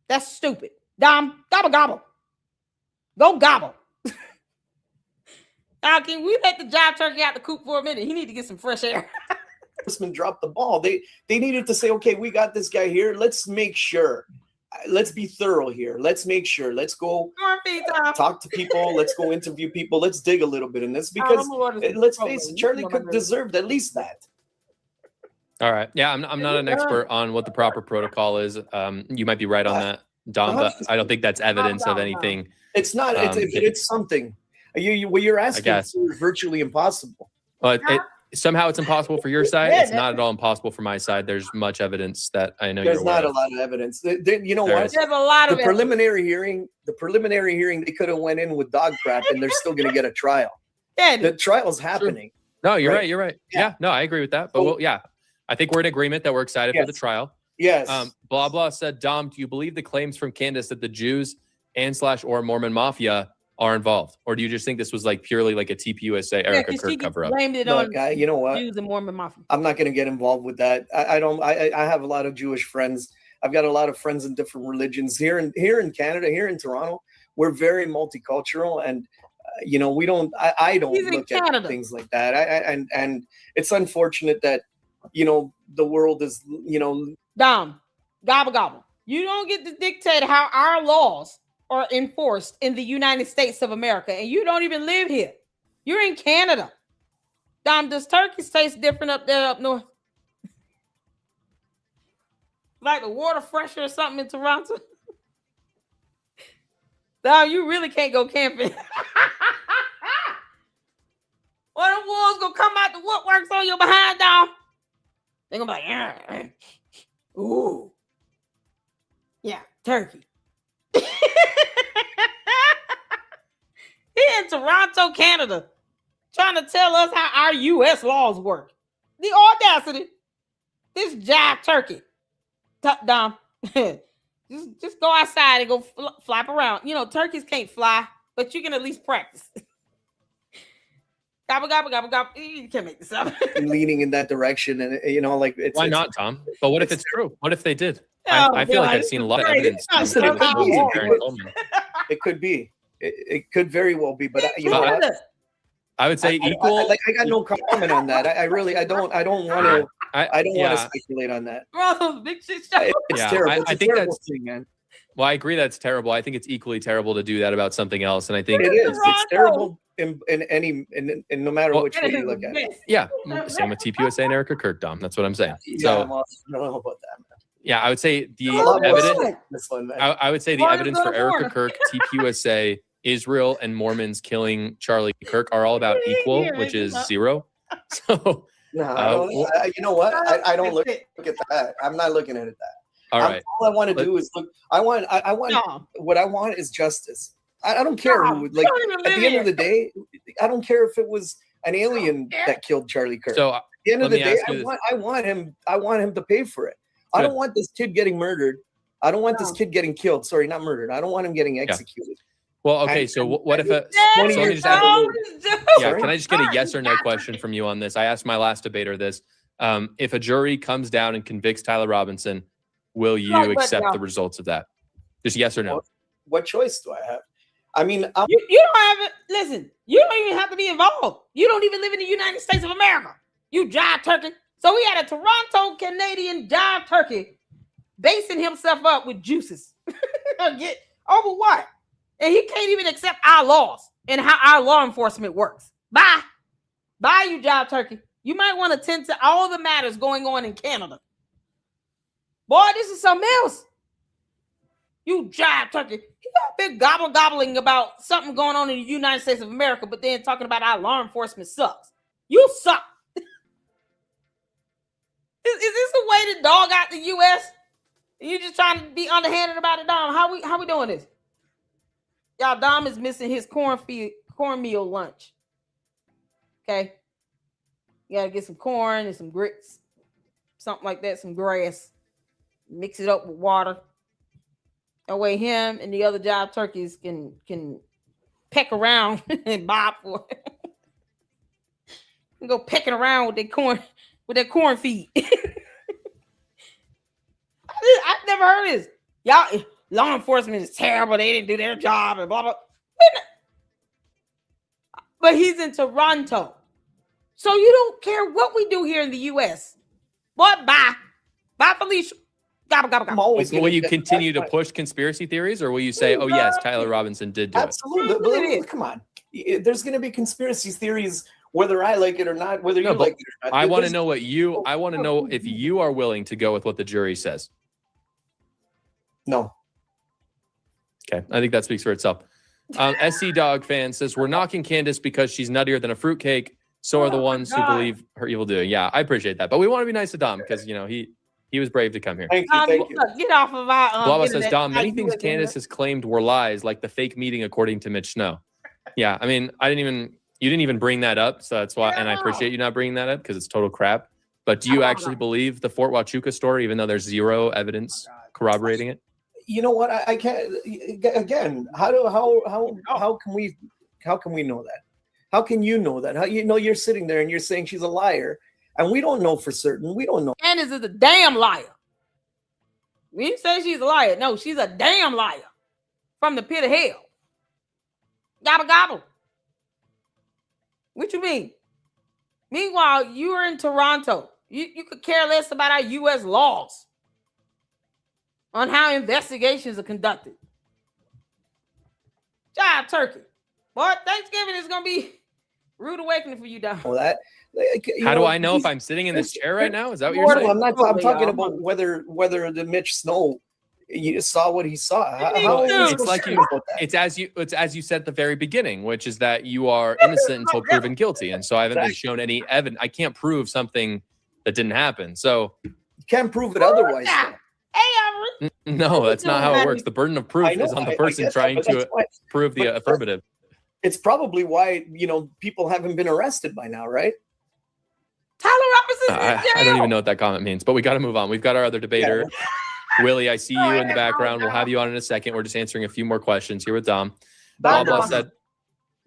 That's stupid. Dom, gobble, gobble. Go gobble. Now, can we let the jive turkey out the coop for a minute? He need to get some fresh air. Dropped the ball. They needed to say, okay, we got this guy here. Let's make sure. Let's be thorough here. Let's make sure. Let's go talk to people. Let's go interview people. Let's dig a little bit in this because let's face it, Charlie Kirk deserved at least that. All right. Yeah, I'm not an expert on what the proper protocol is. You might be right on that, Dom, but I don't think that's evidence of anything. It's not. It's something. What you're asking is virtually impossible. But somehow it's impossible for your side. It's not at all impossible for my side. There's much evidence that I know. There's not a lot of evidence. You know what? There's a lot of preliminary hearing. The preliminary hearing, they could have went in with dog crap, and they're still going to get a trial. Yeah, the trial's happening. No, you're right. You're right. Yeah. No, I agree with that. But I think we're in agreement that we're excited for the trial. Yes. Blah blah said, Dom, do you believe the claims from Candace that the Jews and/or Mormon mafia are involved, or do you just think this was like purely like a TPUSA Erica Kirk cover up? Blamed it on you know what? Jews and Mormon mafia. I'm not going to get involved with that. I have a lot of Jewish friends. I've got a lot of friends in different religions here in Canada, here in Toronto. We're very multicultural, and you know, I don't look at things like that. And it's unfortunate that, you know, the world is, you know, Dom, gobble gobble. You don't get to dictate how our laws are enforced in the United States of America, and you don't even live here. You're in Canada. Dom, does turkey taste different up there up north? Like the water fresher or something in Toronto? Dom, you really can't go camping. Well, the wolves gonna come out the woodworks on your behind, Dom. They're gonna be like, ooh. Yeah, turkey. Here in Toronto, Canada, trying to tell us how our U.S. laws work. The audacity. This jive turkey. Dom, just go outside and go flap around. You know, turkeys can't fly, but you can at least practice. Gobble, gobble, gobble, gobble. You can't make this up. Leaning in that direction, and you know, like why not, Tom? But what if it's true? What if they did? I feel like I've seen a lot of evidence. It could be. It could very well be. But you know what? I would say equal. I got no comment on that. I don't want to speculate on that. Bro, big shit. It's terrible. I think that's thing, man. Well, I agree that's terrible. I think it's equally terrible to do that about something else, and I think it is. It's terrible in no matter which way you look at it. Yeah, same with TPUSA and Erica Kirk, Dom. That's what I'm saying. Yeah, so I don't know about that, man. Yeah, I would say the evidence. I would say the evidence for Erica Kirk, TPUSA, Israel, and Mormons killing Charlie Kirk are all about equal, which is 0. So, no, you know what? I don't look at that. I'm not looking at it that. All right. All I want to do is look. I want. What I want is justice. I don't care who. Like at the end of the day, I don't care if it was an alien that killed Charlie Kirk. So at the end of the day, I want him. I want him to pay for it. I don't want this kid getting murdered. I don't want this kid getting killed. Sorry, not murdered. I don't want him getting executed. Well, okay. So what if can I just get a yes or no question from you on this? I asked my last debater this. If a jury comes down and convicts Tyler Robinson, will you accept the results of that? Just yes or no. What choice do I have? I mean, you don't have it. Listen, you don't even have to be involved. You don't even live in the United States of America. You jive turkey. So we had a Toronto Canadian jive turkey basing himself up with juices. Get over what? And he can't even accept our laws and how our law enforcement works. Bye, you jive turkey. You might want to tend to all the matters going on in Canada. Boy, this is something else. You jive turkey. You got big gobbling about something going on in the United States of America, but then talking about our law enforcement sucks. You suck. Is this a way to dog out the U.S.? You just trying to be underhanded about it, Dom? How we doing this? Y'all, Dom is missing his cornmeal lunch. Okay, you gotta get some corn and some grits, something like that, some grass. Mix it up with water. That way him and the other jive turkeys can peck around and bob for it. And go pecking around with their corn feet. I've never heard this. Y'all, law enforcement is terrible. They didn't do their job and blah blah. But he's in Toronto. So you don't care what we do here in the US. But bye, Felicia. Will you continue to push conspiracy theories, or will you say, "Oh yes, Tyler Robinson did do it"? Absolutely. Come on. There's going to be conspiracy theories, whether I like it or not. Whether you like it or not. I want to know I want to know if you are willing to go with what the jury says. No. Okay, I think that speaks for itself. SC Dog fan says we're knocking Candace because she's nuttier than a fruitcake. So are the ones who believe her evil doing. Yeah, I appreciate that, but we want to be nice to Dom because he was brave to come here. Thank you. Get off of our. Blava says, Dom, many things Candace has claimed were lies, like the fake meeting, according to Mitch Snow. Yeah, I mean, you didn't even bring that up, so that's why, and I appreciate you not bringing that up because it's total crap. But do you actually believe the Fort Huachuca story, even though there's zero evidence corroborating it? You know what? I can't. Again, how can we know that? How can you know that? How you're sitting there and you're saying she's a liar, and we don't know for certain. We don't know. Candace is a damn liar. We didn't say she's a liar. No, she's a damn liar from the pit of hell. Gobble, gobble. What you mean? Meanwhile, you are in Toronto. You could care less about our U.S. laws on how investigations are conducted. Job turkey. Boy, Thanksgiving is going to be rude awakening for you, Don. Well, that, how do I know if I'm sitting in this chair right now? Is that what you're saying? I'm talking about whether the Mitch Snow, you saw what he saw. It's as you said at the very beginning, which is that you are innocent until proven guilty, and so I haven't been shown any evidence. I can't prove something that didn't happen. So you can't prove it otherwise. Hey, no, that's not how it works. The burden of proof is on the person trying to prove the affirmative. It's probably why people haven't been arrested by now, right? Tyler Robinson's in jail. I don't even know what that comment means, but we got to move on. We've got our other debater. Willie, I see you in the background. We'll have you on in a second. We're just answering a few more questions here with Dom. Dom said,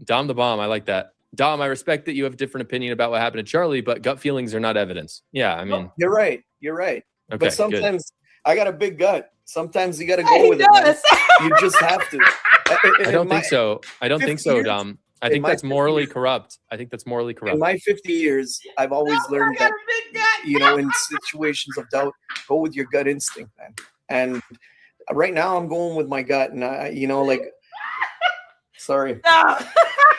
Dom the bomb. I like that. Dom, I respect that you have a different opinion about what happened to Charlie, but gut feelings are not evidence. Yeah, I mean. You're right. Okay, but sometimes I got a big gut. Sometimes you got to go with it. You just have to. I don't think so. I don't think so, Dom. I think that's morally corrupt. In my 50 years, I've always learned that, in situations of doubt, go with your gut instinct, man. And right now I'm going with my gut, and sorry. No.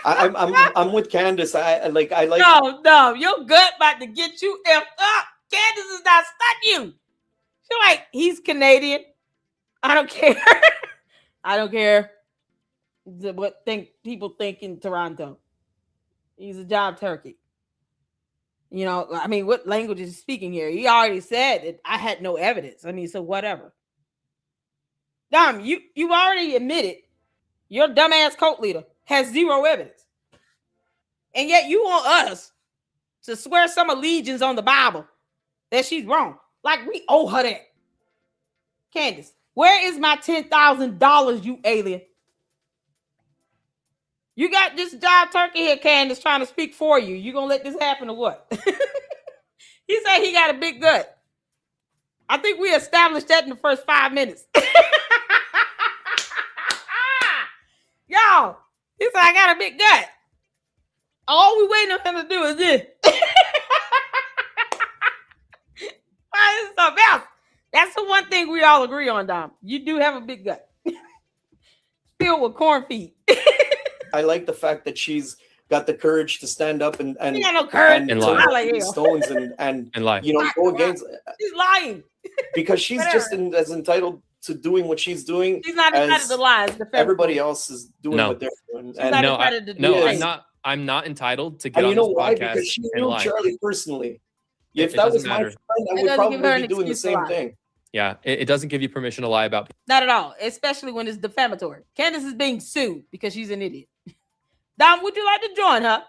I'm with Candace. I like. No, your gut about to get you effed up. Candace is not stuck you. She's like, he's Canadian. I don't care. I don't care what people think in Toronto. He's a job turkey. What language is he speaking here? He already said that I had no evidence. So whatever. Dom, you've already admitted your dumbass cult leader has zero evidence. And yet you want us to swear some allegiance on the Bible that she's wrong. Like we owe her that. Candace, where is my $10,000, you alien? You got this job turkey here, Candace, trying to speak for you. You gonna let this happen or what? He said he got a big gut. I think we established that in the first 5 minutes. Y'all, he said I got a big gut. All we waiting on him to do is this. This is something else. That's the one thing we all agree on, Dom. You do have a big gut. Filled with corn feet. I like the fact that she's got the courage to stand up and she got no courage and lie. Stones and lie. Go against. She's lying because she's just as entitled to doing what she's doing. She's not entitled to lie. Everybody else is doing what they're doing. I'm not entitled to get on this podcast because she and knew lie. Charlie personally. If that was my friend, I would probably be doing the same thing. Yeah, it doesn't give you permission to lie about people. Not at all, especially when it's defamatory. Candace is being sued because she's an idiot. Dom, would you like to join her?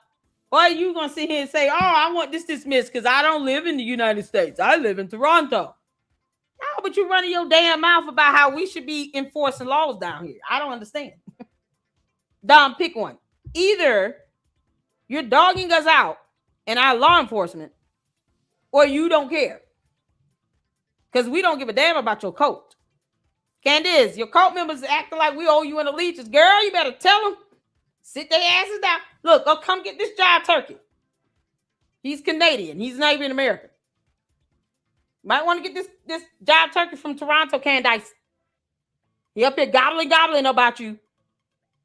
Or are you going to sit here and say, I want this dismissed because I don't live in the United States. I live in Toronto. No, but you're running your damn mouth about how we should be enforcing laws down here. I don't understand. Dom, pick one. Either you're dogging us out and our law enforcement, or you don't care. Because we don't give a damn about your cult. Candace, your cult members acting like we owe you an allegiance. Girl, you better tell them. Sit their asses down. Look, come get this job turkey. He's Canadian. He's not even American. Might want to get this job turkey from Toronto, Candace. He up here gobbling about you.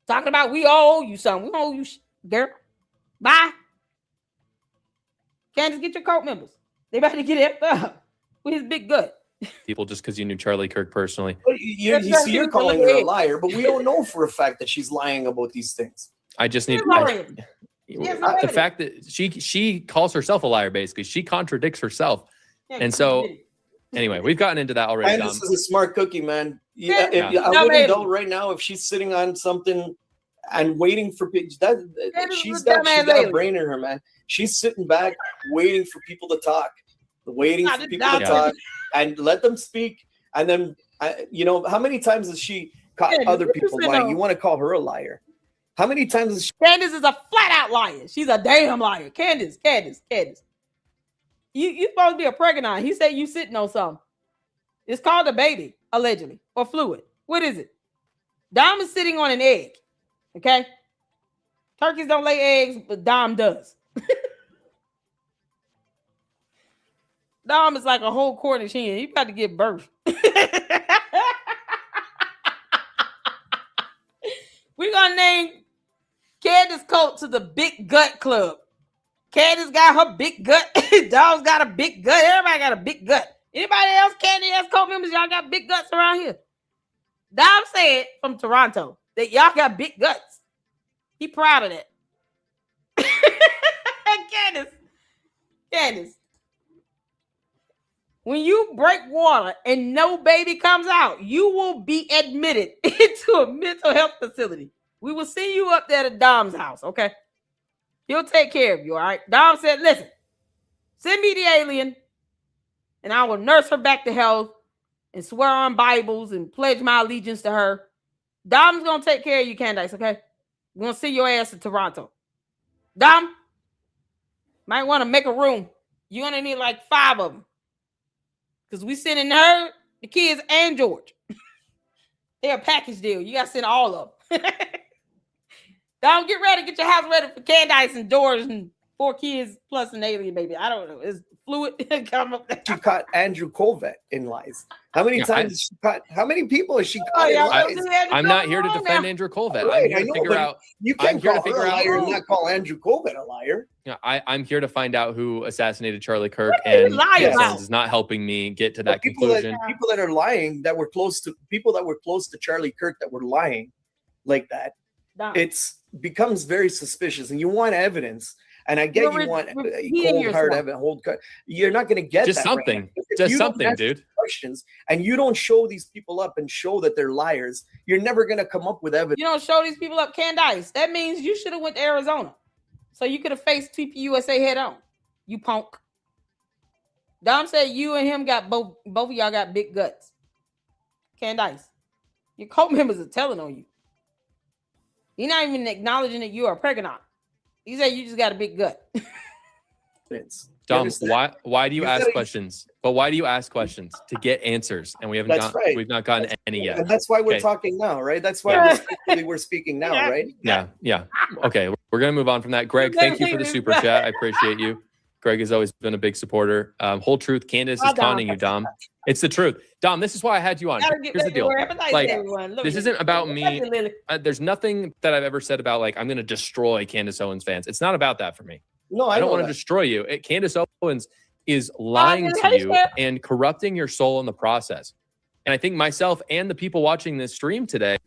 Talking about we owe you something. We owe you, girl. Bye. Candace, get your cult members. They about to get it up with his big gut. People just because you knew Charlie Kirk personally. You're calling her a liar, but we don't know for a fact that she's lying about these things. I just need the fact that she calls herself a liar. Basically, she contradicts herself, and so anyway, we've gotten into that already. And this is a smart cookie, man. I wouldn't know right now if she's sitting on something and waiting for that. She's got a brain in her, man. She's sitting back waiting for people to talk. Waiting for people to talk and let them speak. And then, how many times has she caught other people lying? You want to call her a liar? How many times has she? Candace is a flat out liar. She's a damn liar. Candace. You supposed to be a pregnant. He said you sitting on something. It's called a baby, allegedly, or fluid. What is it? Dom is sitting on an egg. Okay? Turkeys don't lay eggs, but Dom does. Dom is like a whole Cornish hen. You got to give birth. We're going to name Candace Colt to the Big Gut Club. Candace got her big gut. Dom's got a big gut. Everybody got a big gut. Anybody else, Candace Colt members, y'all got big guts around here? Dom said from Toronto that y'all got big guts. He proud of that. Candace, when you break water and no baby comes out, you will be admitted into a mental health facility. We will see you up there at Dom's house, okay? He'll take care of you, all right? Dom said, listen, send me the alien, and I will nurse her back to health and swear on Bibles and pledge my allegiance to her. Dom's going to take care of you, Candace, okay? We're going to see your ass in Toronto. Dom, might want to make a room. You're going to need like 5 of them. Because we sending her, the kids, and George. They're a package deal. You got to send all of them. Dom, get ready. Get your house ready for Candace and George and 4 kids plus an alien baby. I don't know. It's fluid. Come up there. She caught Andrew Colvett in lies. How many times has she caught? How many people has she caught in lies? I'm not here to defend Andrew Colvett. Right, I'm here to figure out. You can't call her a liar and not call Andrew Colvett a liar. Yeah, I'm here to find out who assassinated Charlie Kirk, and Candace is not helping me get to that conclusion. People that are lying, that were close to people that were close to Charlie Kirk, that were lying like that. It's becomes very suspicious, and you want evidence. And I get you want cold hard evidence. You're not going to get just that something, right. just something, dude. Questions, and you don't show these people up and show that they're liars. You're never going to come up with evidence. You don't show these people up, Candace. That means you should have went to Arizona, so you could have faced TPUSA head on. You punk. Dom said you and him got both of y'all got big guts. Candace, your cult members are telling on you. You're not even acknowledging that you are pregnant. He said you just got a big gut. Dom, why do you ask questions? But why do you ask questions? To get answers, and we've not gotten any yet. And that's why we're talking now, right? That's why we're speaking now, right? Yeah. Okay, we're gonna move on from that. Greg, thank you for the super chat. I appreciate you. Greg has always been a big supporter. Whole truth, Candace is conning you, Dom. It's the truth. Dom, this is why I had you on. Here's the deal. Like, this isn't about me. There's nothing that I've ever said about, like, I'm going to destroy Candace Owens fans. It's not about that for me. No, I don't want to destroy you. Candace Owens is lying to you and corrupting your soul in the process. And I think myself and the people watching this stream today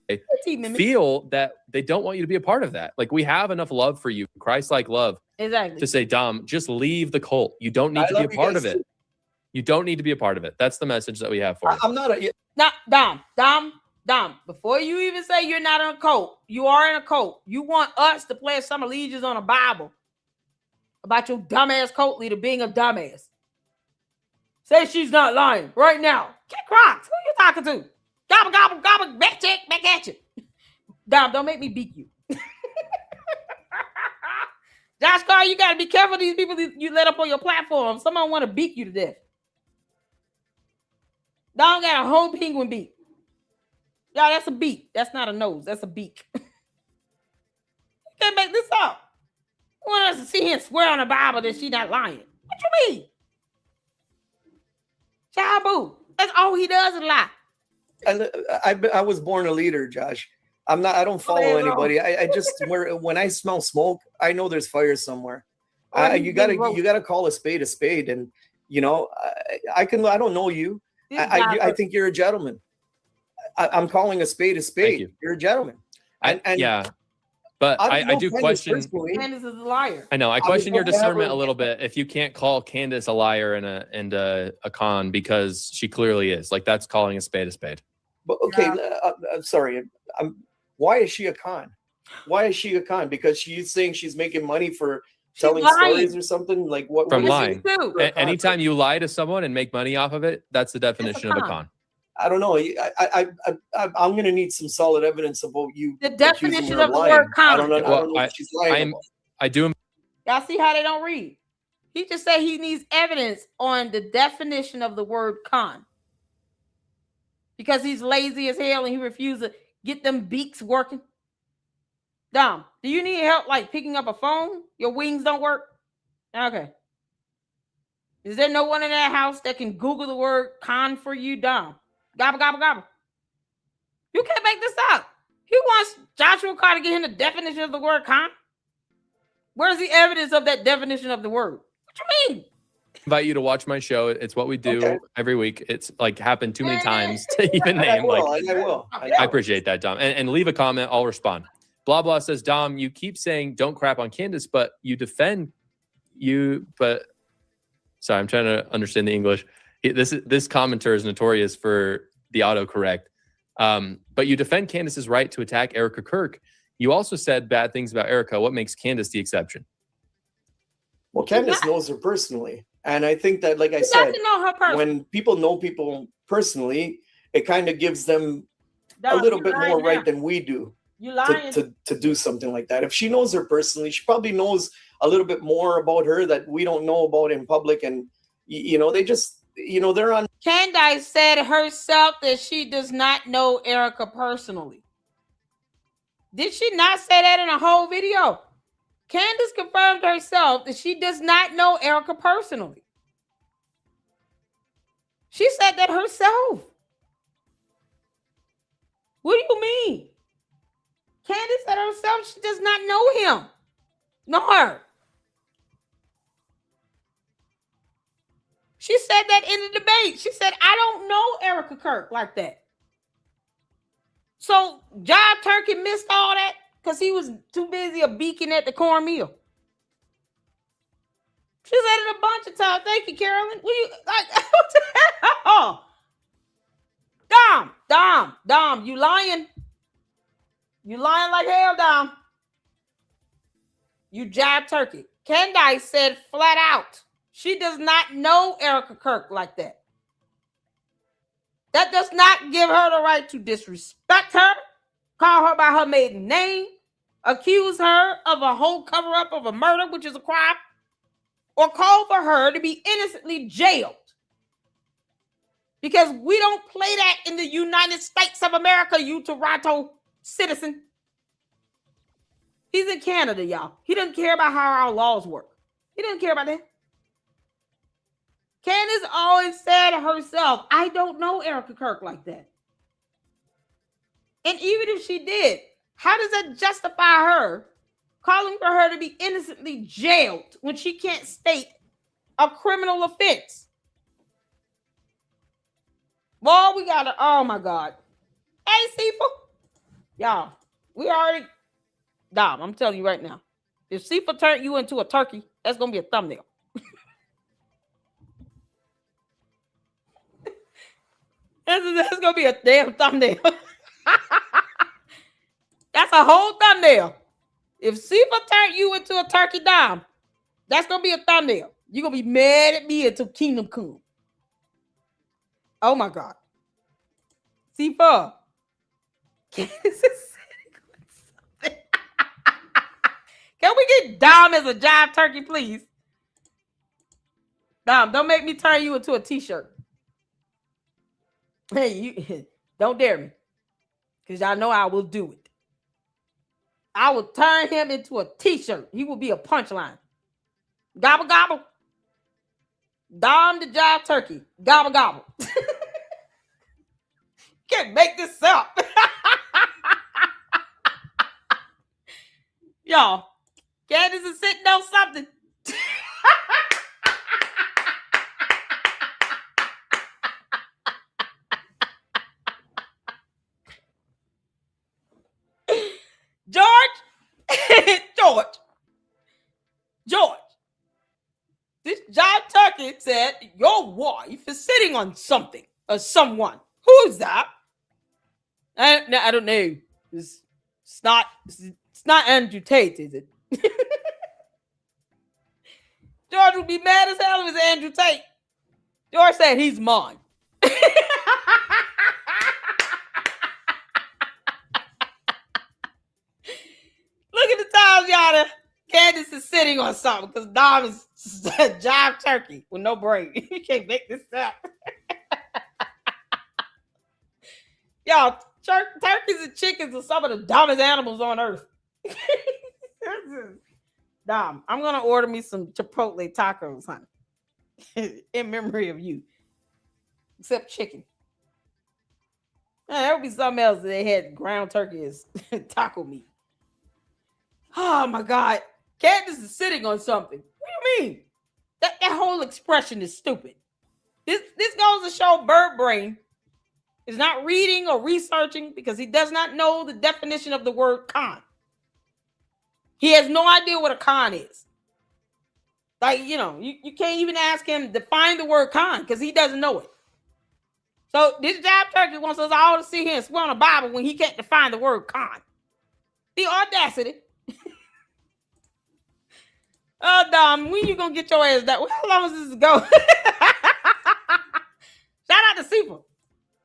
feel that they don't want you to be a part of that. Like, we have enough love for you, Christ-like love, to say, Dom, just leave the cult. You don't need to be a part of it. You don't need to be a part of it. That's the message that we have for you. I'm not a... Dom, before you even say you're not in a cult, you are in a cult. You want us to pledge some allegiance on a Bible about your dumbass cult leader being a dumbass. Say she's not lying right now. Kick rocks. Who you talking to? Gobble, gobble, gobble. Back at you. Dom, don't make me beat you. Josh Carr, you got to be careful these people you let up on your platform. Someone want to beat you to death. Dom got a whole penguin beak. Y'all, that's a beak. That's not a nose. That's a beak. You can't make this up. You want us to see him swear on the Bible that she's not lying. What you mean? Chabu. That's all he does is lie. I was born a leader, Josh. I don't follow anybody. I just, when I smell smoke, I know there's fire somewhere. You gotta call a spade, and I don't know you. I think you're a gentleman. I'm calling a spade. You're a gentleman. But I do question. Candace is a liar. I know. I question your discernment a little bit. If you can't call Candace a liar and a con, because she clearly is. Like, that's calling a spade a spade. But okay, I'm sorry. Why is she a con? Why is she a con? Because she's saying she's making money for telling stories or something? Like, what? From lying. Anytime you lie to someone and make money off of it, that's the definition of a con. I don't know. I'm going to need some solid evidence about you. The definition of the word con. I don't know if she's lying. I do. Y'all see how they don't read? He just said he needs evidence on the definition of the word con. because he's lazy as hell and he refused to get them beaks working? Dom, do you need help like picking up a phone? Your wings don't work? Okay. Is there no one in that house that can Google the word con for you, Dom? Gobble, gobble, gobble. You can't make this up. He wants Joshua Carr to get him the definition of the word con. Where's the evidence of that definition of the word? What you mean? Invite you to watch my show. It's what we do every week. It's like happened too many times to even name. I appreciate that, Dom. And leave a comment. I'll respond. Blah blah says, Dom, you keep saying don't crap on Candace, but you defend you. But sorry, I'm trying to understand the English. This commenter is notorious for the autocorrect. But you defend Candace's right to attack Erica Kirk. You also said bad things about Erica. What makes Candace the exception? Well, Candace knows her personally. And I think that, like I said, when people know people personally, it kind of gives them a little bit more right than we do to do something like that. If she knows her personally, she probably knows a little bit more about her that we don't know about in public. And, they just, they're on. Candace said herself that she does not know Erica personally. Did she not say that in a whole video? Candace confirmed herself that she does not know Erica personally. She said that herself. What do you mean? Candace said herself she does not know him. Know her. She said that in the debate. She said, I don't know Erica Kirk like that. So Job Turkey missed all that because he was too busy a beacon at the cornmeal. She said it a bunch of times. Thank you, Carolyn. What you like? What the hell? Dom, you lying? You lying like hell, Dom. You Job Turkey. Candace said flat out, she does not know Erica Kirk like that. That does not give her the right to disrespect her, call her by her maiden name, accuse her of a whole cover-up of a murder, which is a crime, or call for her to be innocently jailed. Because we don't play that in the United States of America, you Toronto citizen. He's in Canada, y'all. He doesn't care about how our laws work. He doesn't care about that. Candace always said herself, I don't know Erica Kirk like that. And even if she did, how does that justify her calling for her to be innocently jailed when she can't state a criminal offense? Well, we got to, oh my God. Hey, Sifa. Y'all, we already, Dom, I'm telling you right now, if Sifa turned you into a turkey, that's going to be a thumbnail. That's going to be a damn thumbnail. That's a whole thumbnail. If Sifa turned you into a turkey, Dom, that's going to be a thumbnail. You're going to be mad at me until Kingdom Come. Oh my God. Sifa. Can we get Dom as a jive turkey, please? Dom, don't make me turn you into a t-shirt. Hey, you don't dare me. Because y'all know I will do it. I will turn him into a t-shirt. He will be a punchline. Gobble, gobble. Dom the jive turkey. Gobble, gobble. Can't make this up. Y'all, Candace is sitting on something. George. This John Turkey said your wife is sitting on something or someone. Who's that? I don't know. It's not Andrew Tate, is it? George would be mad as hell if it was Andrew Tate. George said he's mine. Look at the times, y'all. Candace is sitting on something because Dom is a jive turkey with no brain. You can't make this up. Y'all, turkeys and chickens are some of the dumbest animals on earth. Dumb. I'm gonna order me some Chipotle tacos, honey, in memory of you. Except chicken. There would be something else that they had ground turkey as taco meat. Oh my God. Candace is sitting on something. What do you mean? That whole expression is stupid. This goes to show Bird Brain is not reading or researching because he does not know the definition of the word con. He has no idea what a con is. Like, you can't even ask him to define the word con because he doesn't know it. So this job turkey wants us all to sit here and swear on the Bible when he can't define the word con. The audacity. Oh, Dom, when you gonna get your ass down? How long does this go? Shout out to Seafood.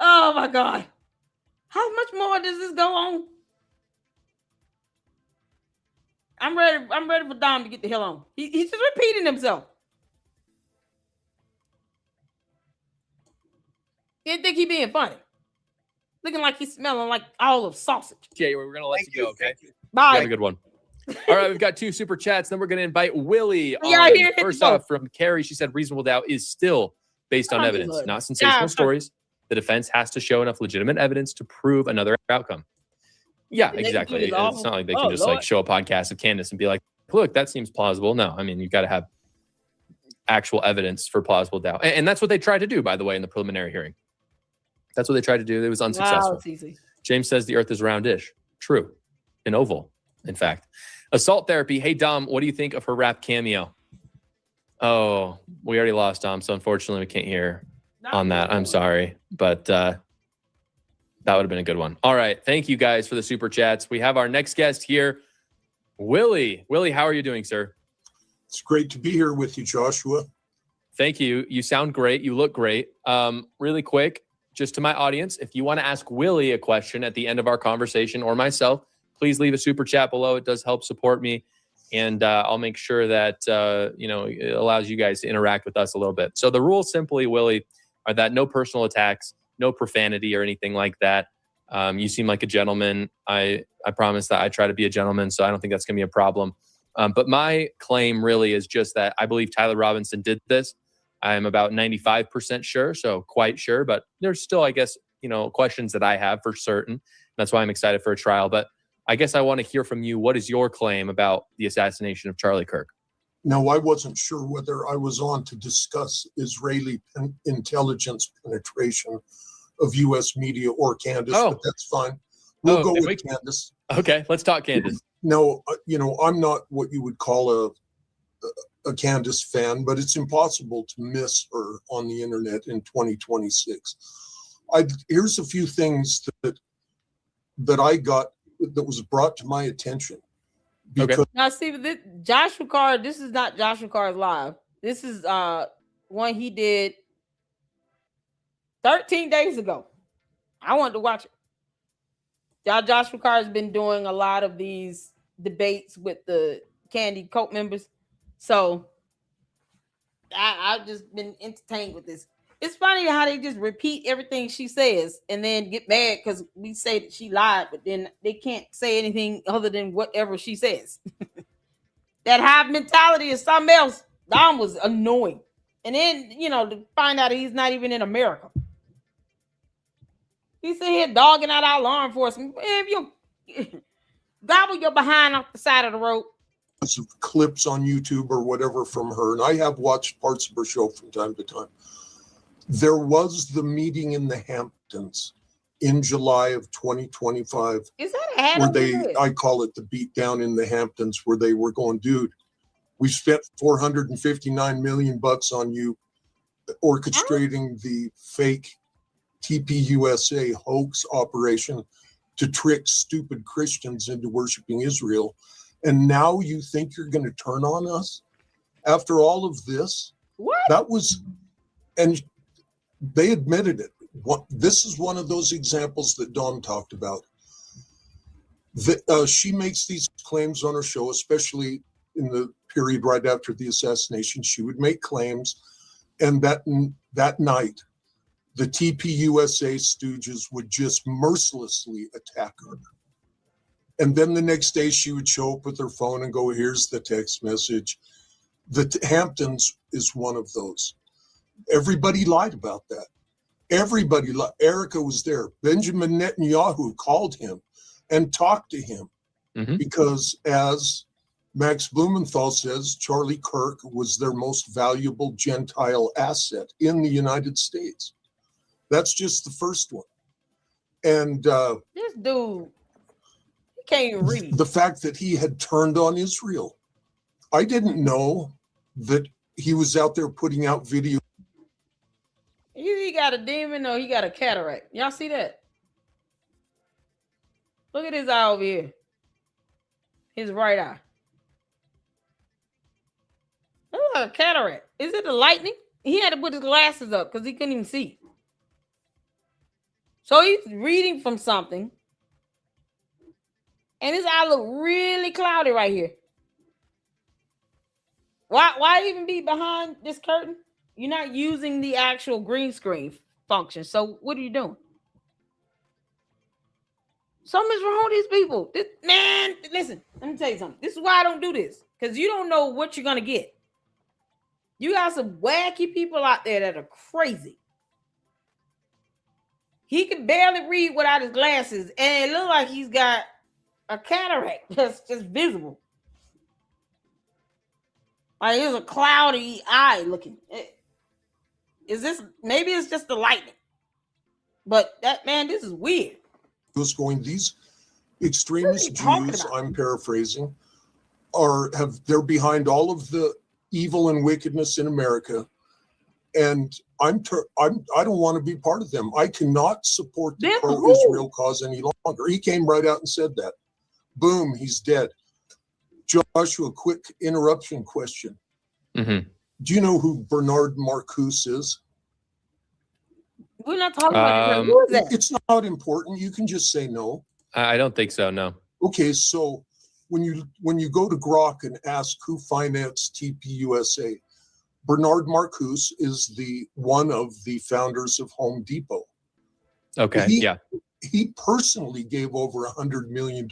Oh my God. How much more does this go on? I'm ready for Dom to get the hell on. He's just repeating himself. Didn't think he being funny. Looking like he's smelling like all of sausage. Okay, we're gonna let you go, okay? Bye. Have a good one. All right, we've got 2 super chats. Then we're going to invite Willie. First off, from Carrie, she said reasonable doubt is still based on evidence, not sensational stories. The defense has to show enough legitimate evidence to prove another outcome. Yeah, exactly. It's not like they can just like show a podcast of Candace and be like, look, that seems plausible. No, I mean, you've got to have actual evidence for plausible doubt. And that's what they tried to do, by the way, in the preliminary hearing. That's what they tried to do. It was unsuccessful. Wow, easy. James says the earth is roundish. True. An oval, in fact. Assault therapy. Hey, Dom, what do you think of her rap cameo? Oh, we already lost Dom, so unfortunately we can't hear on that. I'm sorry, but that would have been a good one. All right. Thank you guys for the super chats. We have our next guest here, Willie. Willie, how are you doing, sir? It's great to be here with you, Joshua. Thank you. You sound great. You look great. Really quick, just to my audience, if you want to ask Willie a question at the end of our conversation or myself, please leave a super chat below. It does help support me. And I'll make sure that, it allows you guys to interact with us a little bit. So the rules simply, Willie, are that no personal attacks, no profanity or anything like that. You seem like a gentleman. I promise that I try to be a gentleman, so I don't think that's going to be a problem. But my claim really is just that I believe Tyler Robinson did this. I'm about 95% sure, so quite sure. But there's still, I guess, questions that I have for certain. That's why I'm excited for a trial. But I guess I want to hear from you. What is your claim about the assassination of Charlie Kirk? Now, I wasn't sure whether I was on to discuss Israeli intelligence penetration of U.S. media or Candace, but that's fine. We'll go with Candace. Okay, let's talk Candace. No, I'm not what you would call a Candace fan, but it's impossible to miss her on the internet in 2026. Here's a few things that I got that was brought to my attention. Because now, Steve, Joshua Carr, this is not Joshua Carr's live. This is one he did 13 days ago. I wanted to watch it. Joshua Carr has been doing a lot of these debates with the Candy Cult members. So I've just been entertained with this. It's funny how they just repeat everything she says and then get mad because we say that she lied, but then they can't say anything other than whatever she says. That hive mentality is something else. Dom was annoying. And then, to find out he's not even in America. He's sitting here dogging out our law enforcement. Man, if you gobble your behind off the side of the road. Some clips on YouTube or whatever from her, and I have watched parts of her show from time to time. There was the meeting in the Hamptons in July of 2025. Is that where I call it the beat down in the Hamptons, where they were going, dude, we spent $459 million on you orchestrating the fake TPUSA hoax operation to trick stupid Christians into worshiping Israel. And now you think you're going to turn on us after all of this? What? That was, and they admitted it. This is one of those examples that Dawn talked about. She makes these claims on her show, especially in the period right after the assassination. She would make claims, and that night, the TPUSA stooges would just mercilessly attack her. And then the next day she would show up with her phone and go, here's the text message. The Hamptons is one of those. Everybody lied about that. Everybody lied. Erica was there. Benjamin Netanyahu called him and talked to him because, as Max Blumenthal says, Charlie Kirk was their most valuable Gentile asset in the United States. That's just the first one. And this dude, he can't even read. The fact that he had turned on Israel. I didn't know that he was out there putting out video. Either he got a demon or he got a cataract. Y'all see that? Look at his eye over here. His right eye. That's like a cataract. Is it the lightning? He had to put his glasses up because he couldn't even see. So he's reading from something. And his eye look really cloudy right here. Why even be behind this curtain? You're not using the actual green screen function. So what are you doing? Something's wrong with these people. Man, listen, let me tell you something. This is why I don't do this. Because you don't know what you're going to get. You got some wacky people out there that are crazy. He can barely read without his glasses. And it looks like he's got a cataract that's just visible. Like it's a cloudy eye looking. Is this, maybe it's just the lightning. But that, man, this is weird. Who's going, these extremist Jews, I'm paraphrasing, they're behind all of the evil and wickedness in America. And I don't want to be part of them. I cannot support the pro-Israel cause any longer. He came right out and said that. Boom, he's dead. Joshua, quick interruption question. Do you know who Bernard Marcuse is? We're not talking about who is that? It's not important. You can just say no. I don't think so, no. Okay, so when you go to Grok and ask who financed TPUSA, Bernard Marcuse is one of the founders of Home Depot. Okay, He personally gave over $100 million.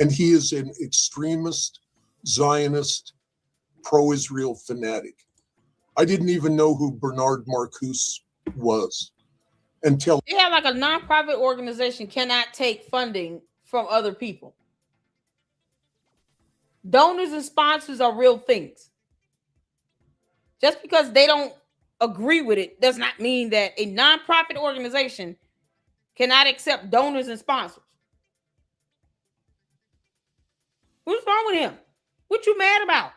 And he is an extremist, Zionist, pro-Israel fanatic. I didn't even know who Bernard Marcuse was until... Yeah, like a nonprofit organization cannot take funding from other people. Donors and sponsors are real things. Just because they don't agree with it does not mean that a nonprofit organization cannot accept donors and sponsors. What's wrong with him? What you mad about?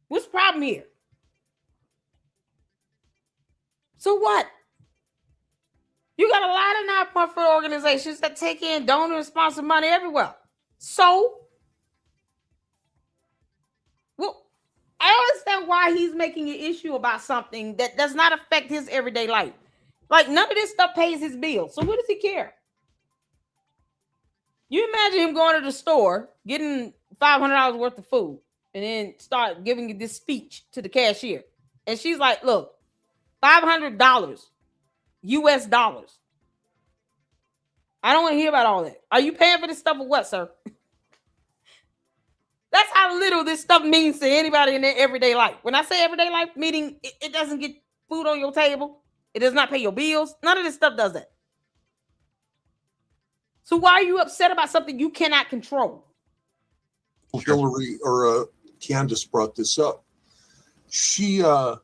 What's the problem here? So what? You got a lot of nonprofit organizations that take in donor and sponsor money everywhere. So, well, I don't understand why he's making an issue about something that does not affect his everyday life. Like, none of this stuff pays his bills. So what does he care? You imagine him going to the store, getting $500 worth of food, and then start giving this speech to the cashier. And she's like, look, $500 US dollars. I don't want to hear about all that. Are you paying for this stuff or what, sir? That's how little this stuff means to anybody in their everyday life. When I say everyday life, meaning it doesn't get food on your table. It does not pay your bills. None of this stuff does that. So why are you upset about something you cannot control? Hillary or Candace brought this up. She, the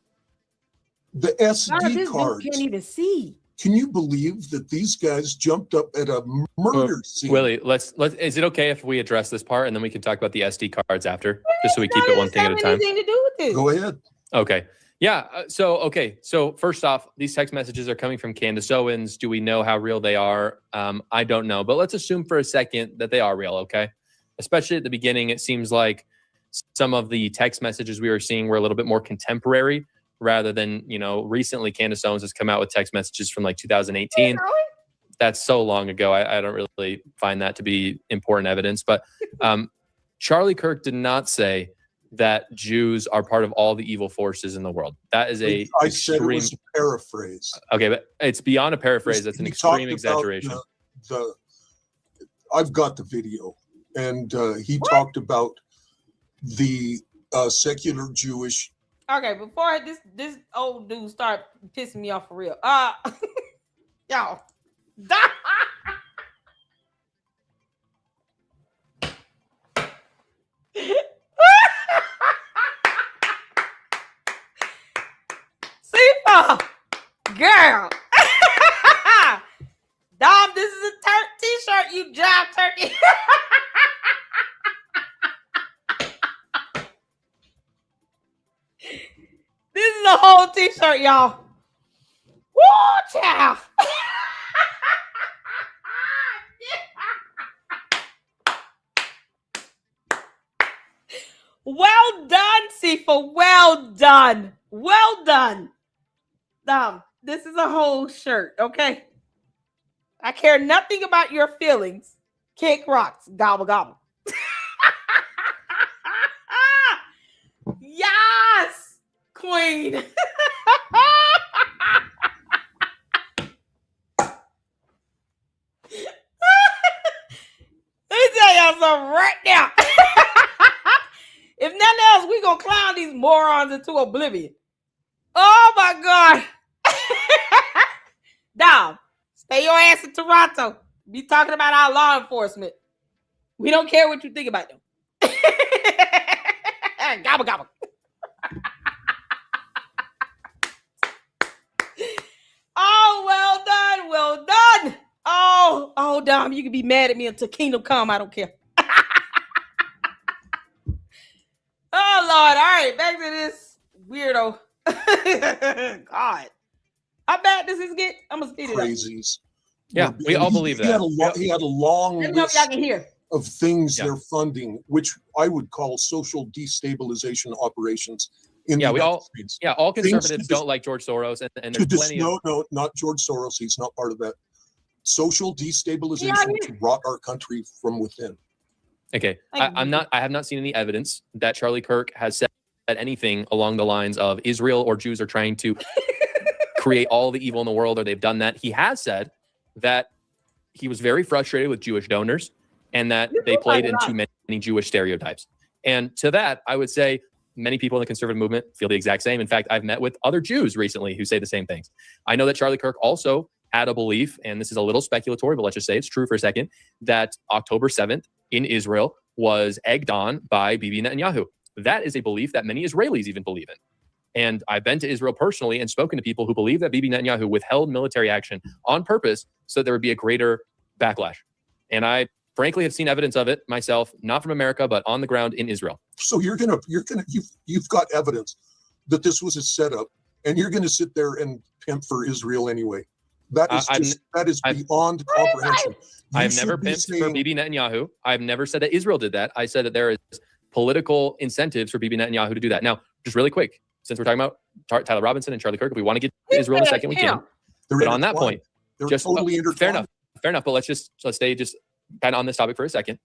SD cards. Can't even see. Can you believe that these guys jumped up at a murder scene? Willie, let's. Is it okay if we address this part and then we can talk about the SD cards after, just so we keep it one thing at a time? Anything to do with this? Go ahead. Okay. Yeah. So first off, these text messages are coming from Candace Owens. Do we know how real they are? I don't know, but let's assume for a second that they are real. Okay. Especially at the beginning, it seems like some of the text messages we were seeing were a little bit more contemporary rather than, recently Candace Owens has come out with text messages from like 2018. That's so long ago. I don't really find that to be important evidence, but Charlie Kirk did not say that Jews are part of all the evil forces in the world. That is a I said it was a paraphrase. Okay, but it's beyond a paraphrase. That's an extreme exaggeration. I've got the video, and he talked about the secular Jewish. Okay, before this old dude start pissing me off for real. Y'all. Girl. Dom, this is a t-shirt, you jive turkey. This is a whole t-shirt, y'all. Woo, child. Well done, Sifa. Well done. Well done. Dom, this is a whole shirt, okay? I care nothing about your feelings. Kick rocks. Gobble, gobble. Yes, queen. Let me tell y'all something right now. If nothing else, we're going to clown these morons into oblivion. Oh, my God. Dom, stay your ass in Toronto. Be talking about our law enforcement. We don't care what you think about them. Gobble, gobble. Oh, well done. Well done. Oh, Dom, you can be mad at me until kingdom come. I don't care. Oh, Lord. All right, back to this weirdo. God. How bad does this get? I'm going to speed it up. Crazies. Yeah, we all believe that. He had a long list y'all can hear. of things they're funding, which I would call social destabilization operations. All conservatives don't like George Soros, and there's plenty of... No, not George Soros. He's not part of that. Social destabilization to rot our country from within. Okay, I have not seen any evidence that Charlie Kirk has said anything along the lines of Israel or Jews are trying to create all the evil in the world, or they've done that. He has said that he was very frustrated with Jewish donors and that they played into many Jewish stereotypes. And to that, I would say many people in the conservative movement feel the exact same. In fact, I've met with other Jews recently who say the same things. I know that Charlie Kirk also had a belief, and this is a little speculatory, but let's just say it's true for a second, that October 7th in Israel was egged on by Bibi Netanyahu. That is a belief that many Israelis even believe in. And I've been to Israel personally and spoken to people who believe that Bibi Netanyahu withheld military action on purpose so that there would be a greater backlash. And I frankly have seen evidence of it myself, not from America, but on the ground in Israel. So you've got evidence that this was a setup, and you're going to sit there and pimp for Israel anyway. That is beyond comprehension. I've never pimped for Bibi Netanyahu. I've never said that Israel did that. I said that there is political incentives for Bibi Netanyahu to do that. Now, just really quick, since we're talking about Tyler Robinson and Charlie Kirk, if we want to get to Israel in a second, we can. But on that point, just totally fair enough. But let's stay just kind of on this topic for a second.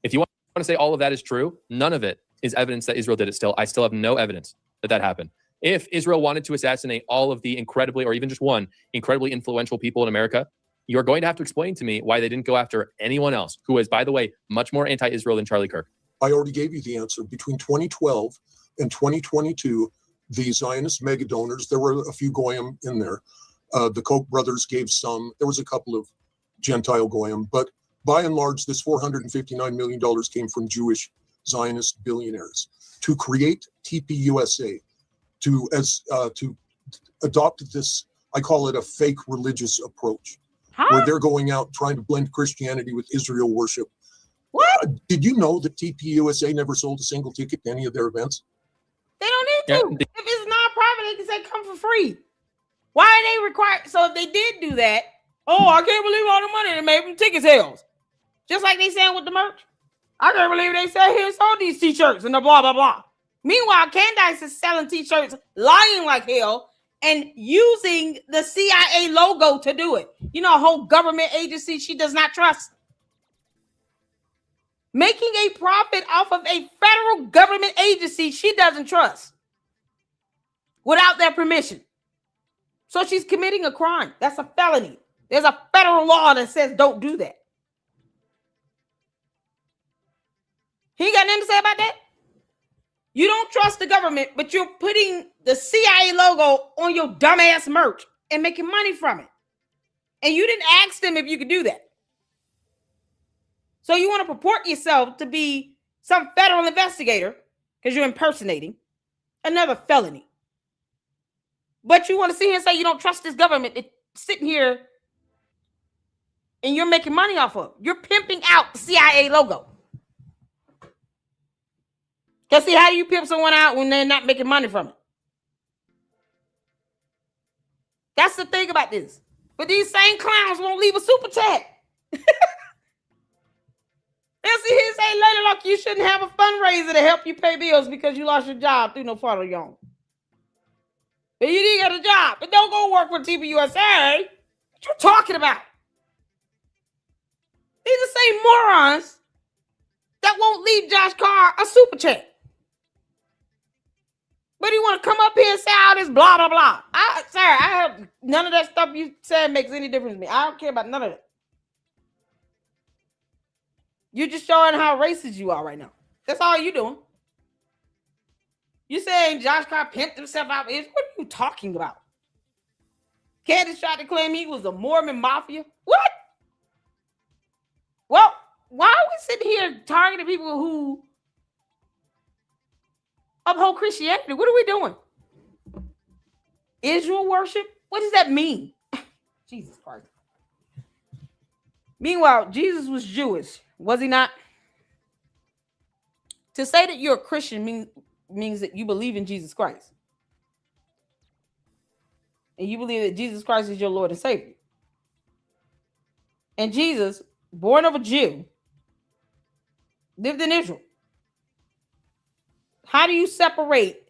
If you want to say all of that is true, none of it is evidence that Israel did it still. I still have no evidence that happened. If Israel wanted to assassinate all of the incredibly, or even just one, incredibly influential people in America, you're going to have to explain to me why they didn't go after anyone else who is, by the way, much more anti-Israel than Charlie Kirk. I already gave you the answer. Between 2012 and 2022, the Zionist mega donors, there were a few Goyim in there. The Koch brothers gave some. There was a couple of Gentile Goyim, but by and large, this $459 million came from Jewish Zionist billionaires to create TPUSA, to adopt this, I call it a fake religious approach, where they're going out trying to blend Christianity with Israel worship. What? Did you know that TPUSA never sold a single ticket to any of their events? They don't need to. If it's non-profit, they can say come for free. Why are they required? So if they did do that, I can't believe all the money they made from ticket sales. Just like they saying with the merch. I can't believe they said here sold these t-shirts and the blah, blah, blah. Meanwhile, Candace is selling t-shirts, lying like hell, and using the CIA logo to do it. You know, a whole government agency she does not trust. making a profit off of a federal government agency she doesn't trust without their permission. So she's committing a crime. That's a felony. There's a federal law that says don't do that. He got nothing to say about that? You don't trust the government, but you're putting the CIA logo on your dumbass merch and making money from it. And you didn't ask them if you could do that. So you want to purport yourself to be some federal investigator because you're impersonating another felony. But you want to sit here and say you don't trust this government that's sitting here and you're making money off of. You're pimping out the CIA logo. Because see, how do you pimp someone out when they're not making money from it? That's the thing about this. But these same clowns won't leave a super chat. They'll sit here and say, Lady Luck, you shouldn't have a fundraiser to help you pay bills because you lost your job through no fault of your own. But you didn't get a job. But don't go work for TPUSA. What you talking about? These are the same morons that won't leave Josh Carr a super chat. But you want to come up here and say all this blah, blah, blah. I have none of that stuff you said makes any difference to me. I don't care about none of it. You're just showing how racist you are right now. That's all you're doing. You saying Josh Carr pimped himself out. What are you talking about? Candace tried to claim he was a Mormon mafia. What? Well, why are we sitting here targeting people who uphold Christianity? What are we doing? Israel worship? What does that mean? Jesus Christ. Meanwhile, Jesus was Jewish, was he not? To say that you're a Christian means that you believe in Jesus Christ. And you believe that Jesus Christ is your Lord and Savior. And Jesus, born of a Jew, lived in Israel. How do you separate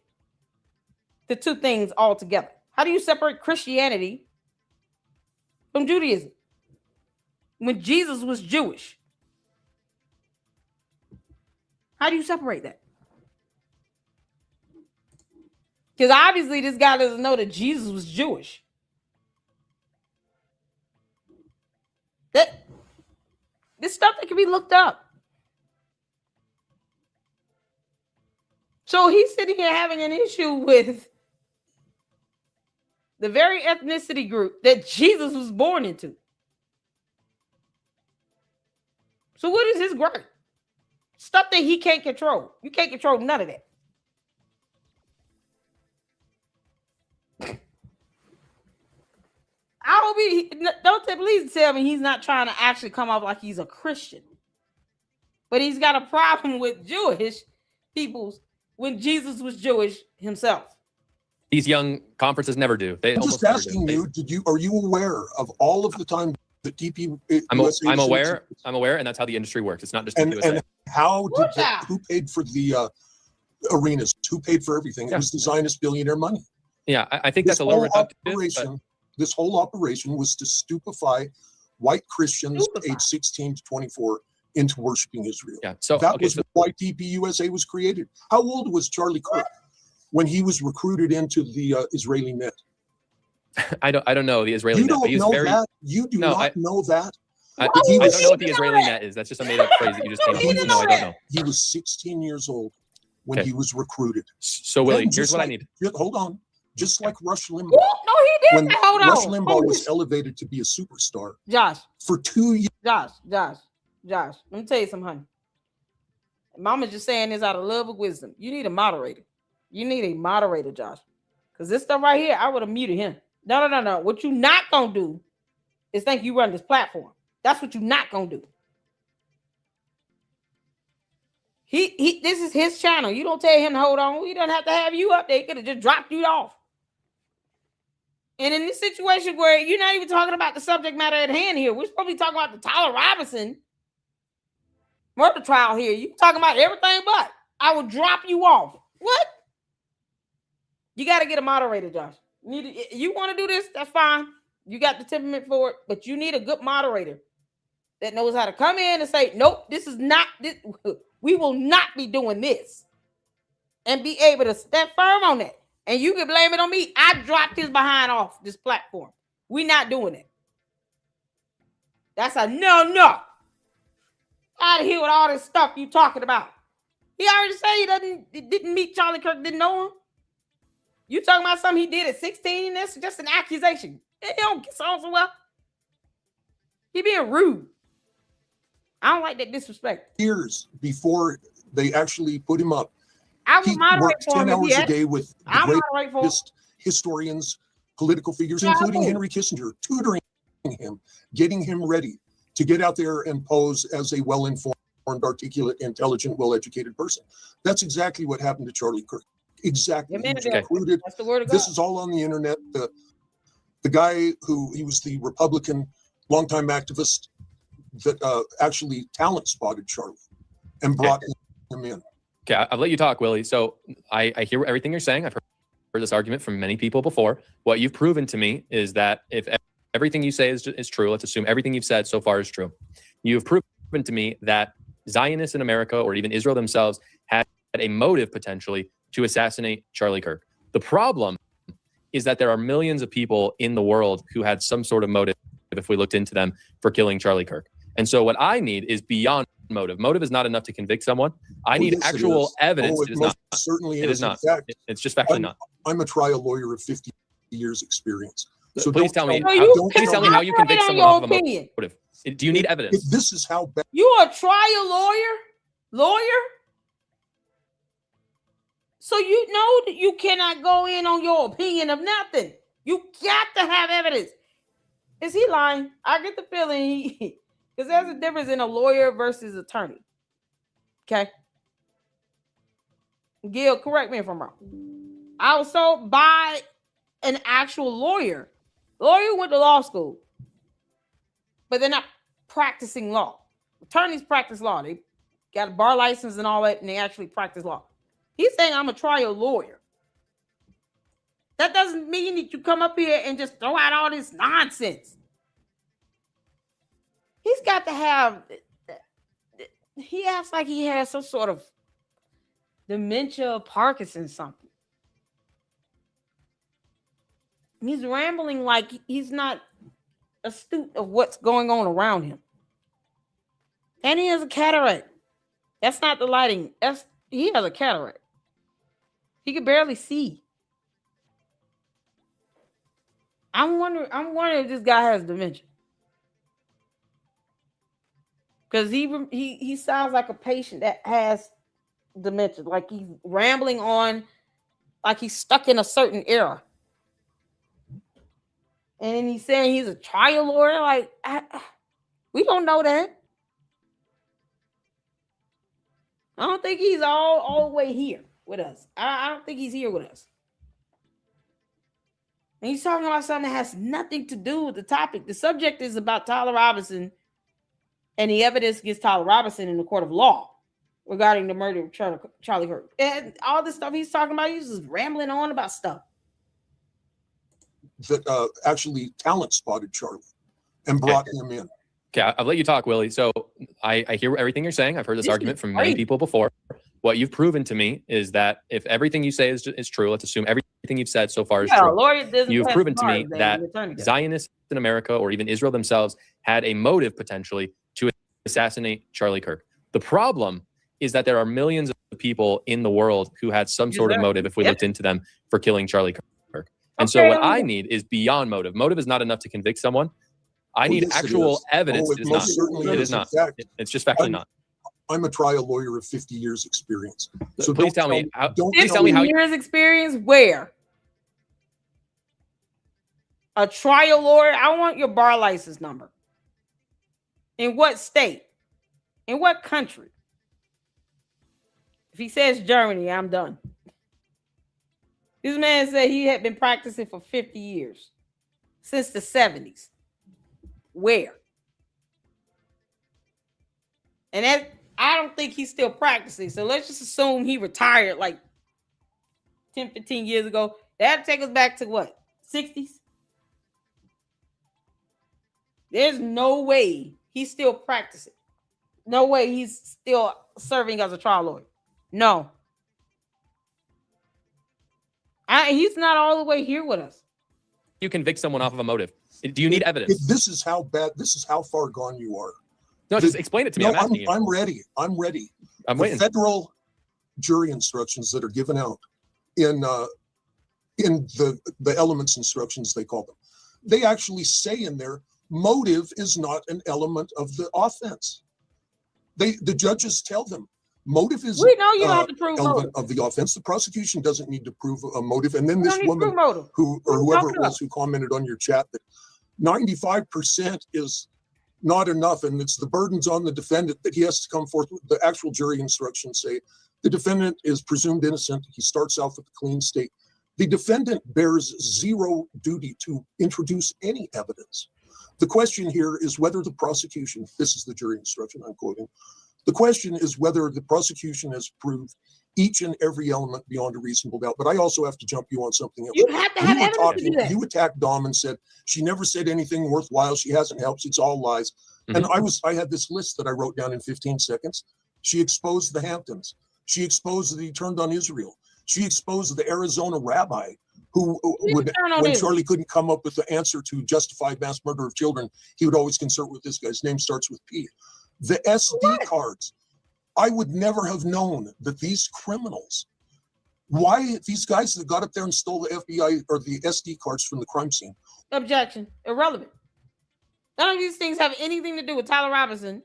the two things altogether? How do you separate Christianity from Judaism when Jesus was Jewish? How do you separate that? Because obviously this guy doesn't know that Jesus was Jewish. This stuff that can be looked up. So he's sitting here having an issue with the very ethnicity group that Jesus was born into. So what is his gripe? Stuff that he can't control. You can't control none of that. I hope please tell me he's not trying to actually come off like he's a Christian. But he's got a problem with Jewish peoples when Jesus was Jewish himself. These young conferences never do. I'm just asking you, are you aware of all of the time that TPUSA? I'm aware, and that's how the industry works. It's not just TPUSA. And who paid for the arenas? Who paid for everything? It was the Zionist billionaire money. Yeah, I think that's a little reductive. This whole operation was to stupefy white Christians aged 16 to 24 into worshiping Israel. Yeah, so that was why TPUSA was created. How old was Charlie Kirk when he was recruited into the Israeli Net? I don't know the Israeli Net. You don't know that? You do not know that? I don't know what the Israeli Net is. That's just a made-up phrase that you just came up with. No, I don't know. He was 16 years old when he was recruited. So, Willie, here's what I need. Hold on. Just like Rush Limbaugh. No, he didn't. When Rush Limbaugh was elevated to be a superstar. Josh. For 2 years. Josh. Let me tell you something, honey. Mama's just saying this out of love and wisdom. You need a moderator. You need a moderator, Josh. Because this stuff right here, I would have muted him. No. What you not going to do is think you run this platform. That's what you not going to do. This is his channel. You don't tell him to hold on. He doesn't have to have you up there. He could have just dropped you off. And in this situation where you're not even talking about the subject matter at hand here, we're supposed to be talking about the Tyler Robinson murder trial here. You're talking about everything but. I will drop you off. What? You got to get a moderator, Josh. You want to do this? That's fine. You got the temperament for it, but you need a good moderator that knows how to come in and say, nope, this is not this. We will not be doing this, and be able to stand firm on that. And you can blame it on me. I dropped his behind off this platform. We're not doing it. That's a no. Out of here with all this stuff you talking about. He already said he didn't meet Charlie Kirk, didn't know him. You talking about something he did at 16? That's just an accusation. He don't get on so well. He being rude. I don't like that disrespect. Years before they actually put him up, I would he moderate worked for 10 him hours a day with the greatest historians, political figures, including Henry Kissinger, tutoring him, getting him ready to get out there and pose as a well-informed, articulate, intelligent, well-educated person. That's exactly what happened to Charlie Kirk. Exactly. He was recruited. That's the word of God. This is all on the internet. The guy he was the Republican longtime activist that actually talent spotted Charlie and brought him in. Okay, I'll let you talk, Willie. So I hear everything you're saying. I've heard this argument from many people before. What you've proven to me is that if everything you say is true, let's assume everything you've said so far is true. You've proven to me that Zionists in America, or even Israel themselves, had a motive potentially to assassinate Charlie Kirk. The problem is that there are millions of people in the world who had some sort of motive, if we looked into them, for killing Charlie Kirk. And so what I need is beyond motive. Motive is not enough to convict someone. I need actual evidence. It is not. Certainly it is not. In fact, it's just factually not. I'm a trial lawyer of 50 years experience. So please tell me. Please tell me how you convict someone off of a motive. Do you need evidence? If this is how bad. You are a trial lawyer. So you know that you cannot go in on your opinion of nothing. You got to have evidence. Is he lying? I get the feeling because there's a difference in a lawyer versus attorney. Okay. Gil, correct me if I'm wrong. I was told by an actual lawyer. Lawyer went to law school, but they're not practicing law. Attorneys practice law. They got a bar license and all that, and they actually practice law. He's saying I'm a trial lawyer. That doesn't mean that you come up here and just throw out all this nonsense. He's got to have, he acts like he has some sort of dementia, Parkinson's, something. He's rambling like he's not astute of what's going on around him. And he has a cataract. That's not the lighting. He has a cataract. He can barely see. I'm wondering if this guy has dementia. Because he sounds like a patient that has dementia, like he's rambling on, like he's stuck in a certain era. And he's saying he's a trial lawyer. Like, we don't know that. I don't think he's all the way here with us. I don't think he's here with us. And he's talking about something that has nothing to do with the topic. The subject is about Tyler Robinson and the evidence against Tyler Robinson in the court of law regarding the murder of Charlie Kirk. And all this stuff he's talking about, he's just rambling on about stuff. That actually talent spotted Charlie and brought him in. Okay, I'll let you talk, Willie. So I hear everything you're saying. I've heard this argument from many people before. What you've proven to me is that if everything you say is true, let's assume everything you've said so far is true. You've proven to me that Zionists in America, or even Israel themselves, had a motive potentially to assassinate Charlie Kirk. The problem is that there are millions of people in the world who had some sort of motive, if we looked into them, for killing Charlie Kirk. And so what I need is beyond motive. Motive is not enough to convict someone. I need actual evidence. It is not. It is not. It's just factually not. I'm a trial lawyer of 50 years experience. So please tell me. Please tell me how years experience where? A trial lawyer? I want your bar license number. In what state? In what country? If he says Germany, I'm done. This man said he had been practicing for 50 years. Since the 70s. Where? And that, I don't think he's still practicing. So let's just assume he retired like 10, 15 years ago. That'll take us back to what? 60s? There's no way he's still practicing. No way he's still serving as a trial lawyer. No. He's not all the way here with us. You convict someone off of a motive. Do you need evidence? This is how bad, this is how far gone you are. No, just explain it to me. No, I'm asking you. I'm ready. I'm ready. I'm the waiting. Federal jury instructions that are given out in the elements instructions, they call them. They actually say in there, motive is not an element of the offense. The judges tell them motive is we know you don't have to prove element motive of the offense. The prosecution doesn't need to prove a motive. And then this woman whoever it was who commented on your chat that 95% is not enough, and it's the burdens on the defendant that he has to come forth with. The actual jury instructions say the defendant is presumed innocent. He starts off with a clean state. The defendant bears zero duty to introduce any evidence. The question here is whether the prosecution, this is the jury instruction I'm quoting, the question is whether the prosecution has proved each and every element beyond a reasonable doubt. But I also have to jump you on something else. You have to have evidence to do that. You attacked Dom and said she never said anything worthwhile. She hasn't helped. It's all lies. Mm-hmm. And I had this list that I wrote down in 15 seconds. She exposed the Hamptons. She exposed that he turned on Israel. She exposed the Arizona rabbi who would, when Charlie couldn't come up with the answer to justify mass murder of children, he would always consult with this guy's name starts with P. The SD cards. I would never have known that these criminals, why these guys that got up there and stole the FBI or the SD cards from the crime scene. Objection. Irrelevant. None of these things have anything to do with Tyler Robinson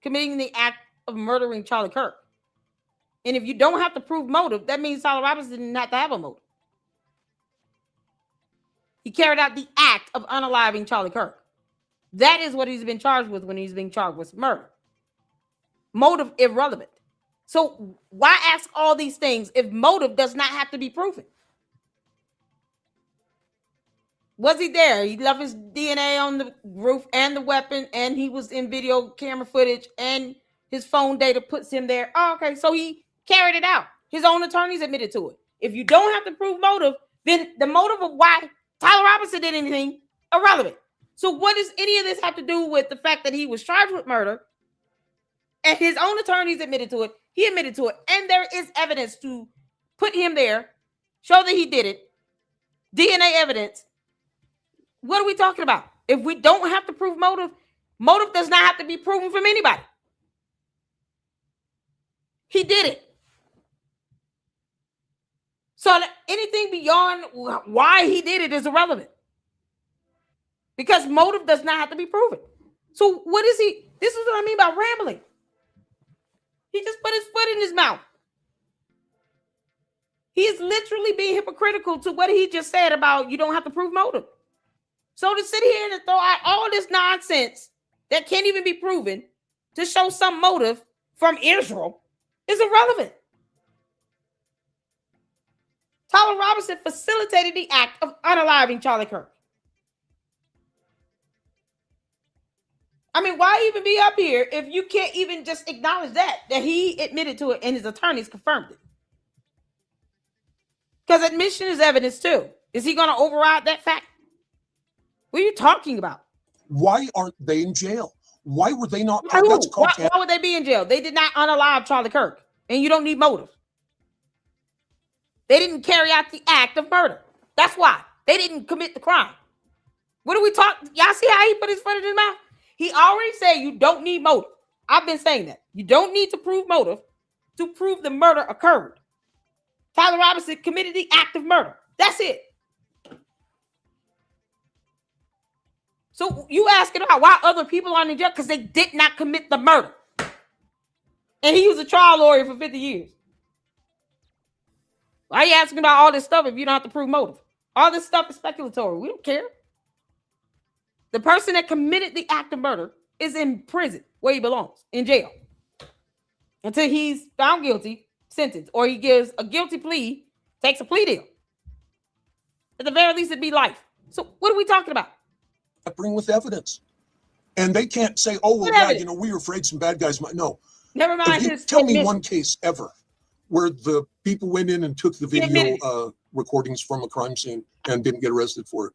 committing the act of murdering Charlie Kirk. And if you don't have to prove motive, that means Tyler Robinson didn't have to have a motive. He carried out the act of unaliving Charlie Kirk. That is what he's been charged with when he's being charged with murder. Motive irrelevant. So why ask all these things if motive does not have to be proven? Was he there? He left his DNA on the roof and the weapon, and he was in video camera footage, and his phone data puts him there. Oh, okay, so he carried it out. His own attorneys admitted to it. If you don't have to prove motive, then the motive of why Tyler Robinson did anything, irrelevant. So what does any of this have to do with the fact that he was charged with murder and his own attorneys admitted to it? He admitted to it, and there is evidence to put him there, show that he did it, DNA evidence. What are we talking about? If we don't have to prove motive, motive does not have to be proven from anybody. He did it. So anything beyond why he did it is irrelevant. Because motive does not have to be proven. So what is he? This is what I mean by rambling. He just put his foot in his mouth. He is literally being hypocritical to what he just said about you don't have to prove motive. So to sit here and throw out all this nonsense that can't even be proven to show some motive from Israel is irrelevant. Tyler Robinson facilitated the act of unaliving Charlie Kirk. I mean, why even be up here if you can't even just acknowledge that he admitted to it and his attorneys confirmed it? Because admission is evidence too. Is he going to override that fact? What are you talking about? Why aren't they in jail? Why were they not? Why would they be in jail? They did not unalive Charlie Kirk, and you don't need motive. They didn't carry out the act of murder. That's why. They didn't commit the crime. What are we talking? Y'all see how he put his foot in his mouth? He already said you don't need motive. I've been saying that. You don't need to prove motive to prove the murder occurred. Tyler Robinson committed the act of murder. That's it. So you asking about why other people aren't in jail? Because they did not commit the murder. And he was a trial lawyer for 50 years. Why are you asking about all this stuff if you don't have to prove motive? All this stuff is speculatory. We don't care. The person that committed the act of murder is in prison where he belongs, in jail. Until he's found guilty, sentenced, or he gives a guilty plea, takes a plea deal. At the very least, it'd be life. So what are we talking about? Bring with evidence. And they can't say, oh, well, yeah, you know, we were afraid some bad guys might. No. Never mind. Tell me one case ever where the people went in and took the video recordings from a crime scene and didn't get arrested for it.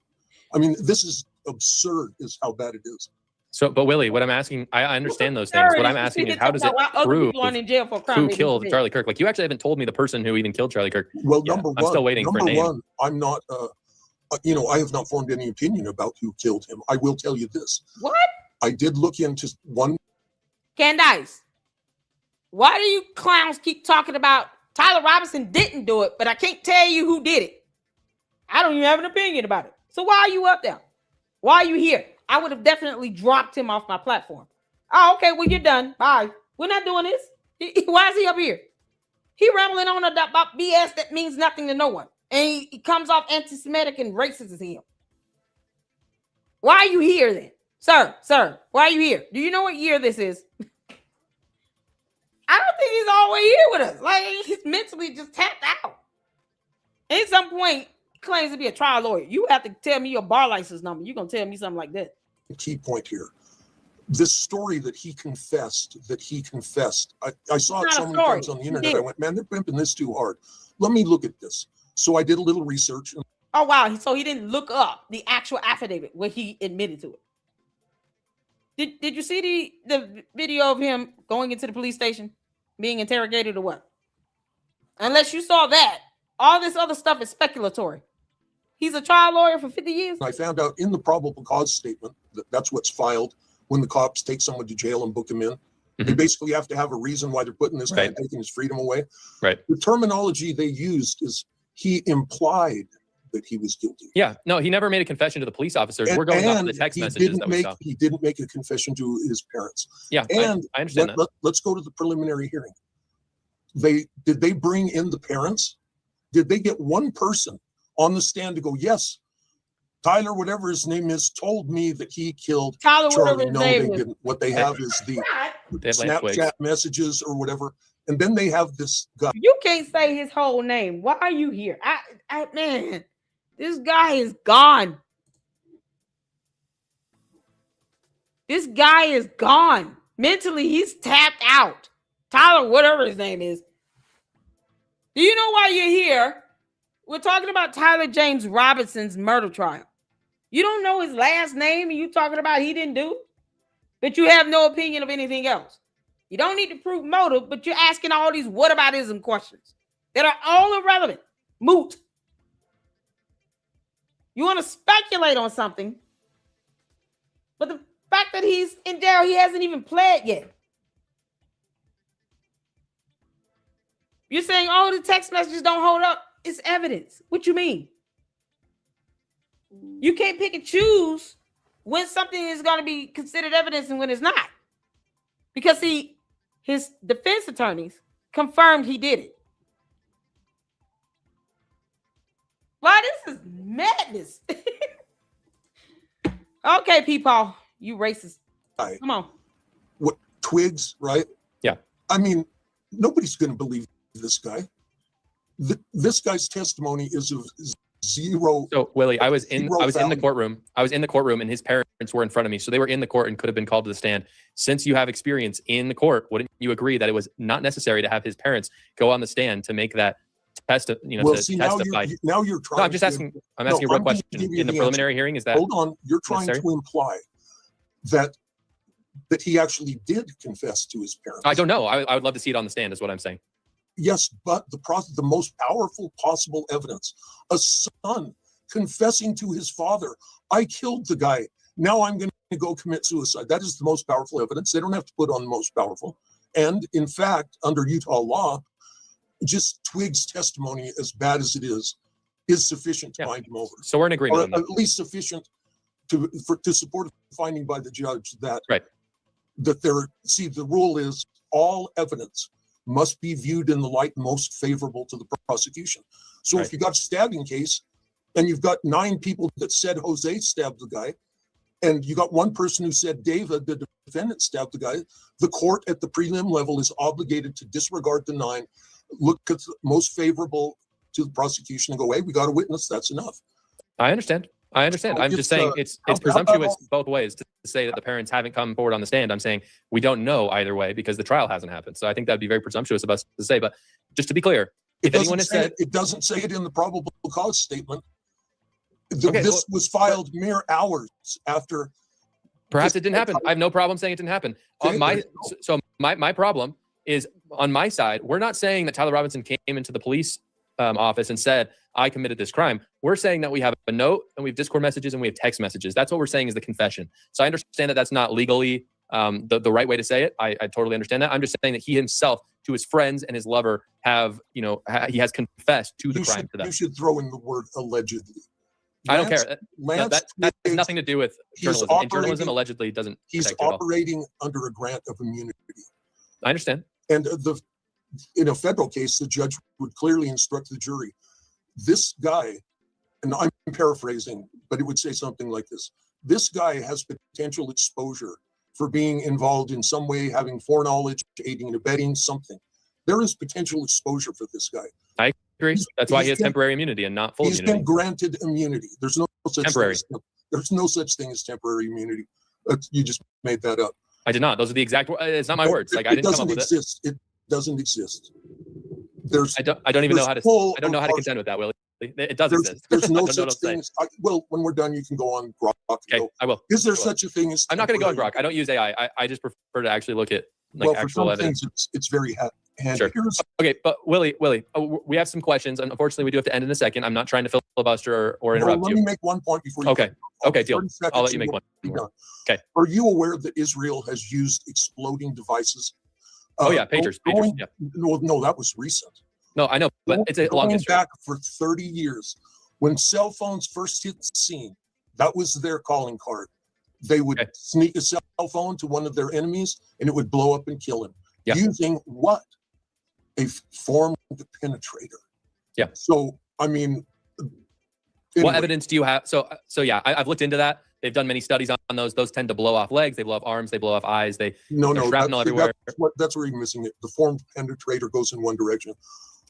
I mean, this is absurd is how bad it is. So, but Willie, what I'm asking, I understand those things. What I'm asking is, how does it prove who killed Charlie Kirk? Like, you actually haven't told me the person who even killed Charlie Kirk. Well, number one, I'm still waiting for a name. Number one, I'm not, I have not formed any opinion about who killed him. I will tell you this. What? I did look into one. Candace, why do you clowns keep talking about Tyler Robinson didn't do it, but I can't tell you who did it? I don't even have an opinion about it. So why are you up there? Why are you here? I would have definitely dropped him off my platform. Oh, okay, well, you're done. Bye. We're not doing this. Why is he up here? He rambling on about BS that means nothing to no one. And he comes off anti-Semitic and racist as him. Why are you here then? Sir, why are you here? Do you know what year this is? I don't think he's all the way here with us. Like, he's mentally just tapped out. And at some point, he claims to be a trial lawyer. You have to tell me your bar license number. You're going to tell me something like that. Key point here. This story that he confessed, I saw it so many times on the internet. I went, man, they're pimping this too hard. Let me look at this. So I did a little research. Oh, wow. So he didn't look up the actual affidavit where he admitted to it. Did you see the video of him going into the police station, being interrogated or what? Unless you saw that, all this other stuff is speculatory. He's a trial lawyer for 50 years. I found out in the probable cause statement that's what's filed when the cops take someone to jail and book him in. Mm-hmm. They basically have to have a reason why they're putting this guy and taking his freedom away. Right. The terminology they used is he implied that he was guilty. Yeah. No, he never made a confession to the police officers. We're going off of the text messages that we saw. He didn't make a confession to his parents. Yeah, and I understand that. Let's go to the preliminary hearing. Did they bring in the parents? Did they get one person on the stand to go, yes, Tyler, whatever his name is, told me that he killed Charlie? No, they didn't. What they have is the Snapchat messages or whatever. And then they have this guy. You can't say his whole name. Why are you here? Man, this guy is gone. This guy is gone. Mentally, he's tapped out. Tyler, whatever his name is. Do you know why you're here? We're talking about Tyler James Robinson's murder trial. You don't know his last name and you talking about he didn't do, but you have no opinion of anything else. You don't need to prove motive, but you're asking all these whataboutism questions that are all irrelevant, moot. You want to speculate on something, but the fact that he's in jail, he hasn't even pled yet. You're saying, oh, the text messages don't hold up. It's evidence. What you mean? You can't pick and choose when something is going to be considered evidence and when it's not. Because his defense attorneys confirmed he did it. Why, this is madness. Okay, P-Paul, you racist. Come on. What, Twigs, right? Yeah. I mean, nobody's going to believe this guy. This guy's testimony is of zero. So Willie, I was in the courtroom. I was in the courtroom and his parents were in front of me. So they were in the court and could have been called to the stand. Since you have experience in the court, wouldn't you agree that it was not necessary to have his parents go on the stand to make that testify? Now you're trying. No, I'm just asking. I'm asking a real question. In the preliminary hearing, is that? Hold on. You're trying to imply that he actually did confess to his parents. I don't know. I would love to see it on the stand, is what I'm saying. Yes, but the most powerful possible evidence, a son confessing to his father, I killed the guy. Now I'm going to go commit suicide. That is the most powerful evidence. They don't have to put on the most powerful. And in fact, under Utah law, just Twig's testimony, as bad as it is sufficient to bind him over. So we're in agreement. Or at least sufficient to support a finding by the judge that the rule is all evidence must be viewed in the light most favorable to the prosecution. So if you got a stabbing case and you've got 9 people that said Jose stabbed the guy, and you got one person who said David, the defendant, stabbed the guy, the court at the prelim level is obligated to disregard the 9, look at the most favorable to the prosecution and go, hey, we got a witness, that's enough. I understand. I'm just saying it's presumptuous both ways to say that the parents haven't come forward on the stand. I'm saying we don't know either way because the trial hasn't happened. So I think that'd be very presumptuous of us to say. But just to be clear, if anyone has said it doesn't say it in the probable cause statement. This was filed mere hours after Perhaps it didn't happen. I have no problem saying it didn't happen. My problem is on my side. We're not saying that Tyler Robinson came into the police office and said, I committed this crime. We're saying that we have a note and we have Discord messages and we have text messages. That's what we're saying is the confession. So I understand that that's not legally the right way to say it. I totally understand that. I'm just saying that he himself, to his friends and his lover, he has confessed to the crime to them. You should throw in the word allegedly. I don't care. That has nothing to do with journalism. And journalism allegedly doesn't. He's operating under a grant of immunity. I understand. And in a federal case, the judge would clearly instruct the jury. This guy, and I'm paraphrasing, but it would say something like this. This guy has potential exposure for being involved in some way, having foreknowledge, aiding and abetting something. There is potential exposure for this guy. I agree. That's why he has temporary immunity and not full immunity. He's been granted immunity. There's no such temporary. There's no such thing as temporary immunity. You just made that up. I did not. Those are the exact words. It's not my words. Like I didn't come up with it. It doesn't exist. I don't even know how to. I don't know how to contend with that, Willie. It does exist. There's no such thing. Well, when we're done, you can go on Grok. Okay, I will. Is there such a thing as? I'm not going to go on Grok. I don't use AI. I just prefer to actually look at actual evidence. It's very handy. Sure. Okay, but Willie, we have some questions. Unfortunately, we do have to end in a second. I'm not trying to filibuster or interrupt you. Let me make one point before you. Okay, deal. I'll let you make one. Okay. Are you aware that Israel has used exploding devices? Pagers. Yeah. No, that was recent. No, I know, but it's a long history. Back for 30 years, when cell phones first hit the scene, that was their calling card. They would sneak a cell phone to one of their enemies, and it would blow up and kill him. Yeah. Using what? A formed penetrator. Yeah. So, I mean, what evidence do you have? So yeah, I've looked into that. They've done many studies on those. Those tend to blow off legs. They blow off arms. They blow off eyes. There's shrapnel everywhere. That's where you're missing it. The formed penetrator goes in one direction.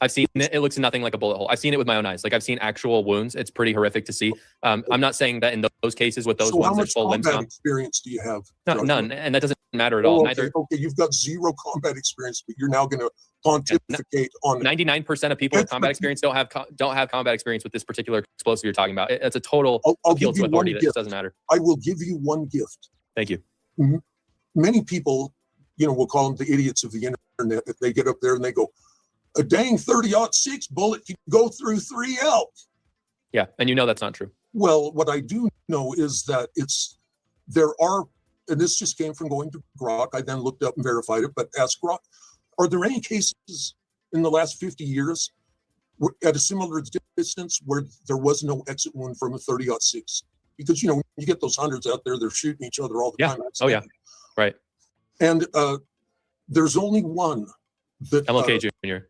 I've seen it. It looks nothing like a bullet hole. I've seen it with my own eyes. Like I've seen actual wounds. It's pretty horrific to see. I'm not saying that in those cases with those ones, there's full limbs gone. How much combat experience do you have? None, and that doesn't matter at all. Okay, you've got zero combat experience, but you're now going to pontificate on 99% of people with combat experience don't have combat experience with this particular explosive you're talking about. It's a total appeal to authority that doesn't matter. I will give you one gift. Thank you. Mm-hmm. Many people, we'll call them the idiots of the internet. If they get up there and they go, a dang 30-06 bullet can go through 3 elk. Yeah, and that's not true. Well, what I do know is that and this just came from going to Grok. I then looked up and verified it, but ask Grok, are there any cases in the last 50 years at a similar distance where there was no exit wound from a 30-06? Because, you get those hundreds out there, they're shooting each other all the time. Oh, yeah. Right. And there's only one that... MLK Jr.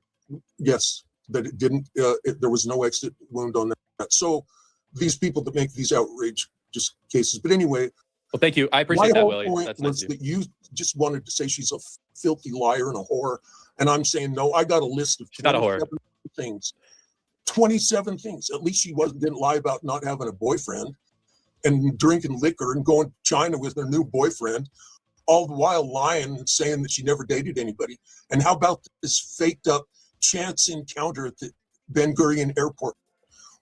Yes, that it didn't, there was no exit wound on that. So these people that make these outrage just cases. But anyway. Well, thank you. I appreciate that, Willie. My point was that you just wanted to say she's a filthy liar and a whore. And I'm saying, no, I got a list of 27 things. 27 things. At least she didn't lie about not having a boyfriend and drinking liquor and going to China with her new boyfriend, all the while lying and saying that she never dated anybody. And how about this faked up chance encounter at the Ben Gurion airport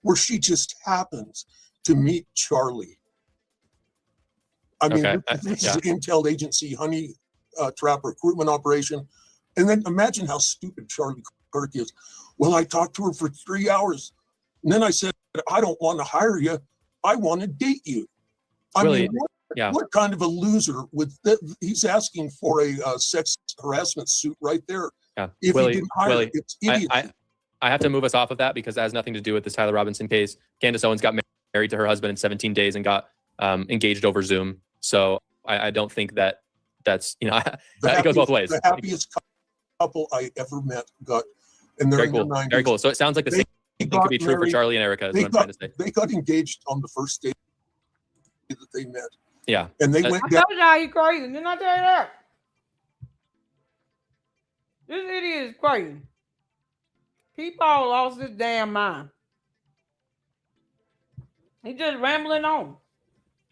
where she just happens to meet Charlie? I mean, this is an intel agency honey trap recruitment operation. And then imagine how stupid Charlie Kirk is. Well, I talked to her for 3 hours. And then I said, I don't want to hire you. I want to date you. I mean, what kind of a loser would that? He's asking for a sex harassment suit right there. Yeah. If he didn't hire, it's idiot. I have to move us off of that because it has nothing to do with this Tyler Robinson case. Candace Owens got married to her husband in 17 days and got engaged over Zoom. So I don't think that's it goes both ways. The happiest couple I ever met and they're very cool. Very cool. So it sounds like the same thing could be true for Charlie and Erica. Is what I'm trying to say. They got engaged on the first day that they met. Yeah. And they went down. I told y'all you crazy. Didn't I tell you that? This idiot is crazy. P-Paul lost his damn mind. He just rambling on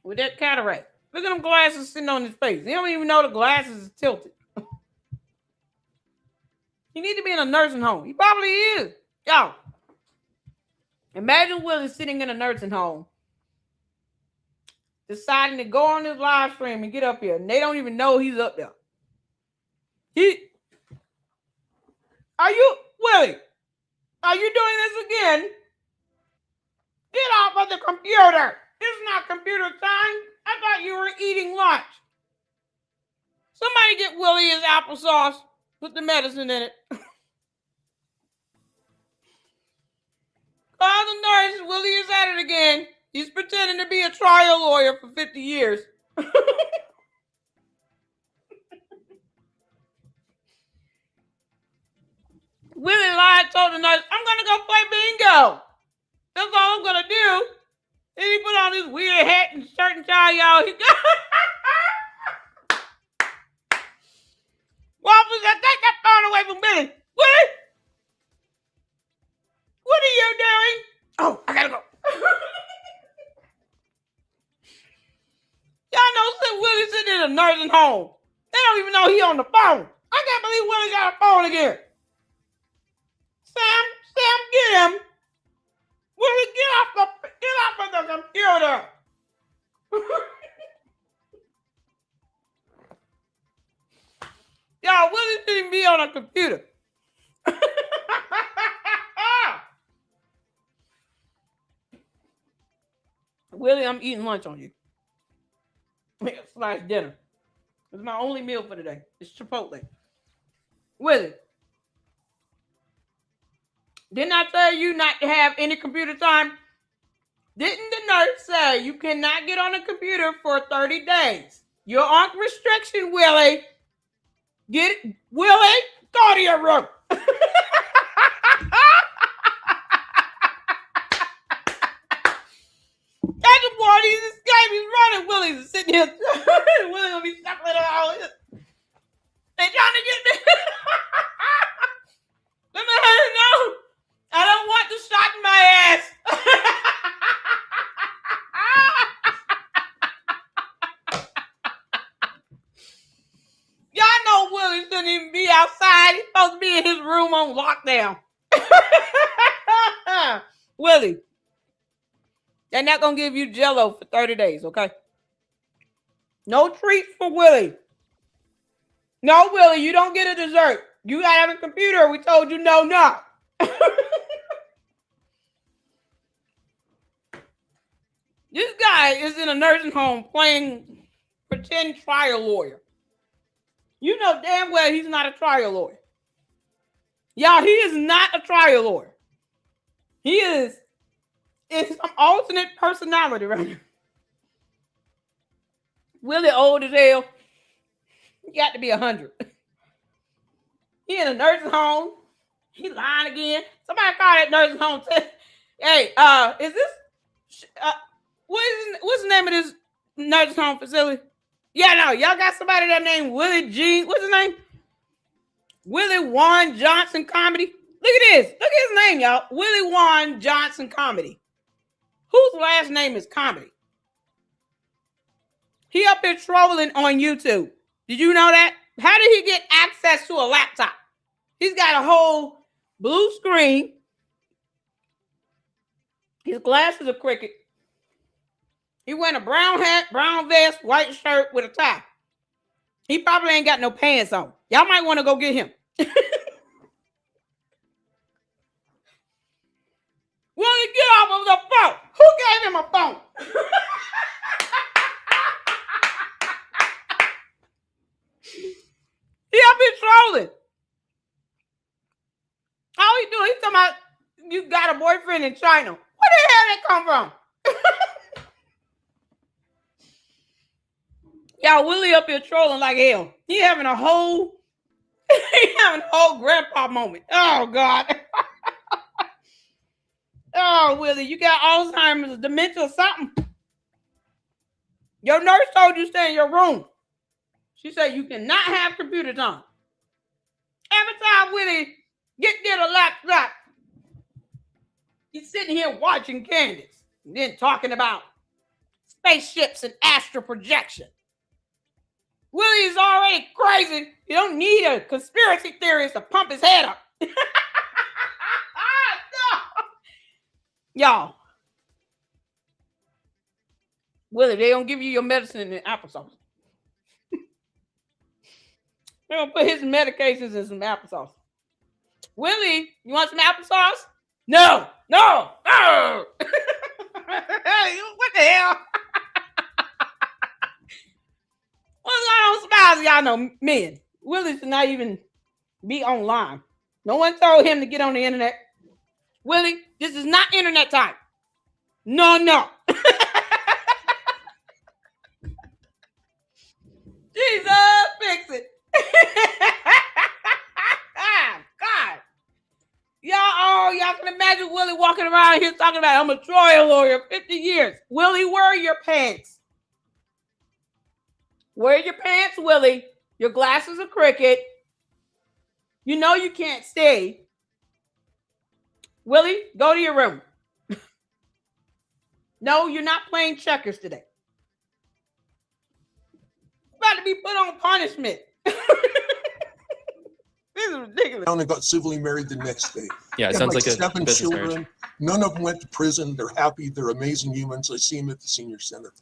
with that cataract. Look at them glasses sitting on his face. He don't even know the glasses is tilted. He need to be in a nursing home. He probably is. Y'all. Imagine Willie sitting in a nursing home deciding to go on this live stream and get up here, and they don't even know he's up there. Willie? Are you doing this again? Get off of the computer. It's not computer time. I thought you were eating lunch. Somebody get Willie his applesauce with the medicine in it. Call the nurse. Willie is at it again. He's pretending to be a trial lawyer for 50 years. Willie lied, told the nurse, I'm going to go play bingo. That's all I'm going to do. Then he put on this weird hat and shirt and tie, y'all. Waffles, take that phone away from Billy. Willie? What are you doing? Oh, I gotta go. Y'all know Willie's sitting in a nursing home. They don't even know he on the phone. I can't believe Willie got a phone again. Sam, get him. Willie, get off of the computer. Y'all, Willie shouldn't be on a computer. Willie, I'm eating lunch on you. Slash dinner. It's my only meal for today. It's Chipotle. Willie, didn't I tell you not to have any computer time? Didn't the nurse say you cannot get on a computer for 30 days? You're on restriction, Willie. Get it? Willie, go to your room. That's the boy. He's escaped. He's running. Willie's sitting here. Willie gonna be shuffling around. They trying to get me. Let me have it know. I don't want the shot in my ass. Y'all know Willie shouldn't even be outside. He's supposed to be in his room on lockdown. Willie, they're not going to give you Jell-O for 30 days, okay? No treats for Willie. No, Willie, you don't get a dessert. You got to have a computer. We told you no. This guy is in a nursing home playing pretend trial lawyer. You know damn well he's not a trial lawyer. Y'all, he is not a trial lawyer. He is in some alternate personality right now. Willie old as hell. He got to be 100. He in a nursing home. He lying again. Somebody call that nursing home. Hey, is this... what's the name of this nursing home facility? Yeah, no, y'all got somebody that named Willie Jean. What's his name? Willie Warren Johnson Comedy. Look at this. Look at his name, y'all. Willie Warren Johnson Comedy. Whose last name is Comedy? He up here trolling on YouTube. Did you know that? How did he get access to a laptop? He's got a whole blue screen. His glasses are crooked. He wearing a brown hat, brown vest, white shirt with a tie. He probably ain't got no pants on. Y'all might want to go get him. Willie, get off of the phone. Who gave him a phone? He up here trolling. All he doing, he's talking about you got a boyfriend in China. Where the hell did that come from? Y'all, Willie up here trolling like hell. He having a whole grandpa moment. Oh, God. Oh, Willie, you got Alzheimer's, dementia, or something. Your nurse told you to stay in your room. She said you cannot have computer time. Every time Willie get a laptop, he's sitting here watching Candace and then talking about spaceships and astral projection. Willie's already crazy. You don't need a conspiracy theorist to pump his head up. No. Y'all, Willie, they don't give you your medicine in applesauce. They're going to put his medications in some applesauce. Willie, you want some applesauce? No. What the hell? What's going on, spies? Y'all know men. Willie should not even be online. No one told him to get on the internet. Willie, this is not internet time. No. Jesus, fix it. God. Y'all can imagine Willie walking around here talking about, I'm a trial lawyer 50 years. Willie, wear your pants. Wear your pants, Willie. Your glasses are crooked. You know you can't stay. Willie, go to your room. No, you're not playing checkers today. About to be put on punishment. This is ridiculous. And got civilly married the next day. Yeah, it sounds like a 7 business children. marriage. None of them went to prison. They're happy. They're amazing humans. I see them at the senior center.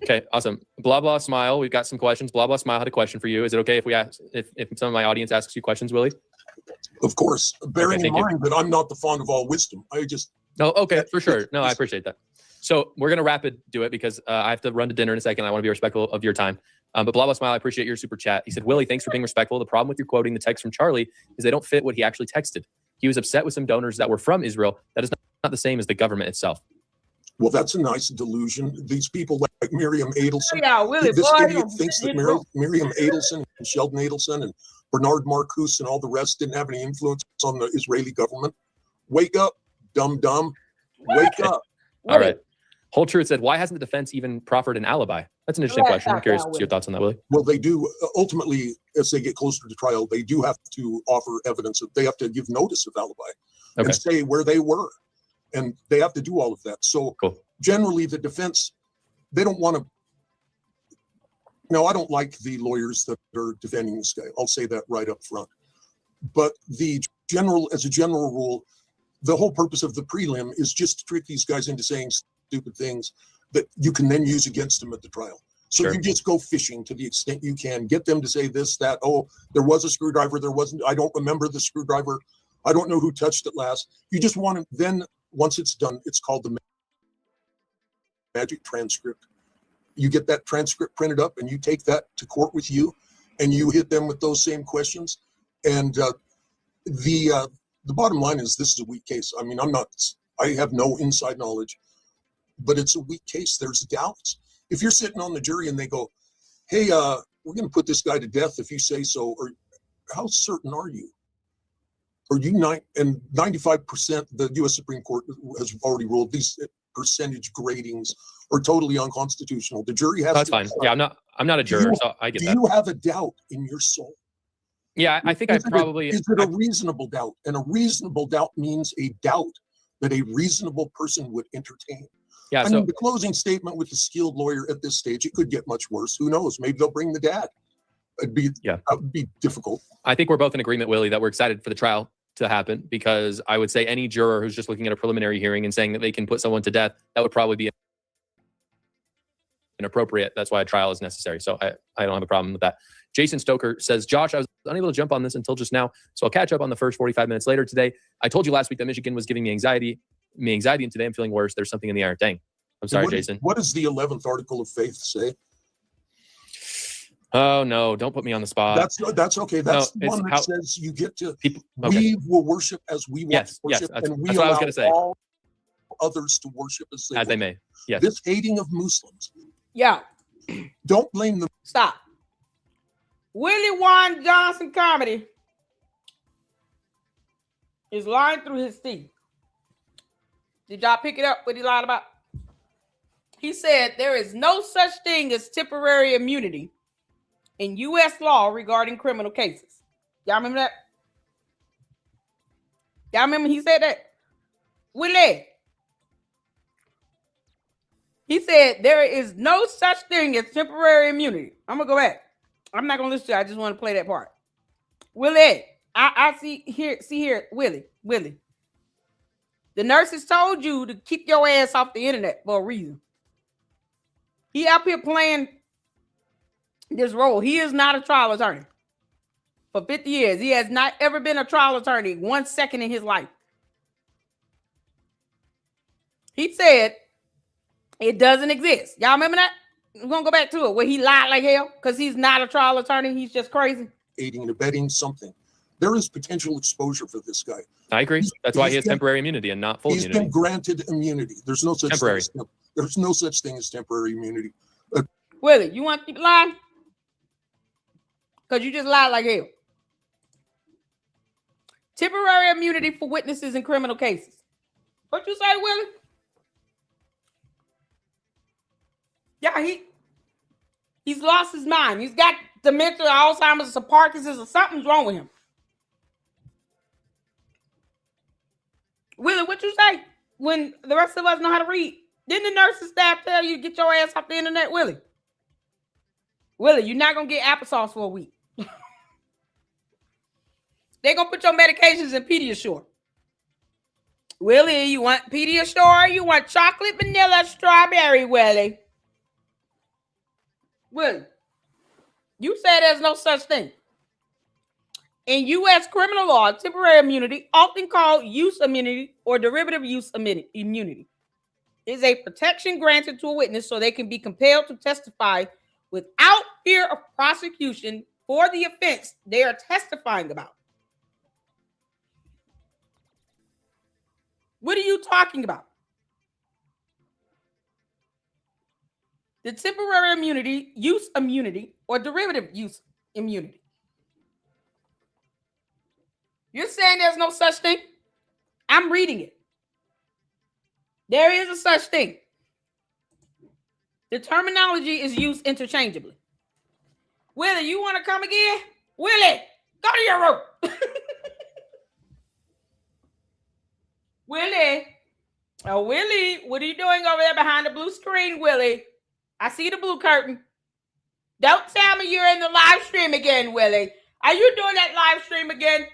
Okay, awesome. Blah blah smile. We've got some questions. Blah blah smile had a question for you. Is it okay if we ask if some of my audience asks you questions, Willie? Of course, bearing in you. mind that I'm not the font of all wisdom. I just okay, for sure. No, I appreciate that. So we're gonna rapid do it because I have to run to dinner in a second. I want to be respectful of your time. But blah blah smile. I appreciate your super chat. He said, Willie, thanks for being respectful. The problem with your quoting the text from Charlie is they don't fit what he actually texted. He was upset with some donors that were from Israel. That is not the same as the government itself. Well, that's a nice delusion. These people like Miriam Adelson. Willie, this idiot thinks that Miriam Adelson and Sheldon Adelson and Bernard Marcuse and all the rest didn't have any influence on the Israeli government. Wake up, dumb. Wake up. All right. Whole Truth said, why hasn't the defense even proffered an alibi? That's an interesting question. I'm curious to see your thoughts on that, Willie. Well, they do. Ultimately, as they get closer to trial, they do have to offer evidence. They have to give notice of alibi and say where they were. And they have to do all of that. So generally, the defense, they don't want to. Now, I don't like the lawyers that are defending this guy. I'll say that right up front. But as a general rule, the whole purpose of the prelim is just to trick these guys into saying stupid things that you can then use against them at the trial. So you just go fishing to the extent you can, get them to say this, that, oh, there was a screwdriver, there wasn't, I don't remember the screwdriver, I don't know who touched it last. You just want to, then once it's done, it's called the magic transcript. You get that transcript printed up and you take that to court with you and you hit them with those same questions. And the bottom line is this is a weak case. I mean, I have no inside knowledge, but it's a weak case. There's doubts. If you're sitting on the jury and they go, hey, we're going to put this guy to death if you say so, or how certain are you? Or and 95%, the U.S. Supreme Court has already ruled these percentage gradings are totally unconstitutional. The jury has That's fine. Yeah, I'm not a juror, so I get that. Do you have a doubt in your soul? Yeah, I think is it a reasonable doubt? And a reasonable doubt means a doubt that a reasonable person would entertain. Yeah, I mean, the closing statement with the skilled lawyer at this stage, it could get much worse. Who knows? Maybe they'll bring the dad. That would be difficult. I think we're both in agreement, Willie, that we're excited for the trial to happen, because I would say any juror who's just looking at a preliminary hearing and saying that they can put someone to death, that would probably be inappropriate. That's why a trial is necessary. So I don't have a problem with that. Jason Stoker says, Josh, I was unable to jump on this until just now, so I'll catch up on the first 45 minutes later today. I told you last week that Michigan was giving me anxiety, and today I'm feeling worse. There's something in the air. Dang. I'm sorry, Jason. What does the 11th article of faith say? Oh, no, don't put me on the spot. That's okay. That's the one that says you get to, we will worship as we want to worship, and we allow all others to worship as they may. Yes. This hating of Muslims. Yeah. Don't blame them. Stop. Willie Warren Johnson comedy is lying through his teeth. Did y'all pick it up what he lied about? He said there is no such thing as temporary immunity in U.S. law regarding criminal cases. Y'all remember that? Y'all remember he said that? Willie. He said there is no such thing as temporary immunity. I'm going to go back. I'm not going to listen to it. I just want to play that part. Willie, I see here, Willie. The nurses told you to keep your ass off the internet for a reason. He up here playing this role. He is not a trial attorney. For 50 years, he has not ever been a trial attorney 1 second in his life. He said it doesn't exist. Y'all remember that? We're going to go back to it where he lied like hell because he's not a trial attorney. He's just crazy. Aiding and abetting something. There is potential exposure for this guy. I agree. That's why he has temporary immunity and not full immunity. He's been granted immunity. There's no such temporary. There's no such thing as temporary immunity. Willie, you want to keep lying? Because you just lied like hell. Temporary immunity for witnesses in criminal cases. What you say, Willie? Yeah, he's lost his mind. He's got dementia, Alzheimer's, or Parkinson's, or something's wrong with him. Willie, what you say when the rest of us know how to read? Didn't the nursing staff tell you to get your ass off the internet, Willie? Willie, you're not going to get applesauce for a week. They're going to put your medications in Pediasure. Willie, you want Pediasure? You want chocolate, vanilla, strawberry, Willie? Willie, you say there's no such thing. In U.S. criminal law, temporary immunity, often called use immunity or derivative use immunity, is a protection granted to a witness so they can be compelled to testify without fear of prosecution for the offense they are testifying about. What are you talking about? The temporary immunity, use immunity, or derivative use immunity. You're saying there's no such thing? I'm reading it. There is a such thing. The terminology is used interchangeably. Willie, you want to come again? Willie, go to your room. Willie. Oh, Willie, what are you doing over there behind the blue screen, Willie? I see the blue curtain. Don't tell me you're in the live stream again, Willie. Are you doing that live stream again?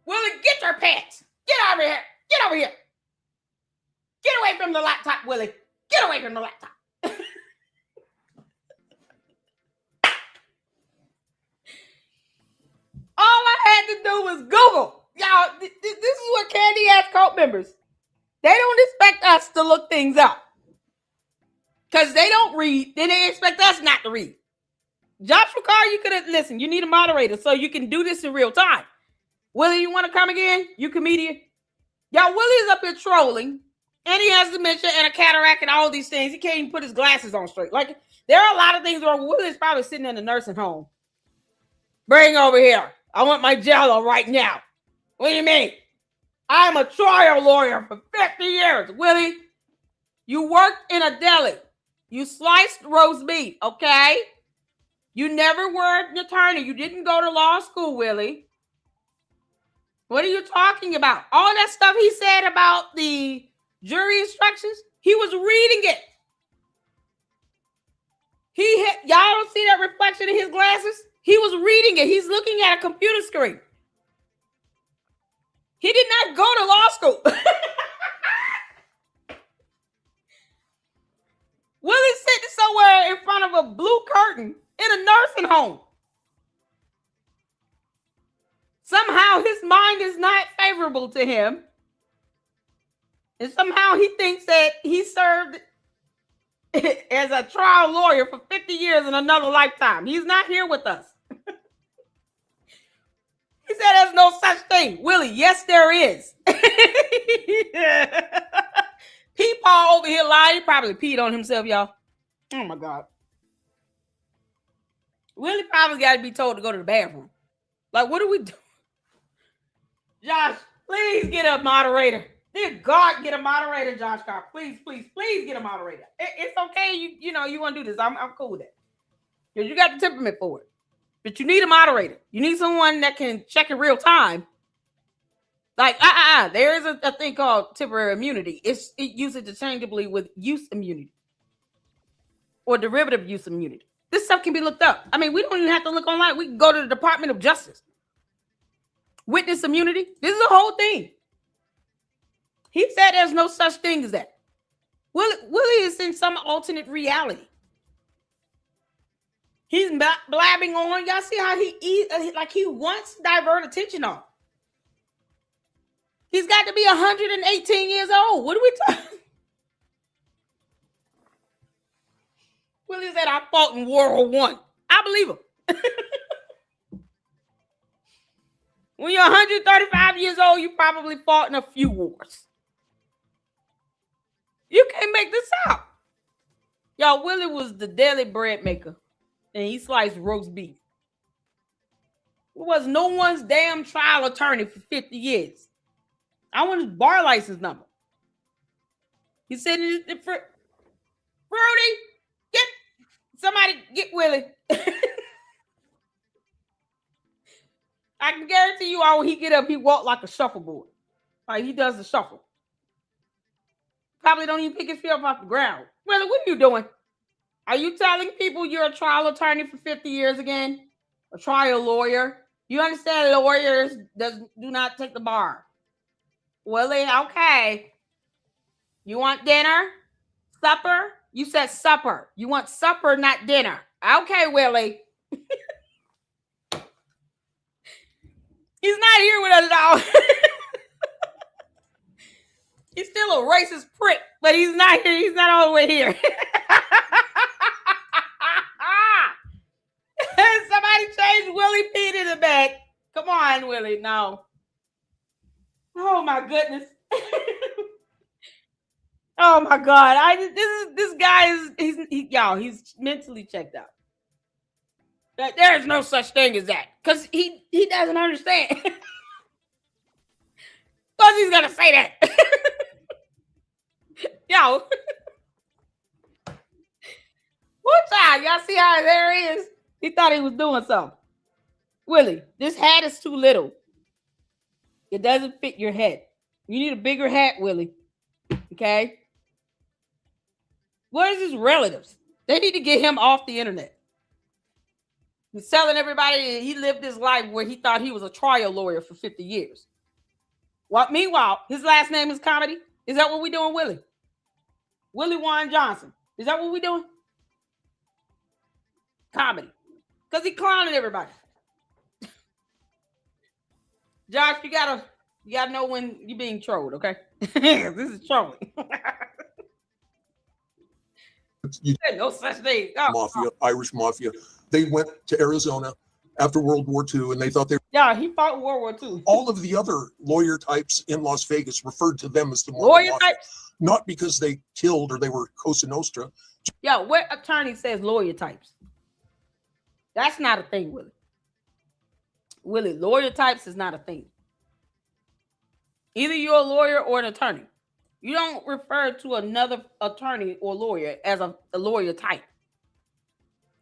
Willie, get your pants. Get over here. Get over here. Get away from the laptop, Willie. Get away from the laptop. All I had to do was Google. Y'all, this is what Candy asked cult members. They don't expect us to look things up. Because they don't read, then they expect us not to read. Joshua Carr, you could have, listen, you need a moderator so you can do this in real time. Willie, you want to come again? You comedian? Y'all, Willie's up here trolling. And he has dementia and a cataract and all these things. He can't even put his glasses on straight. Like, there are a lot of things wrong. Willie's probably sitting in a nursing home. Bring over here. I want my Jell-O right now. What do you mean? I'm a trial lawyer for 50 years. Willie, you worked in a deli. You sliced roast beef, okay? You never were an attorney. You didn't go to law school, Willie. What are you talking about? All that stuff he said about the jury instructions, he was reading it. Y'all don't see that reflection in his glasses? He was reading it. He's looking at a computer screen. He did not go to law school. Willie's sitting somewhere in front of a blue curtain in a nursing home. Somehow his mind is not favorable to him. And somehow he thinks that he served as a trial lawyer for 50 years in another lifetime. He's not here with us. He said there's no such thing. Willie, yes, there is. Peepaw over here lying. He probably peed on himself, y'all. Oh, my God. Willie probably got to be told to go to the bathroom. Like, what do we do? Josh, please get a moderator. Dear God, get a moderator, Josh Carr. Please, please, please get a moderator. It's okay. You know, you want to do this. I'm cool with that. Because you got the temperament for it. But you need a moderator. You need someone that can check in real time. Like, there is a thing called temporary immunity. It uses interchangeably with use immunity or derivative use immunity. This stuff can be looked up. I mean, we don't even have to look online. We can go to the Department of Justice. Witness immunity. This is a whole thing. He said there's no such thing as that. Willie is in some alternate reality. He's blabbing on. Y'all see how he eats? Like he wants to divert attention on. He's got to be 118 years old. What are we talking? Willie said, I fought in World War I. I believe him. When you're 135 years old, you probably fought in a few wars. You can't make this out. Y'all, Willie was the daily bread maker, and he sliced roast beef. He was no one's damn trial attorney for 50 years. I want his bar license number. He said, Fruity, get Willie. I can guarantee you, when he get up, he walk like a shuffleboard. Like he does the shuffle. Probably don't even pick his feet up off the ground. Willie, what are you doing? Are you telling people you're a trial attorney for 50 years again? A trial lawyer? You understand lawyers do not take the bar. Willie, okay. You want dinner? Supper? You said supper. You want supper, not dinner. Okay, Willie. He's not here with us at all. He's still a racist prick, but he's not here. He's not all the way here. Somebody changed Willie P to the back. Come on, Willie. No. Oh my goodness. Oh my God. This guy is he's mentally checked out. There is no such thing as that. Because he doesn't understand. Because he's gonna say that. Yo. What time? Y'all see how there he is? He thought he was doing something. Willie, this hat is too little. It doesn't fit your head. You need a bigger hat, Willie. Okay? Where's his relatives? They need to get him off the internet. He's telling everybody he lived his life where he thought he was a trial lawyer for 50 years. Well, meanwhile, his last name is Comedy. Is that what we doing, Willie? Willie Warren Johnson. Is that what we doing? Comedy. Because he clowning everybody. Josh, you gotta know when you're being trolled, okay? This is trolling. No such thing. Mafia, Irish mafia. They went to Arizona after World War II, and they thought they. Yeah, he fought in World War II. All of the other lawyer types in Las Vegas referred to them as the lawyer mafia, types, not because they killed or they were Cosa Nostra. Yeah, what attorney says lawyer types? That's not a thing, Willie. Willie, lawyer types is not a thing. Either you're a lawyer or an attorney. You don't refer to another attorney or lawyer as a lawyer type.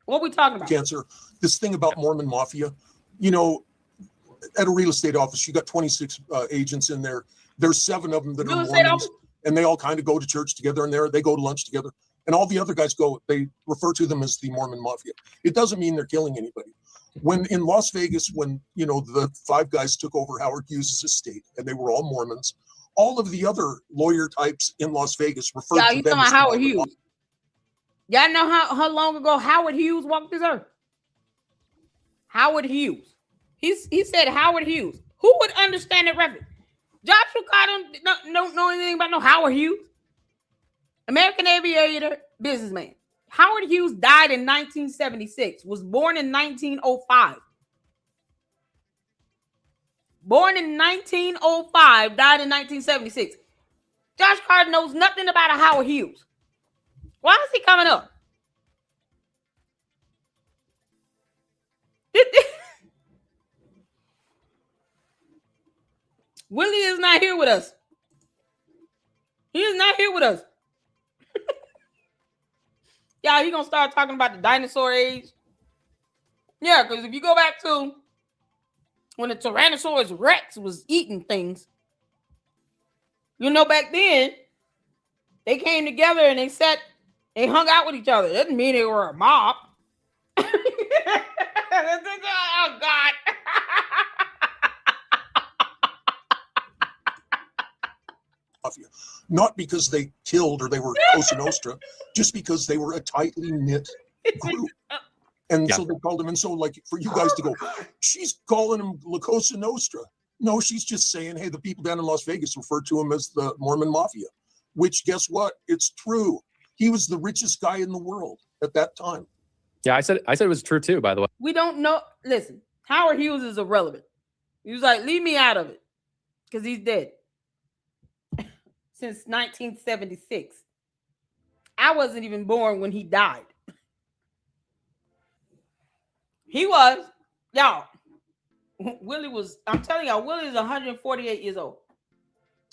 What are we talking about? Cancer. This thing about Mormon mafia, you know, at a real estate office, you got 26 agents in there. There's 7 of them that are Mormons, and they all kind of go to church together, and they go to lunch together. And all the other guys they refer to them as the Mormon mafia. It doesn't mean they're killing anybody. When in Las Vegas, when, you know, the 5 guys took over Howard Hughes' estate, and they were all Mormons, all of the other lawyer types in Las Vegas referred to them as Howard Hughes. Y'all know how long ago Howard Hughes walked this earth? Howard Hughes. He said Howard Hughes. Who would understand that reference? Joshua Carter don't know anything about no Howard Hughes. American aviator, businessman. Howard Hughes died in 1976, was born in 1905. Born in 1905, died in 1976. Josh Carter knows nothing about a Howard Hughes. Why is he coming up? Willie is not here with us. He is not here with us. Y'all, he gonna start talking about the dinosaur age. Yeah, because if you go back to when the Tyrannosaurus Rex was eating things, you know, back then they came together and they hung out with each other. It doesn't mean they were a mob. Oh God. Mafia, not because they killed or they were Cosa Nostra, just because they were a tightly knit group. And so they called him. And so, like, for you guys to go, she's calling him La Cosa Nostra. No, she's just saying, hey, the people down in Las Vegas refer to him as the Mormon Mafia, which, guess what? It's true. He was the richest guy in the world at that time. Yeah, I said it was true too, by the way. We don't know. Listen, Howard Hughes is irrelevant. He was like, leave me out of it because he's dead since 1976. I wasn't even born when he died. He was, y'all. Willie was, I'm telling y'all, Willie is 148 years old.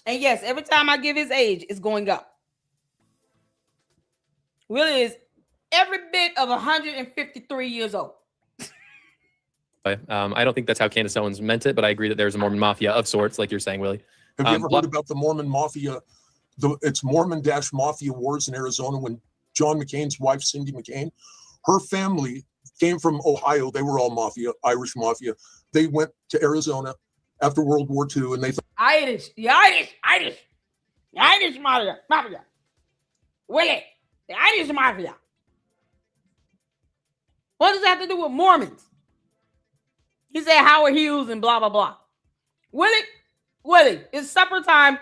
And yes, every time I give his age, it's going up. Willie is every bit of 153 years old. I don't think that's how Candace Owens meant it, but I agree that there's a Mormon Mafia of sorts, like you're saying, Willie. Have you ever heard about the Mormon Mafia? It's Mormon-Mafia Wars in Arizona when John McCain's wife, Cindy McCain, her family came from Ohio. They were all Mafia, Irish Mafia. They went to Arizona after World War II, and they thought Irish Mafia. Willie, the Irish Mafia. What does that have to do with Mormons? He said Howard Hughes and blah, blah, blah. Willie, it's supper time.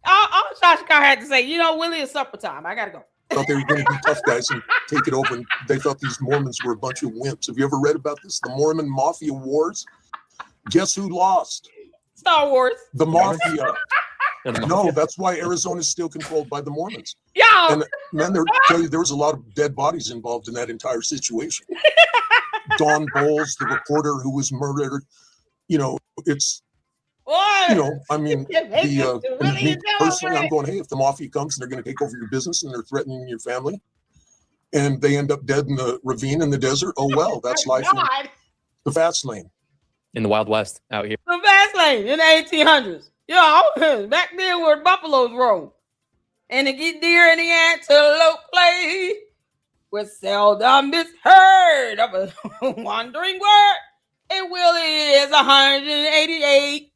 All Shashka had to say, Willie, it's supper time. I got to go. Thought they were going to be tough guys and take it over. And they thought these Mormons were a bunch of wimps. Have you ever read about this? The Mormon Mafia Wars? Guess who lost? Star Wars. The Mafia. No, that's why Arizona is still controlled by the Mormons. Yeah. And man, there was a lot of dead bodies involved in that entire situation. Don Bowles, the reporter who was murdered. It's, I mean, me personally, I'm going, hey, if the Mafia comes and they're going to take over your business and they're threatening your family and they end up dead in the ravine in the desert, oh, well, that's life in the fast lane. In the Wild West out here. The fast lane in the 1800s. Back then where buffaloes roam. And the deer and the antelope play. With seldom is heard of a wandering word. And Willie is 188.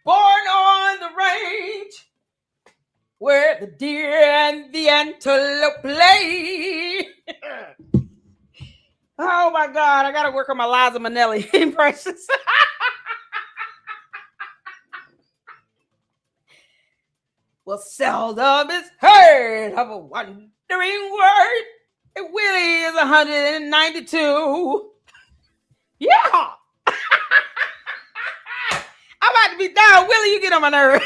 born on the range. Where the deer and the antelope play. Oh my God, I gotta work on my Liza Minnelli impressions. Well, seldom is heard of a wandering word. And Willie is 192. Yeah. I'm about to be down. Willie, you get on my nerve.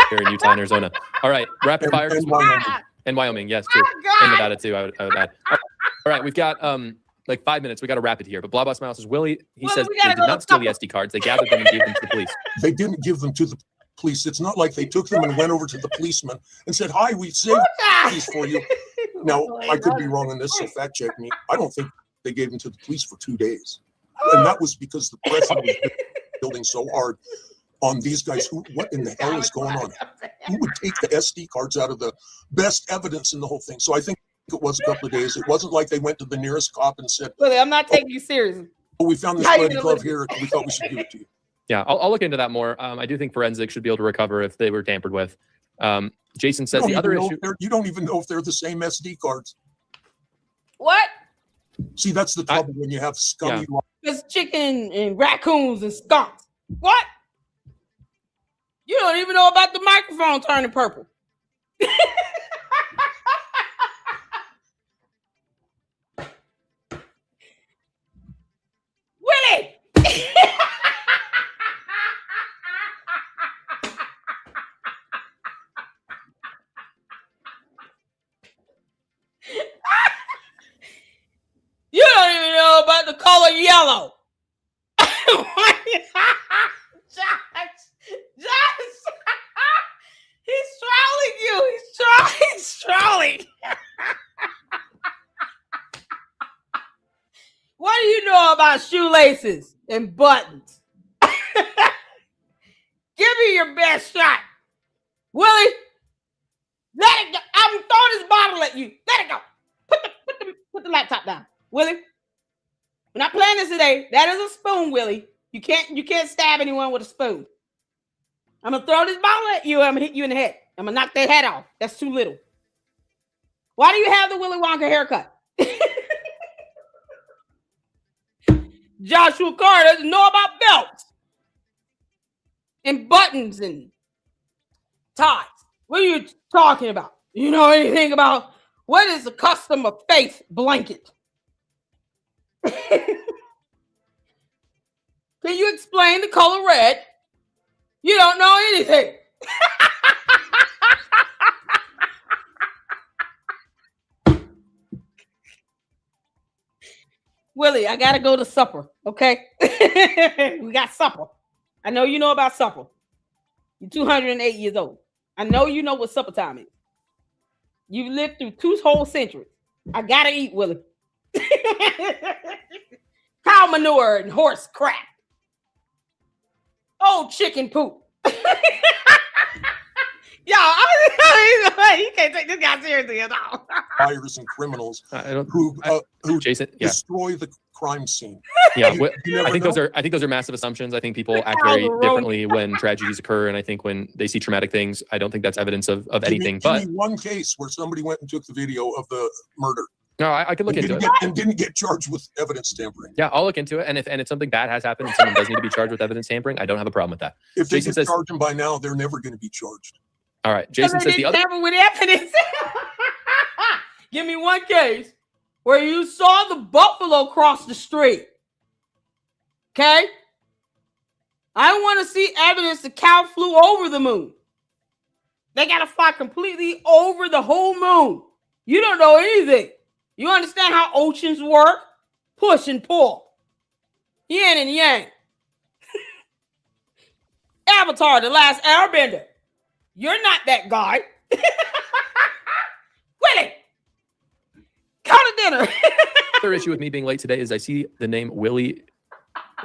Here in Utah and Arizona. All right, rapid fire. And Wyoming, yes, true. And Nevada too, I would add. All right, we've got like 5 minutes. We got to wrap it here. But Blah Blah Smile says, Willie, he says they did not steal the SD cards. They gathered them and gave them to the police. They didn't give them to the police. It's not like they took them and went over to the policeman and said, hi, we saved these for you. Now, I could be wrong on this, so fact check me. I don't think they gave them to the police for 2 days. And that was because the pressure was building so hard on these guys. What in the hell is going on? Who would take the SD cards out of the best evidence in the whole thing? So I think it was a couple of days. It wasn't like they went to the nearest cop and said, Willie, I'm not taking you seriously. Oh, we found this bloody glove here. We thought we should give it to you. Yeah, I'll look into that more. I do think forensics should be able to recover if they were tampered with. Jason says the other issue. You don't even know if they're the same SD cards. What? See, that's the trouble when you have scummy. Yeah. There's chicken and raccoons and skunks. What? You don't even know about the microphone turning purple. Willie! You don't even know about the color yellow. Josh, he's trolling you. He's trolling. What do you know about shoelaces and buttons? Give me your best shot. Willie, let it go. I'm throwing this bottle at you. Let it go. Put the laptop down. Willie, we're not playing this today. That is a spoon, Willie. You can't stab anyone with a spoon. I'm gonna throw this bottle at you. I'm gonna hit you in the head. I'm gonna knock that head off. That's too little. Why do you have the Willy Wonka haircut? Joshua Carr doesn't know about belts and buttons and ties. What are you talking about? You know anything about what is the custom of faith blanket? Can you explain the color red? You don't know anything. Willie, I gotta go to supper, okay? We got supper. I know you know about supper. You're 208 years old. I know you know what supper time is. You've lived through 2 whole centuries. I gotta eat, Willie. Cow manure and horse crap. Old chicken poop. Y'all, you can't take this guy seriously at all. Fires and criminals who Jason, destroy the crime scene. Yeah, I think those are massive assumptions. I think people act very differently when tragedies occur, and I think when they see traumatic things, I don't think that's evidence of anything. But give me one case where somebody went and took the video of the murder. No, I could look into it. And didn't get charged with evidence tampering. Yeah, I'll look into it. And if something bad has happened and someone does need to be charged with evidence tampering, I don't have a problem with that. If they get charged them by now, they're never going to be charged. All right, Jason says the other. Tamper with evidence. Give me one case where you saw the buffalo cross the street. Okay? I want to see evidence the cow flew over the moon. They got to fly completely over the whole moon. You don't know anything. You understand how oceans work? Push and pull. Yin and yang. Avatar, the last airbender. You're not that guy. Willie, come to dinner. Other issue with me being late today is I see the name Willie.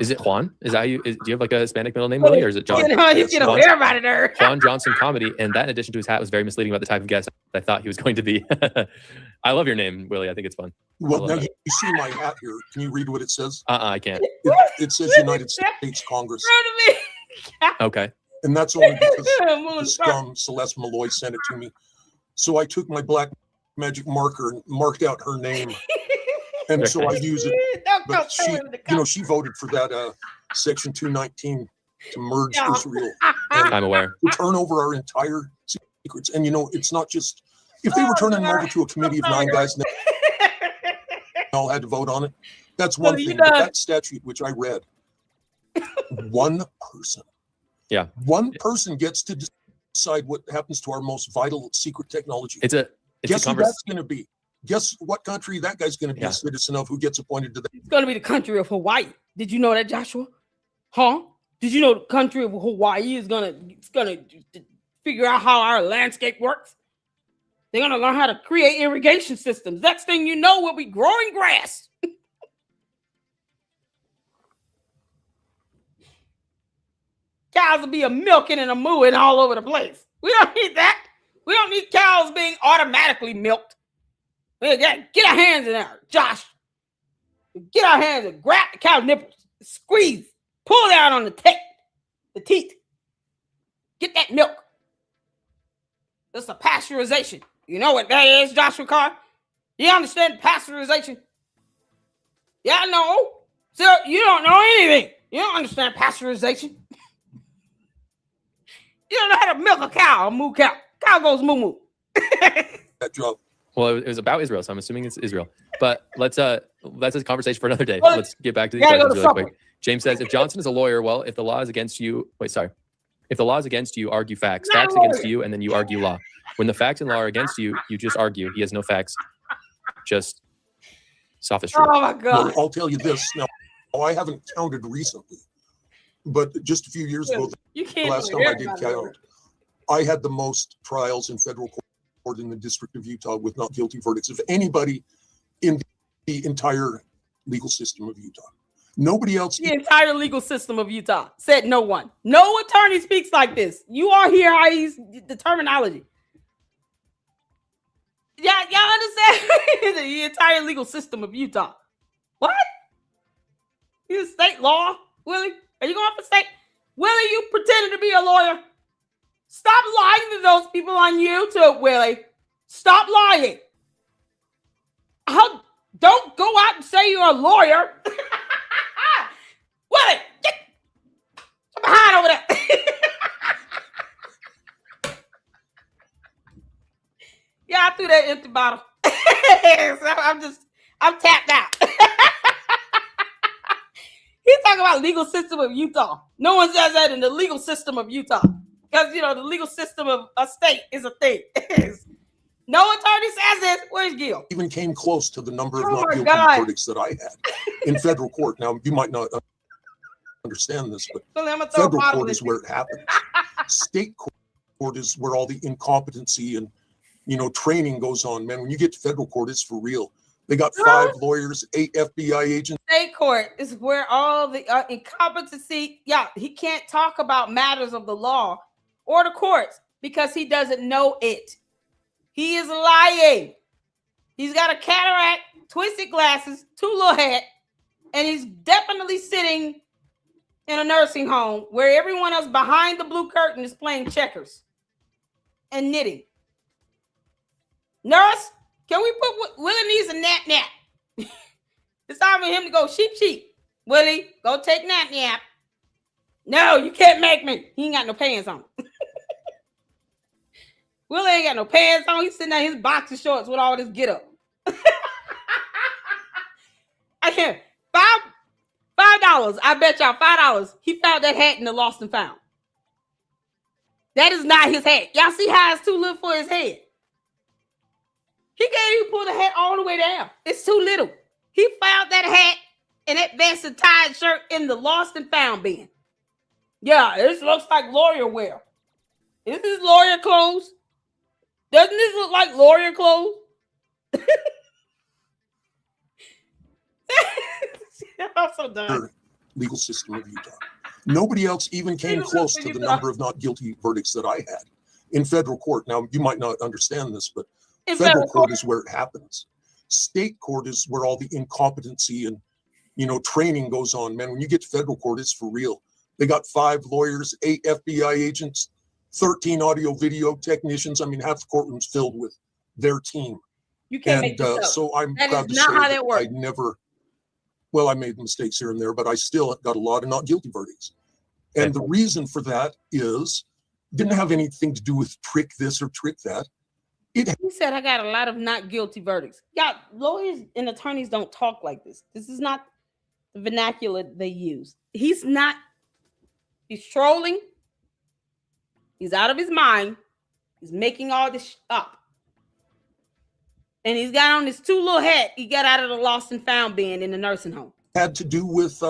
Is it Juan? Is that you? Do you have like a Hispanic middle name, Willie, or is it John? You get everybody there. Juan Johnson Comedy, and that in addition to his hat was very misleading about the type of guest I thought he was going to be. I love your name, Willie. I think it's fun. Well, now you see my hat here. Can you read what it says? I can't. It says United States Congress. Okay. And that's only because the scum Celeste Malloy sent it to me. So I took my black magic marker and marked out her name. And so I use it. But she voted for that Section 219 to merge Israel. I'm aware. To turn over our entire secrets. And it's not just, if they were turning them over to a committee of 9 guys and they all had to vote on it, that's one thing. But that statute, which I read, one person. Yeah. One person gets to decide what happens to our most vital secret technology. Guess who that's going to be? Guess what country that guy's going to be a citizen of who gets appointed to that? It's going to be the country of Hawaii. Did you know that, Joshua? Huh? Did you know the country of Hawaii is going to figure out how our landscape works? They're going to learn how to create irrigation systems. Next thing you know, we'll be growing grass. Cows will be a milking and a mooing all over the place. We don't need that. We don't need cows being automatically milked. Get our hands in there, Josh. Get our hands and grab the cow nipples, squeeze, pull down on the teat. Get that milk. That's a pasteurization. You know what that is, Joshua Carr? You understand pasteurization? Yeah, I know. So you don't know anything. You don't understand pasteurization. You don't know how to milk a cow, a moo cow. Cow goes moo moo. That job. Well, it was about Israel, so I'm assuming it's Israel. But that's a conversation for another day. Let's get back to these questions really quick. James says, if Johnson is a lawyer, well, if the law is against you, if the law is against you, argue facts. Facts against you, and then you argue law. When the facts and law are against you, you just argue. He has no facts, just sophistry. Oh my God! Well, I'll tell you this now. I haven't counted recently, but just a few years ago, the last time I did count, I had the most trials in federal court in the District of Utah with not guilty verdicts of anybody in the entire legal system of Utah. Nobody else. The entire legal system of Utah said no one. No attorney speaks like this. You all hear how he's the terminology. Yeah, y'all understand? The entire legal system of Utah. What? Is state law, Willie? Are you going for state? Willie, you pretending to be a lawyer. Stop lying to those people on YouTube, Willie. Stop lying. Don't go out and say you're a lawyer. Willie, get behind over there. Yeah, I threw that empty bottle. So I'm tapped out. He's talking about legal system of Utah. No one says that in the legal system of Utah. Because, the legal system of a state is a thing. No attorney says this. Where's Gil? Even came close to the number of not guilty verdicts that I had in federal court. Now, you might not understand this, but federal court is where it happens. State court is where all the incompetency and, training goes on. Man, when you get to federal court, it's for real. They got 5 lawyers, 8 FBI agents. State court is where all the incompetency, he can't talk about matters of the law or the courts because he doesn't know it. He is lying. He's got a cataract, twisted glasses, 2 little hat, and he's definitely sitting in a nursing home where everyone else behind the blue curtain is playing checkers and knitting. Nurse, can we put Willie needs a nap? It's time for him to go sheep. Willie, go take nap. No, you can't make me. He ain't got no pants on. Willie ain't got no pants on. He's sitting there in his boxer shorts with all this get up. I hear $5. I bet y'all $5. He found that hat in the lost and found. That is not his hat. Y'all see how it's too little for his head? He can't even pull the hat all the way down. It's too little. He found that hat and that vest and tied shirt in the lost and found bin. Yeah, this looks like lawyer wear. Is this lawyer clothes? Doesn't this look like lawyer clothes? I'm so done. Legal system of Utah. Nobody else even came close to the number of not guilty verdicts that I had in federal court. Now, you might not understand this, but federal court is where it happens. State court is where all the incompetency and, training goes on. Man, when you get to federal court, it's for real. They got 5 lawyers, 8 FBI agents, 13 audio video technicians. I mean, half the courtroom's filled with their team. You can't make this up. So I'm that proud to say that I made mistakes here and there, but I still got a lot of not guilty verdicts. And the reason for that is didn't have anything to do with trick this or trick that. He said, I got a lot of not guilty verdicts. Yeah, lawyers and attorneys don't talk like this. This is not the vernacular they use. He's trolling. He's out of his mind. He's making all this up. And he's got on this 2 little hat he got out of the lost and found bin in the nursing home. Had to do with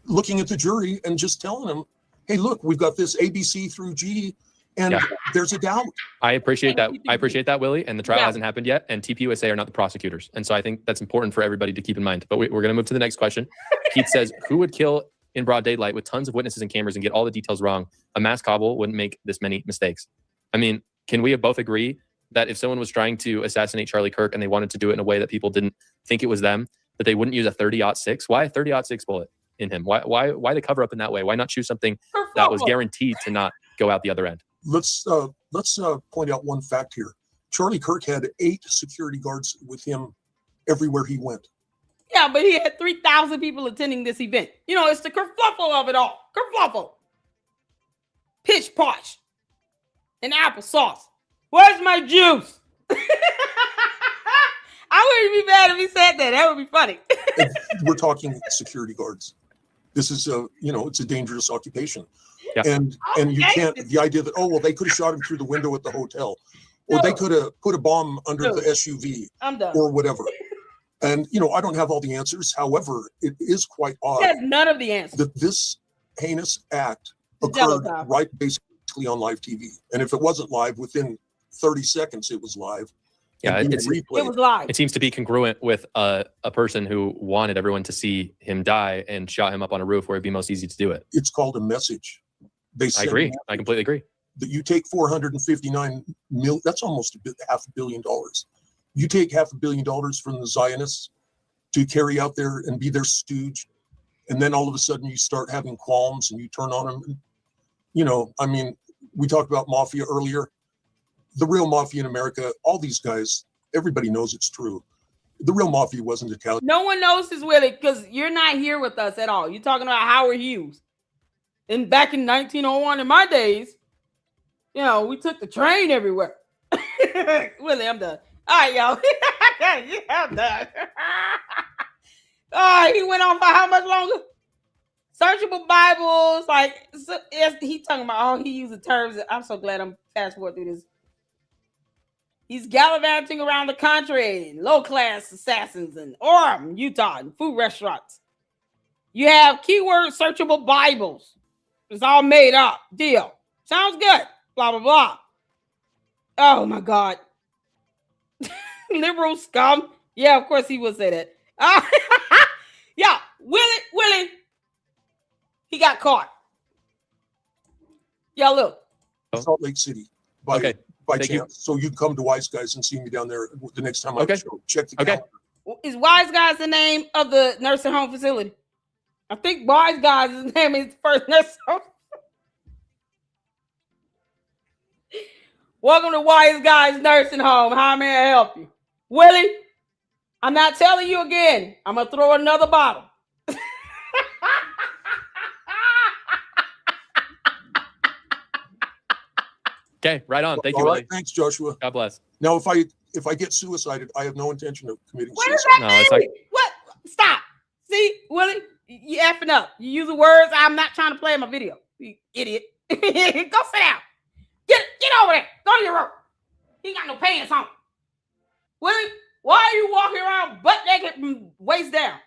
looking at the jury and just telling them, hey, look, we've got this ABC through G, and there's a doubt. I appreciate that. I appreciate that, Willie. And the trial hasn't happened yet. And TPUSA are not the prosecutors. And so I think that's important for everybody to keep in mind. But we're going to move to the next question. Keith says, who would kill in broad daylight with tons of witnesses and cameras and get all the details wrong? A mass cobble wouldn't make this many mistakes. I mean, can we both agree that if someone was trying to assassinate Charlie Kirk and they wanted to do it in a way that people didn't think it was them, that they wouldn't use a 30-06? Why a 30-06 bullet in him? Why the cover up in that way? Why not choose something that was guaranteed to not go out the other end? Let's point out one fact here. Charlie Kirk had 8 security guards with him everywhere he went. Yeah, but he had 3,000 people attending this event. It's the kerfluffle of it all. Kerfluffle. Pitch posh. And applesauce. Where's my juice? I wouldn't be mad if he said that. That would be funny. We're talking security guards. This is it's a dangerous occupation. Yeah. And you can't, the idea that, they could have shot him through the window at the hotel, or they could have put a bomb under the SUV or whatever. And, I don't have all the answers. However, it is quite odd. He has none of the answers. That this heinous act occurred right basically on live TV. And if it wasn't live, within 30 seconds, it was live. Yeah, it was live. It seems to be congruent with a person who wanted everyone to see him die and shot him up on a roof where it'd be most easy to do it. It's called a message. I agree. I completely agree. That you take 459 million, that's almost $500 million. You take $500 million from the Zionists to carry out there and be their stooge and then all of a sudden you start having qualms and you turn on them. You know, I mean, we talked about mafia earlier. The real mafia in America, all these guys, everybody knows it's true. The real mafia wasn't Italian. No one knows this, Willie, because you're not here with us at all. You're talking about Howard Hughes. And back in 1901, in my days, you know, we took the train everywhere. Willie, I'm done. All right, y'all. Yeah, I'm done. All right, he went on for how much longer? Searchable Bibles, like, so, he talking about, he used the terms. I'm so glad I'm fast forward through this. He's gallivanting around the country, low-class assassins in Orem, Utah, and food restaurants. You have keyword searchable Bibles. It's all made up. Deal. Sounds good. Blah, blah, blah. Oh, my God. Liberal scum. Yeah, of course he would say that. Yeah, Willie. He got caught. Yeah, look. Salt Lake City. By chance. You. So you come to Wise Guys and see me down there the next time I show. Check the calendar. Is Wise Guys the name of the nursing home facility? I think Wise Guys' name is the first nursing home. Welcome to Wise Guys Nursing Home. How may I help you? Willie, I'm not telling you again. I'm going to throw another bottle. Okay, right on. Thank you, All right, Willie. thanks, Joshua. God bless. Now, if I get suicided, I have no intention of committing What does suicide. that mean? What? Stop. See, Willie, you effing up. You use the words. I'm not trying to play in my video. You idiot. Go sit down. Get over there. Go to your room. He got no pants on. Willie, why are you walking around butt naked from waist down?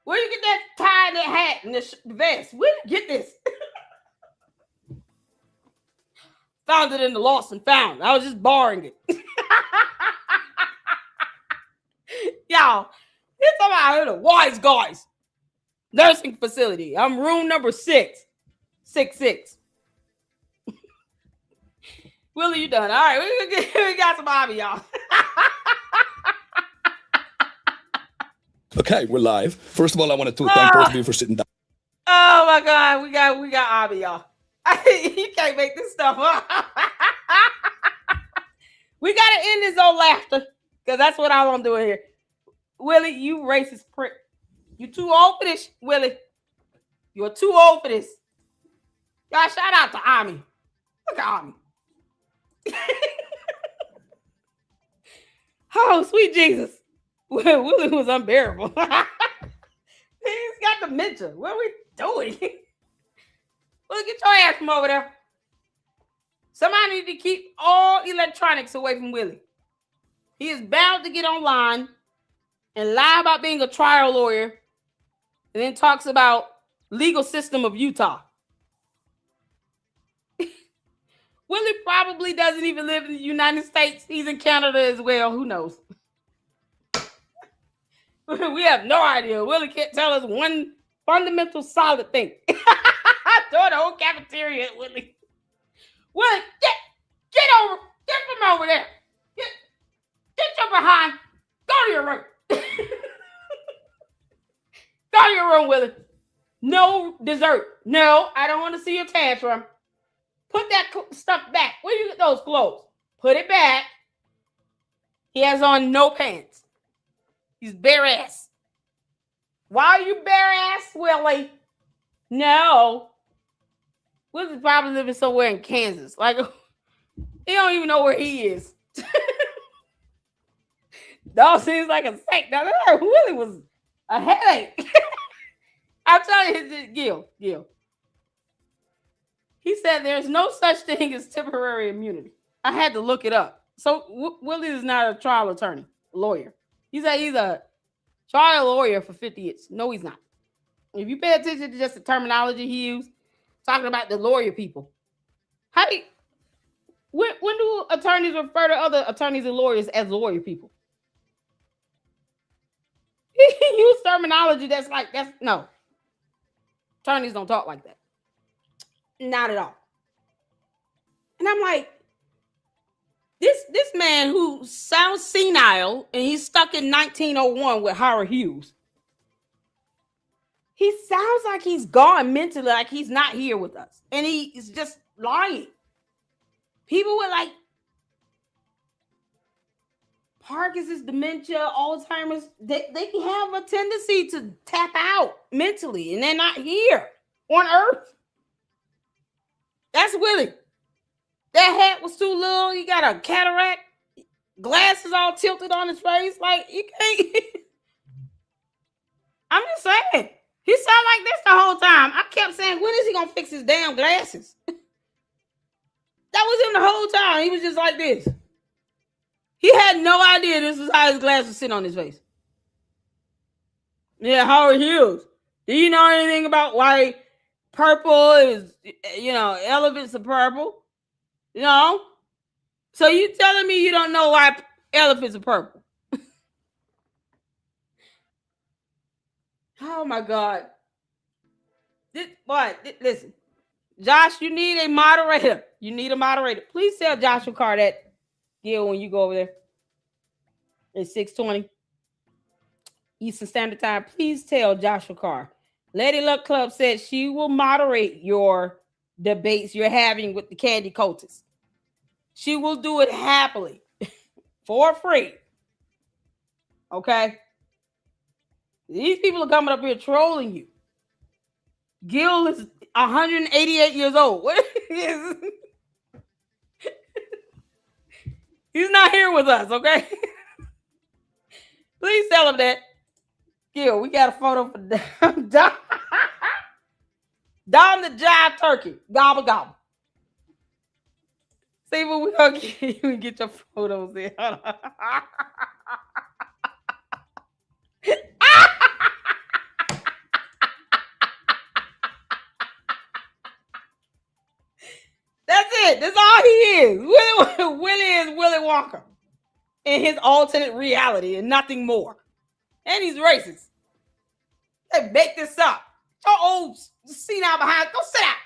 Where you get that tie and that hat and this vest? Where did you get this? Found it in the lost and found. I was just borrowing it. Y'all, it's about the Wise Guys nursing facility. I'm room number 666. Willie, you done. All right, we got some hobby, y'all. Okay, we're live. First of all, I wanted to thank both of you for sitting down. Oh my God, we got hobby, y'all. You can't make this stuff up. We gotta end this on laughter, because that's what I want to do here. Willie, you racist prick. You too old for this, Willie. You're too old for this. Y'all, shout out to Ami. Look at Ami. Oh, sweet Jesus. Willie was unbearable. He's got dementia. What are we doing? Well, get your ass from over there. Somebody need to keep all electronics away from Willie. He is bound to get online and lie about being a trial lawyer and then talks about legal system of Utah. Willie probably doesn't even live in the United States. He's in Canada as well. Who knows? We have no idea. Willie can't tell us one fundamental solid thing. Throw the whole cafeteria at Willie. Willie, get from over there. Get your behind. Go to your room. Go to your room, Willie. No dessert. No, I don't want to see your tantrum. Put that stuff back. Where you get those clothes? Put it back. He has on no pants. He's bare ass. Why are you bare ass, Willie? No. Willie's probably living somewhere in Kansas. Like, he don't even know where he is. Dog seems like a saint. Now, Willie was a headache. I'm telling you, Gil. He said there's no such thing as temporary immunity. I had to look it up. So Willie is not a trial attorney, lawyer. He's a trial lawyer for 50 years. No, he's not. If you pay attention to just the terminology he used, talking about the lawyer people. When do attorneys refer to other attorneys and lawyers as lawyer people? He used terminology that's no. Attorneys don't talk like that. Not at all. And I'm like, this man who sounds senile and he's stuck in 1901 with Howard Hughes. He sounds like he's gone mentally, like he's not here with us. And he is just lying. People with like Parkinson's, dementia, Alzheimer's, they have a tendency to tap out mentally, and they're not here on Earth. That's Willie. That hat was too little. He got a cataract, glasses all tilted on his face. Like, you can't. I'm just saying. He sounded like this the whole time. I kept saying, when is he going to fix his damn glasses? That was him the whole time. He was just like this. He had no idea this is how his glasses sit on his face. Yeah, Howard Hughes. Do you know anything about why purple is, elephants are purple? So you telling me you don't know why elephants are purple? Oh my God. Listen, Josh, you need a moderator. You need a moderator. Please tell Joshua Carr that, Gil, when you go over there. It's 6:20 Eastern Standard Time. Please tell Joshua Carr. Lady Luck Club said she will moderate your debates you're having with the Candy Cultists. She will do it happily for free. Okay? These people are coming up here trolling you. Gil is 188 years old. What is He's not here with us, okay? Please tell him that. Gil, we got a photo for Dom. Dom the Jive Turkey. Gobble, gobble. See what we're going to get. You get your photos in. That's it. That's all he is. Willie is Willie Walker in his alternate reality and nothing more. And he's racist. They make this up. Your old senile behind. Go sit down.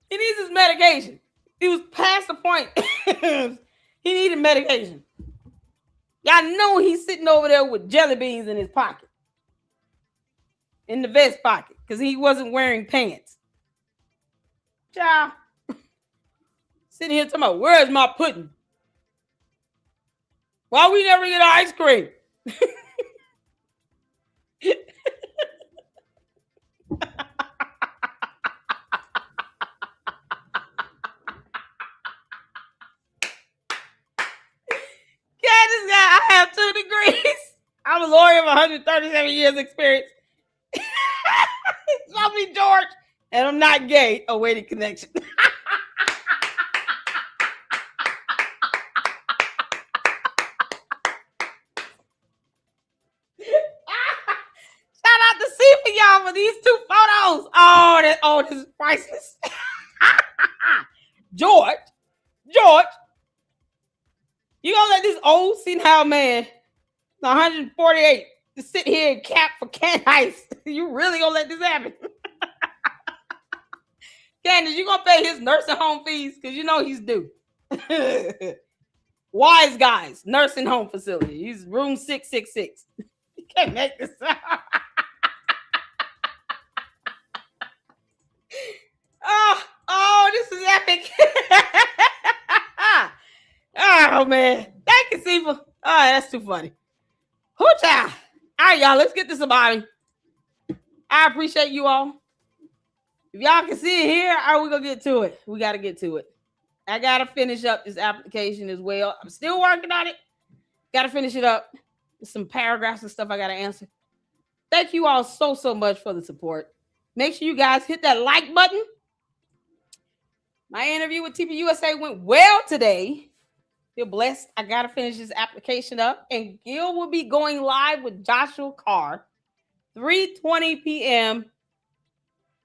He needs his medication. He was past the point. He needed medication. Y'all know he's sitting over there with jelly beans in his pocket. In the vest pocket. Because he wasn't wearing pants. Child. Sitting here talking about, where's my pudding? Why we never get ice cream? Candace, I have 2 degrees. I'm a lawyer of 137 years experience. Love me, George. And I'm not gay. A weighted connection. Shout out to Sifa, y'all, for these 2 photos. Oh, this is priceless. George, you gonna let this old senile man, 148, to sit here and cap for Candace? You really gonna let this happen? Candace, you gonna pay his nursing home fees? Because you know he's due. Wise Guys, nursing home facility. He's room 666. You can't make this up. Oh, this is epic. Oh, man. Thank you, Sifa. Oh, that's too funny. Hoo-cha. All right, y'all, let's get to somebody. I appreciate you all. If y'all can see it here, how are we going to get to it? We got to get to it. I got to finish up this application as well. I'm still working on it. Got to finish it up. There's some paragraphs and stuff I got to answer. Thank you all so much for the support. Make sure you guys hit that like button. My interview with TPUSA went well today. Feel blessed. I got to finish this application up. And Gil will be going live with Joshua Carr, 3:20 p.m.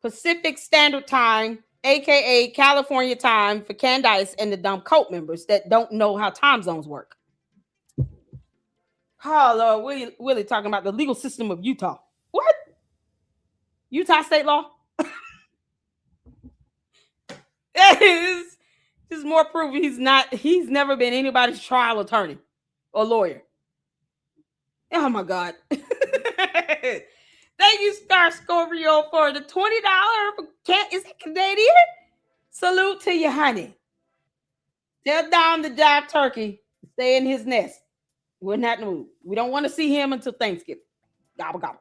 Pacific Standard Time, a.k.a. California time, for Candace and the dumb cult members that don't know how time zones work. Oh, Lord, Willie talking about the legal system of Utah. What? Utah state law? This is more proof he's never been anybody's trial attorney or lawyer. Oh my God. Thank you, Star Scorpio, for the $20. Is it Canadian? Salute to you, honey. Tell Dom the jive turkey to stay in his nest. We're not in the mood. We don't want to see him until Thanksgiving. Gobble, gobble.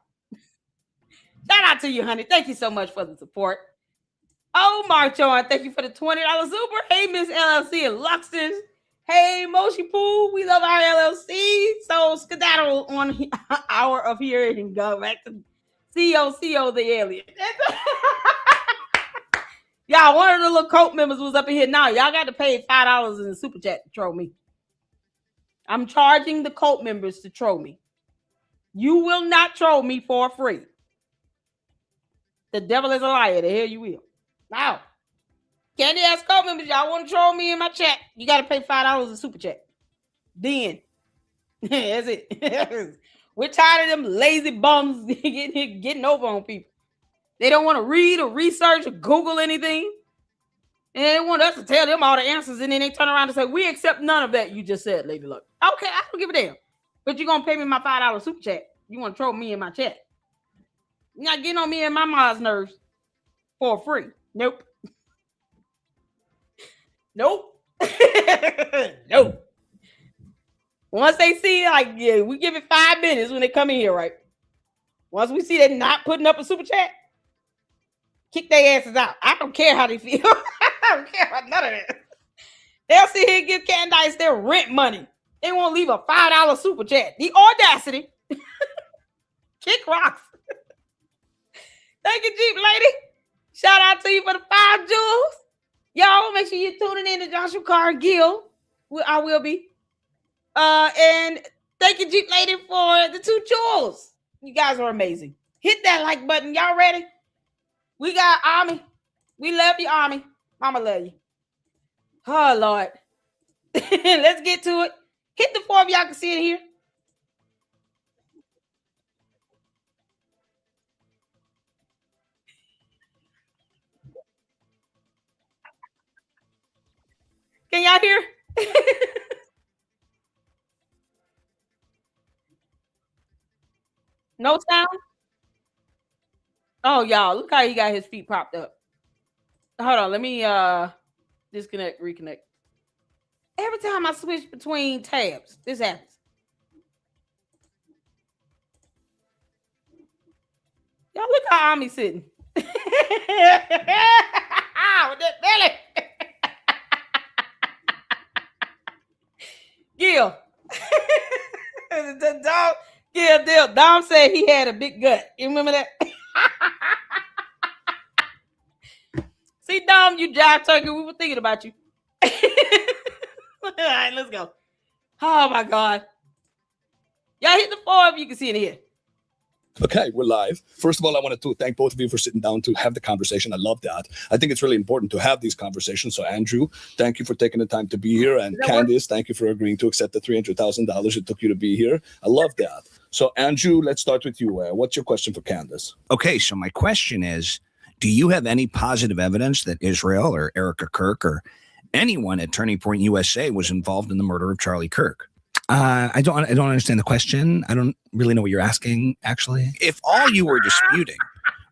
Shout out to you, honey. Thank you so much for the support. Oh, March on. Thank you for the $20 super. Hey, Miss LLC and Luxus. Hey, Moshi Poo. We love our LLC. So skedaddle on hour of here and go back to CO the alien. Y'all, one of the little cult members was up in here now. Y'all got to pay $5 in the super chat to troll me. I'm charging the cult members to troll me. You will not troll me for free. The devil is a liar. The hell you will. Now, Candy ass cult members, y'all want to troll me in my chat? You got to pay $5 in super chat. Then, that's it. We're tired of them lazy bums getting over on people. They don't want to read or research or Google anything. And they want us to tell them all the answers. And then they turn around and say, we accept none of that you just said, Lady Luck. Okay, I don't give a damn. But you're going to pay me my $5 super chat. You want to troll me in my chat. You're not getting on me and my mom's nerves for free. Nope. Nope. Nope. Once they see, like, yeah, we give it 5 minutes when they come in here, right? Once we see they're not putting up a super chat, kick their asses out. I don't care how they feel. I don't care about none of that. They'll sit here and give Candace their rent money. They won't leave a $5 super chat. The audacity. Kick rocks. Thank you, Jeep Lady. Shout out to you for the 5 jewels. Y'all, make sure you're tuning in to Joshua Cargill. I will be. And thank you, Jeep Lady, for the 2 jewels. You guys are amazing. Hit that like button. Y'all ready? We got Army. We love you, Army. Mama love you. Oh, Lord. Let's get to it. Hit the 4 if y'all can see it here. Can y'all hear? No sound? Oh, y'all, look how he got his feet propped up. Hold on, let me disconnect, reconnect. Every time I switch between tabs, this happens. Y'all look how Ami sitting. With that belly. Gil. The dog. Gil, Dom said he had a big gut. You remember that? See, Dom, you jive turkey. We were thinking about you. All right, let's go. Oh, my God. Y'all hit the 4 if you can see it here. Okay, we're live. First of all, I wanted to thank both of you for sitting down to have the conversation. I love that. I think it's really important to have these conversations. So, Andrew, thank you for taking the time to be here. And Candace, thank you for agreeing to accept the $300,000 it took you to be here. I love that. So, Andrew, let's start with you. What's your question for Candace? Okay, so my question is, do you have any positive evidence that Israel or Erica Kirk or anyone at Turning Point USA was involved in the murder of Charlie Kirk? I don't understand the question. I don't really know what you're asking, actually. If all you were disputing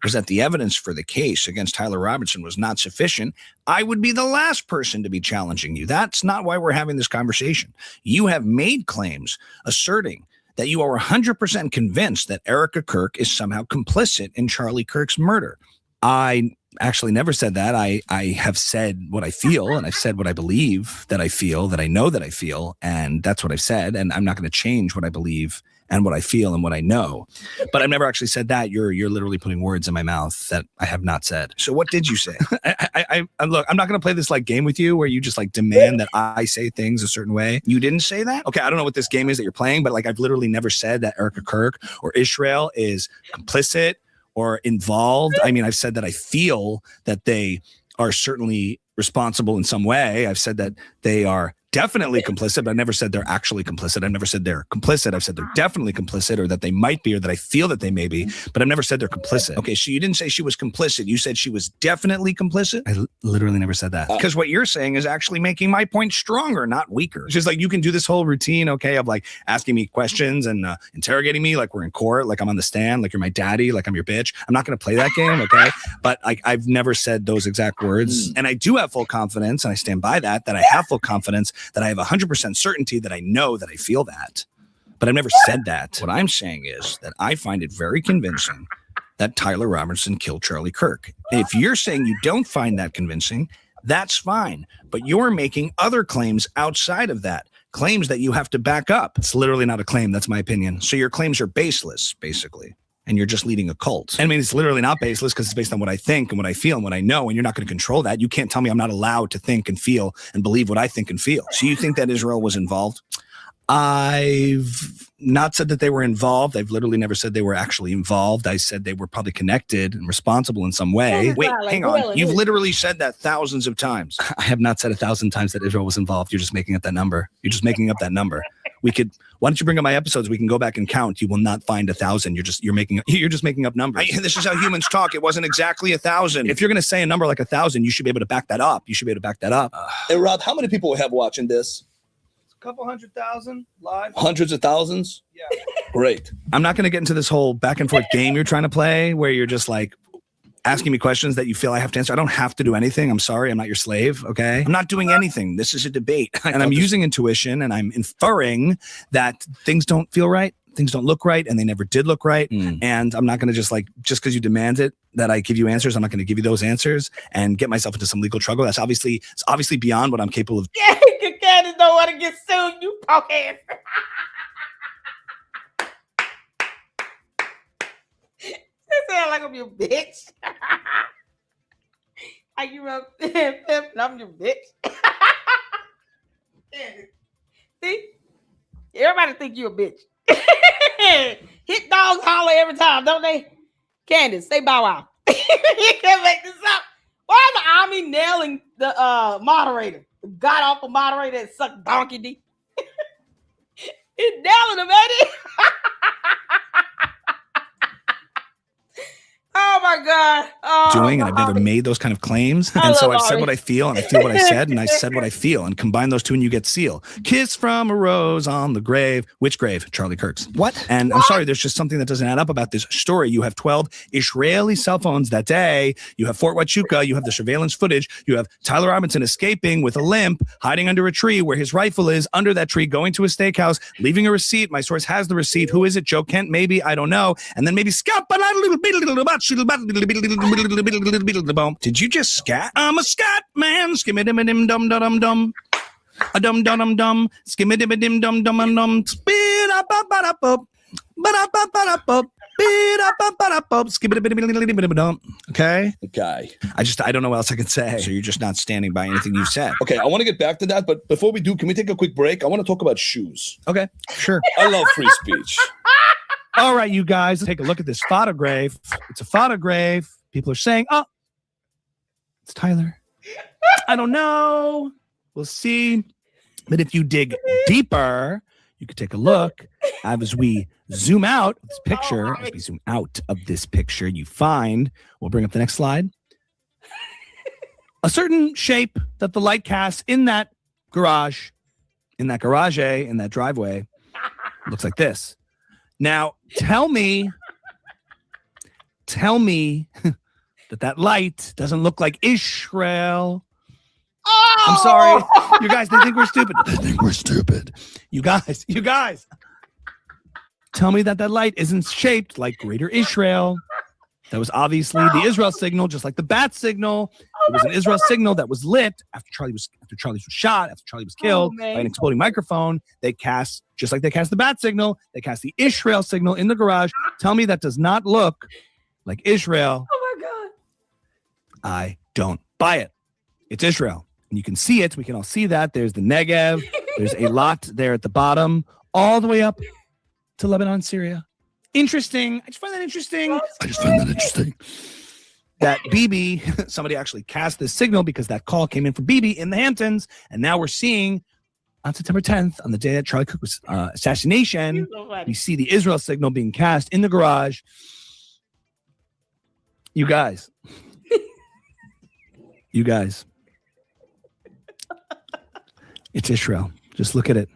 was that the evidence for the case against Tyler Robertson was not sufficient, I would be the last person to be challenging you. That's not why we're having this conversation. You have made claims asserting that you are 100% convinced that Erica Kirk is somehow complicit in Charlie Kirk's murder. I actually never said that. I have said what I feel, and I've said what I believe that I feel, that I know that I feel, and that's what I've said. And I'm not going to change what I believe and what I feel and what I know. But I've never actually said that. You're literally putting words in my mouth that I have not said. So what did you say? I look, I'm not going to play this like game with you where you just like demand that I say things a certain way. You didn't say that? Okay, I don't know what this game is that you're playing, but like I've literally never said that Erica Kirk or Israel is complicit or involved. I mean, I've said that I feel that they are certainly responsible in some way. I've said that they are definitely complicit, but I never said they're actually complicit. I've never said they're complicit. I've said they're definitely complicit, or that they might be, or that I feel that they may be, but I've never said they're complicit. Okay, so you didn't say she was complicit. You said she was definitely complicit. I literally never said that. Because what you're saying is actually making my point stronger, not weaker. It's just like you can do this whole routine, okay, of like asking me questions and interrogating me like we're in court, like I'm on the stand, like you're my daddy, like I'm your bitch. I'm not going to play that game, okay? But I've never said those exact words. And I do have full confidence, and I stand by that I have full confidence, that I have 100% certainty that I know that I feel that. But I've never said that. What I'm saying is that I find it very convincing that Tyler Robertson killed Charlie Kirk. If you're saying you don't find that convincing, that's fine. But you're making other claims outside of that. Claims that you have to back up. It's literally not a claim. That's my opinion. So your claims are baseless, basically. And you're just leading a cult. I mean, it's literally not baseless because it's based on what I think and what I feel and what I know, and you're not going to control that. You can't tell me I'm not allowed to think and feel and believe what I think and feel. So you think that Israel was involved? I've not said that they were involved. I've literally never said they were actually involved. I said they were probably connected and responsible in some way. Wait, hang on. You've literally said that thousands of times. I have not said 1,000 times that Israel was involved. You're just making up that number. You're just making up that number. Why don't you bring up my episodes? We can go back and count. You will not find 1,000. You're just making up numbers. This is how humans talk. It wasn't exactly 1,000. If you're going to say a number like 1,000, you should be able to back that up. Hey, Rob, how many people we have watching this? A couple 100,000 live. Hundreds of thousands? Yeah. Great. I'm not going to get into this whole back and forth game you're trying to play where you're just like asking me questions that you feel I have to answer. I don't have to do anything. I'm sorry. I'm not your slave. Okay. I'm not doing anything. This is a debate. And I'm using intuition, and I'm inferring that things don't feel right. Things don't look right, and they never did look right. And I'm not going to just because you demand it that I give you answers, I'm not going to give you those answers and get myself into some legal trouble. It's obviously beyond what I'm capable of. Yeah, Candace don't want to get sued. You punk ass. They sound like I'm your bitch. I grew up and I'm your bitch. See? Everybody think you a bitch. Hit dogs holler every time, don't they? Candace, say bow wow. You can't make this up. Why is the army nailing the moderator? The god awful moderator that sucked donkey D. He's nailing him, Eddie. Oh my God. And I've never made those kind of claims. And so I've said what I feel, and I feel what I said, and I said what I feel, and combine those two and you get seal. Kiss from a rose on the grave. Which grave? Charlie Kirk's. What? And I'm sorry, there's just something that doesn't add up about this story. You have 12 Israeli cell phones that day. You have Fort Huachuca. You have the surveillance footage. You have Tyler Robinson escaping with a limp, hiding under a tree where his rifle is, under that tree, going to a steakhouse, leaving a receipt. My source has the receipt. Who is it? Joe Kent? Maybe. I don't know. And then maybe Scott, but a little bit. Did you just scat? I'm a scat man. Skimmy-dim-a-dim dum dum dum. A dum dum dum. Skimmy-dim-a-dim dum dum dum. Speed up up up up. Ba-da-ba-ba-da-ba. Okay. I don't know what else I can say. So you're just not standing by anything you've said. Okay, I want to get back to that, but before we do, can we take a quick break? I want to talk about shoes. Okay, sure. I love free speech. All right, you guys, take a look at this photograph. It's a photograph. People are saying, oh, it's Tyler. I don't know. We'll see. But if you dig deeper, you could take a look. As we zoom out of this picture, you find, we'll bring up the next slide, a certain shape that the light casts in that garage, in that driveway, looks like this. Now, tell me that light doesn't look like Israel. Oh! I'm sorry. You guys, they think we're stupid. They think we're stupid. You guys. Tell me that light isn't shaped like Greater Israel. That was obviously the Israel signal, just like the bat signal. It was an Israel signal that was lit after Charlie was shot, after Charlie was killed by an exploding microphone. They cast, just like they cast the bat signal, they cast the Israel signal in the garage. Tell me that does not look like Israel. Oh my God. I don't buy it. It's Israel. And you can see it. We can all see that. There's the Negev. There's a lot there at the bottom, all the way up to Lebanon, Syria. Interesting. I just find that interesting. That Bibi, somebody actually cast this signal because that call came in from Bibi in the Hamptons. And now we're seeing on September 10th, on the day that Charlie Kirk was assassination, we see the Israel signal being cast in the garage. You guys. You guys. It's Israel. Just look at it.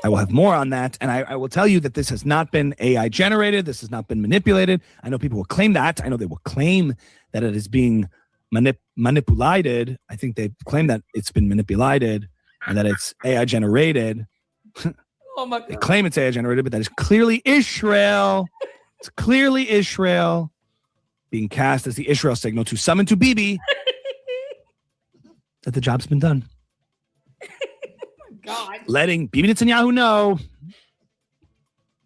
I will have more on that. And I will tell you that this has not been AI generated. This has not been manipulated. I know people will claim that. I know they will claim that it is being manipulated. I think they claim that it's been manipulated and that it's AI generated. Oh my God. They claim it's AI generated, but that is clearly Israel. It's clearly Israel being cast as the Israel signal to summon to Bibi that the job's been done. God. Letting Bibi Netanyahu know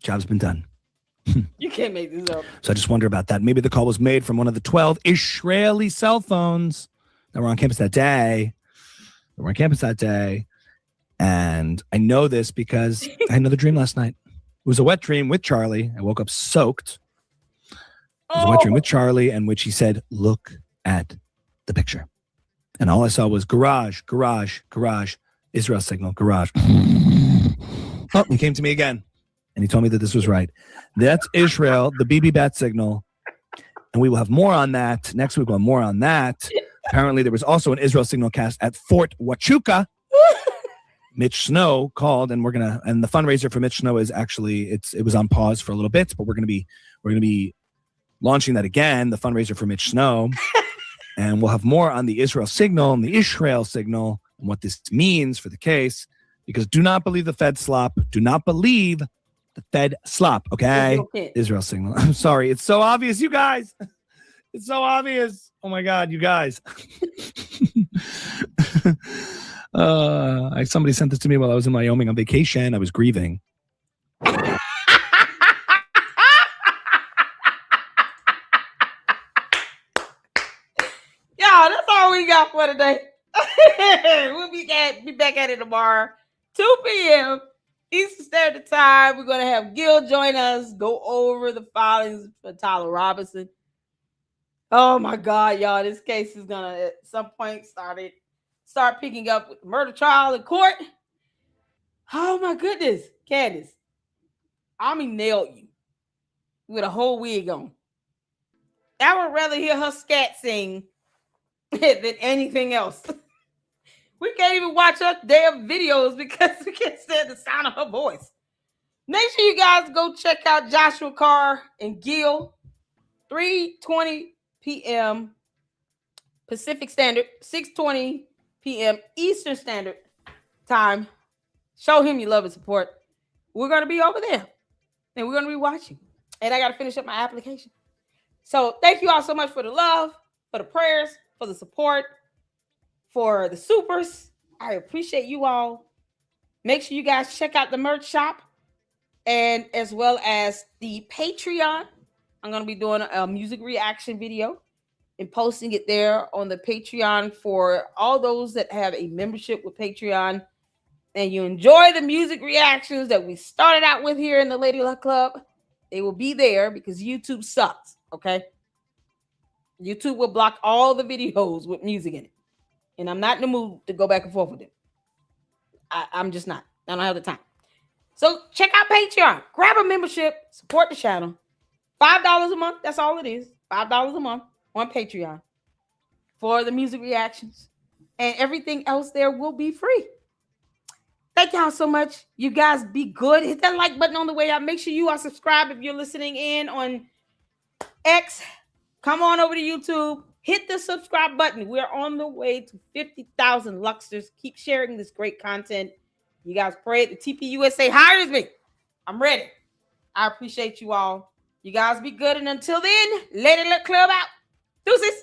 job's been done. You can't make this up. So I just wonder about that. Maybe the call was made from one of the 12 Israeli cell phones that were on campus that day. And I know this because I had another dream last night. It was a wet dream with Charlie. I woke up soaked. It was a wet dream with Charlie in which he said, look at the picture. And all I saw was garage, Israel signal, garage. Oh, he came to me again. And he told me that this was right. That's Israel, the BB bat signal. And we will have more on that. Next week, we'll have more on that. Apparently, there was also an Israel signal cast at Fort Huachuca. Mitch Snow called, and the fundraiser for Mitch Snow is actually, it was on pause for a little bit, but we're gonna be launching that again, the fundraiser for Mitch Snow. And we'll have more on the Israel signal and the Israel signal and what this means for the case. Because do not believe the Fed slop. Do not believe the Fed slop, okay? Israel signal. I'm sorry. It's so obvious, you guys. It's so obvious. Oh, my God, you guys. Somebody sent this to me while I was in Wyoming on vacation. I was grieving. That's all we got for today. We'll be back at it tomorrow, 2 p.m. Eastern Standard Time. We're going to have Gil join us, go over the filings for Tyler Robinson. Oh, my God, y'all. This case is going to, at some point, start picking up with the murder trial in court. Oh, my goodness. Candace, Ami nailed you with a whole wig on. I would rather hear her scat sing than anything else. We can't even watch her damn videos because we can't stand the sound of her voice. Make sure you guys go check out Joshua Carr and Gil, 3:20 p.m. Pacific Standard, 6:20 p.m. Eastern Standard Time. Show him your love and support. We're going to be over there, and we're going to be watching. And I got to finish up my application. So thank you all so much for the love, for the prayers, for the support, for the supers. I appreciate you all. Make sure you guys check out the merch shop and as well as the Patreon. I'm going to be doing a music reaction video and posting it there on the Patreon for all those that have a membership with Patreon and you enjoy the music reactions that we started out with here in the Lady Luck Club. They will be there because YouTube sucks, okay? YouTube will block all the videos with music in it. And I'm not in the mood to go back and forth with them. I'm just not. I don't have the time. So check out Patreon. Grab a membership. Support the channel. $5 a month. That's all it is. $5 a month on Patreon for the music reactions. And everything else there will be free. Thank y'all so much. You guys be good. Hit that like button on the way out. Make sure you are subscribed if you're listening in on X. Come on over to YouTube. Hit the subscribe button. We're on the way to 50,000 Luxters. Keep sharing this great content. You guys pray that TPUSA hires me. I'm ready. I appreciate you all. You guys be good. And until then, Lady Luck Club out. Deuces.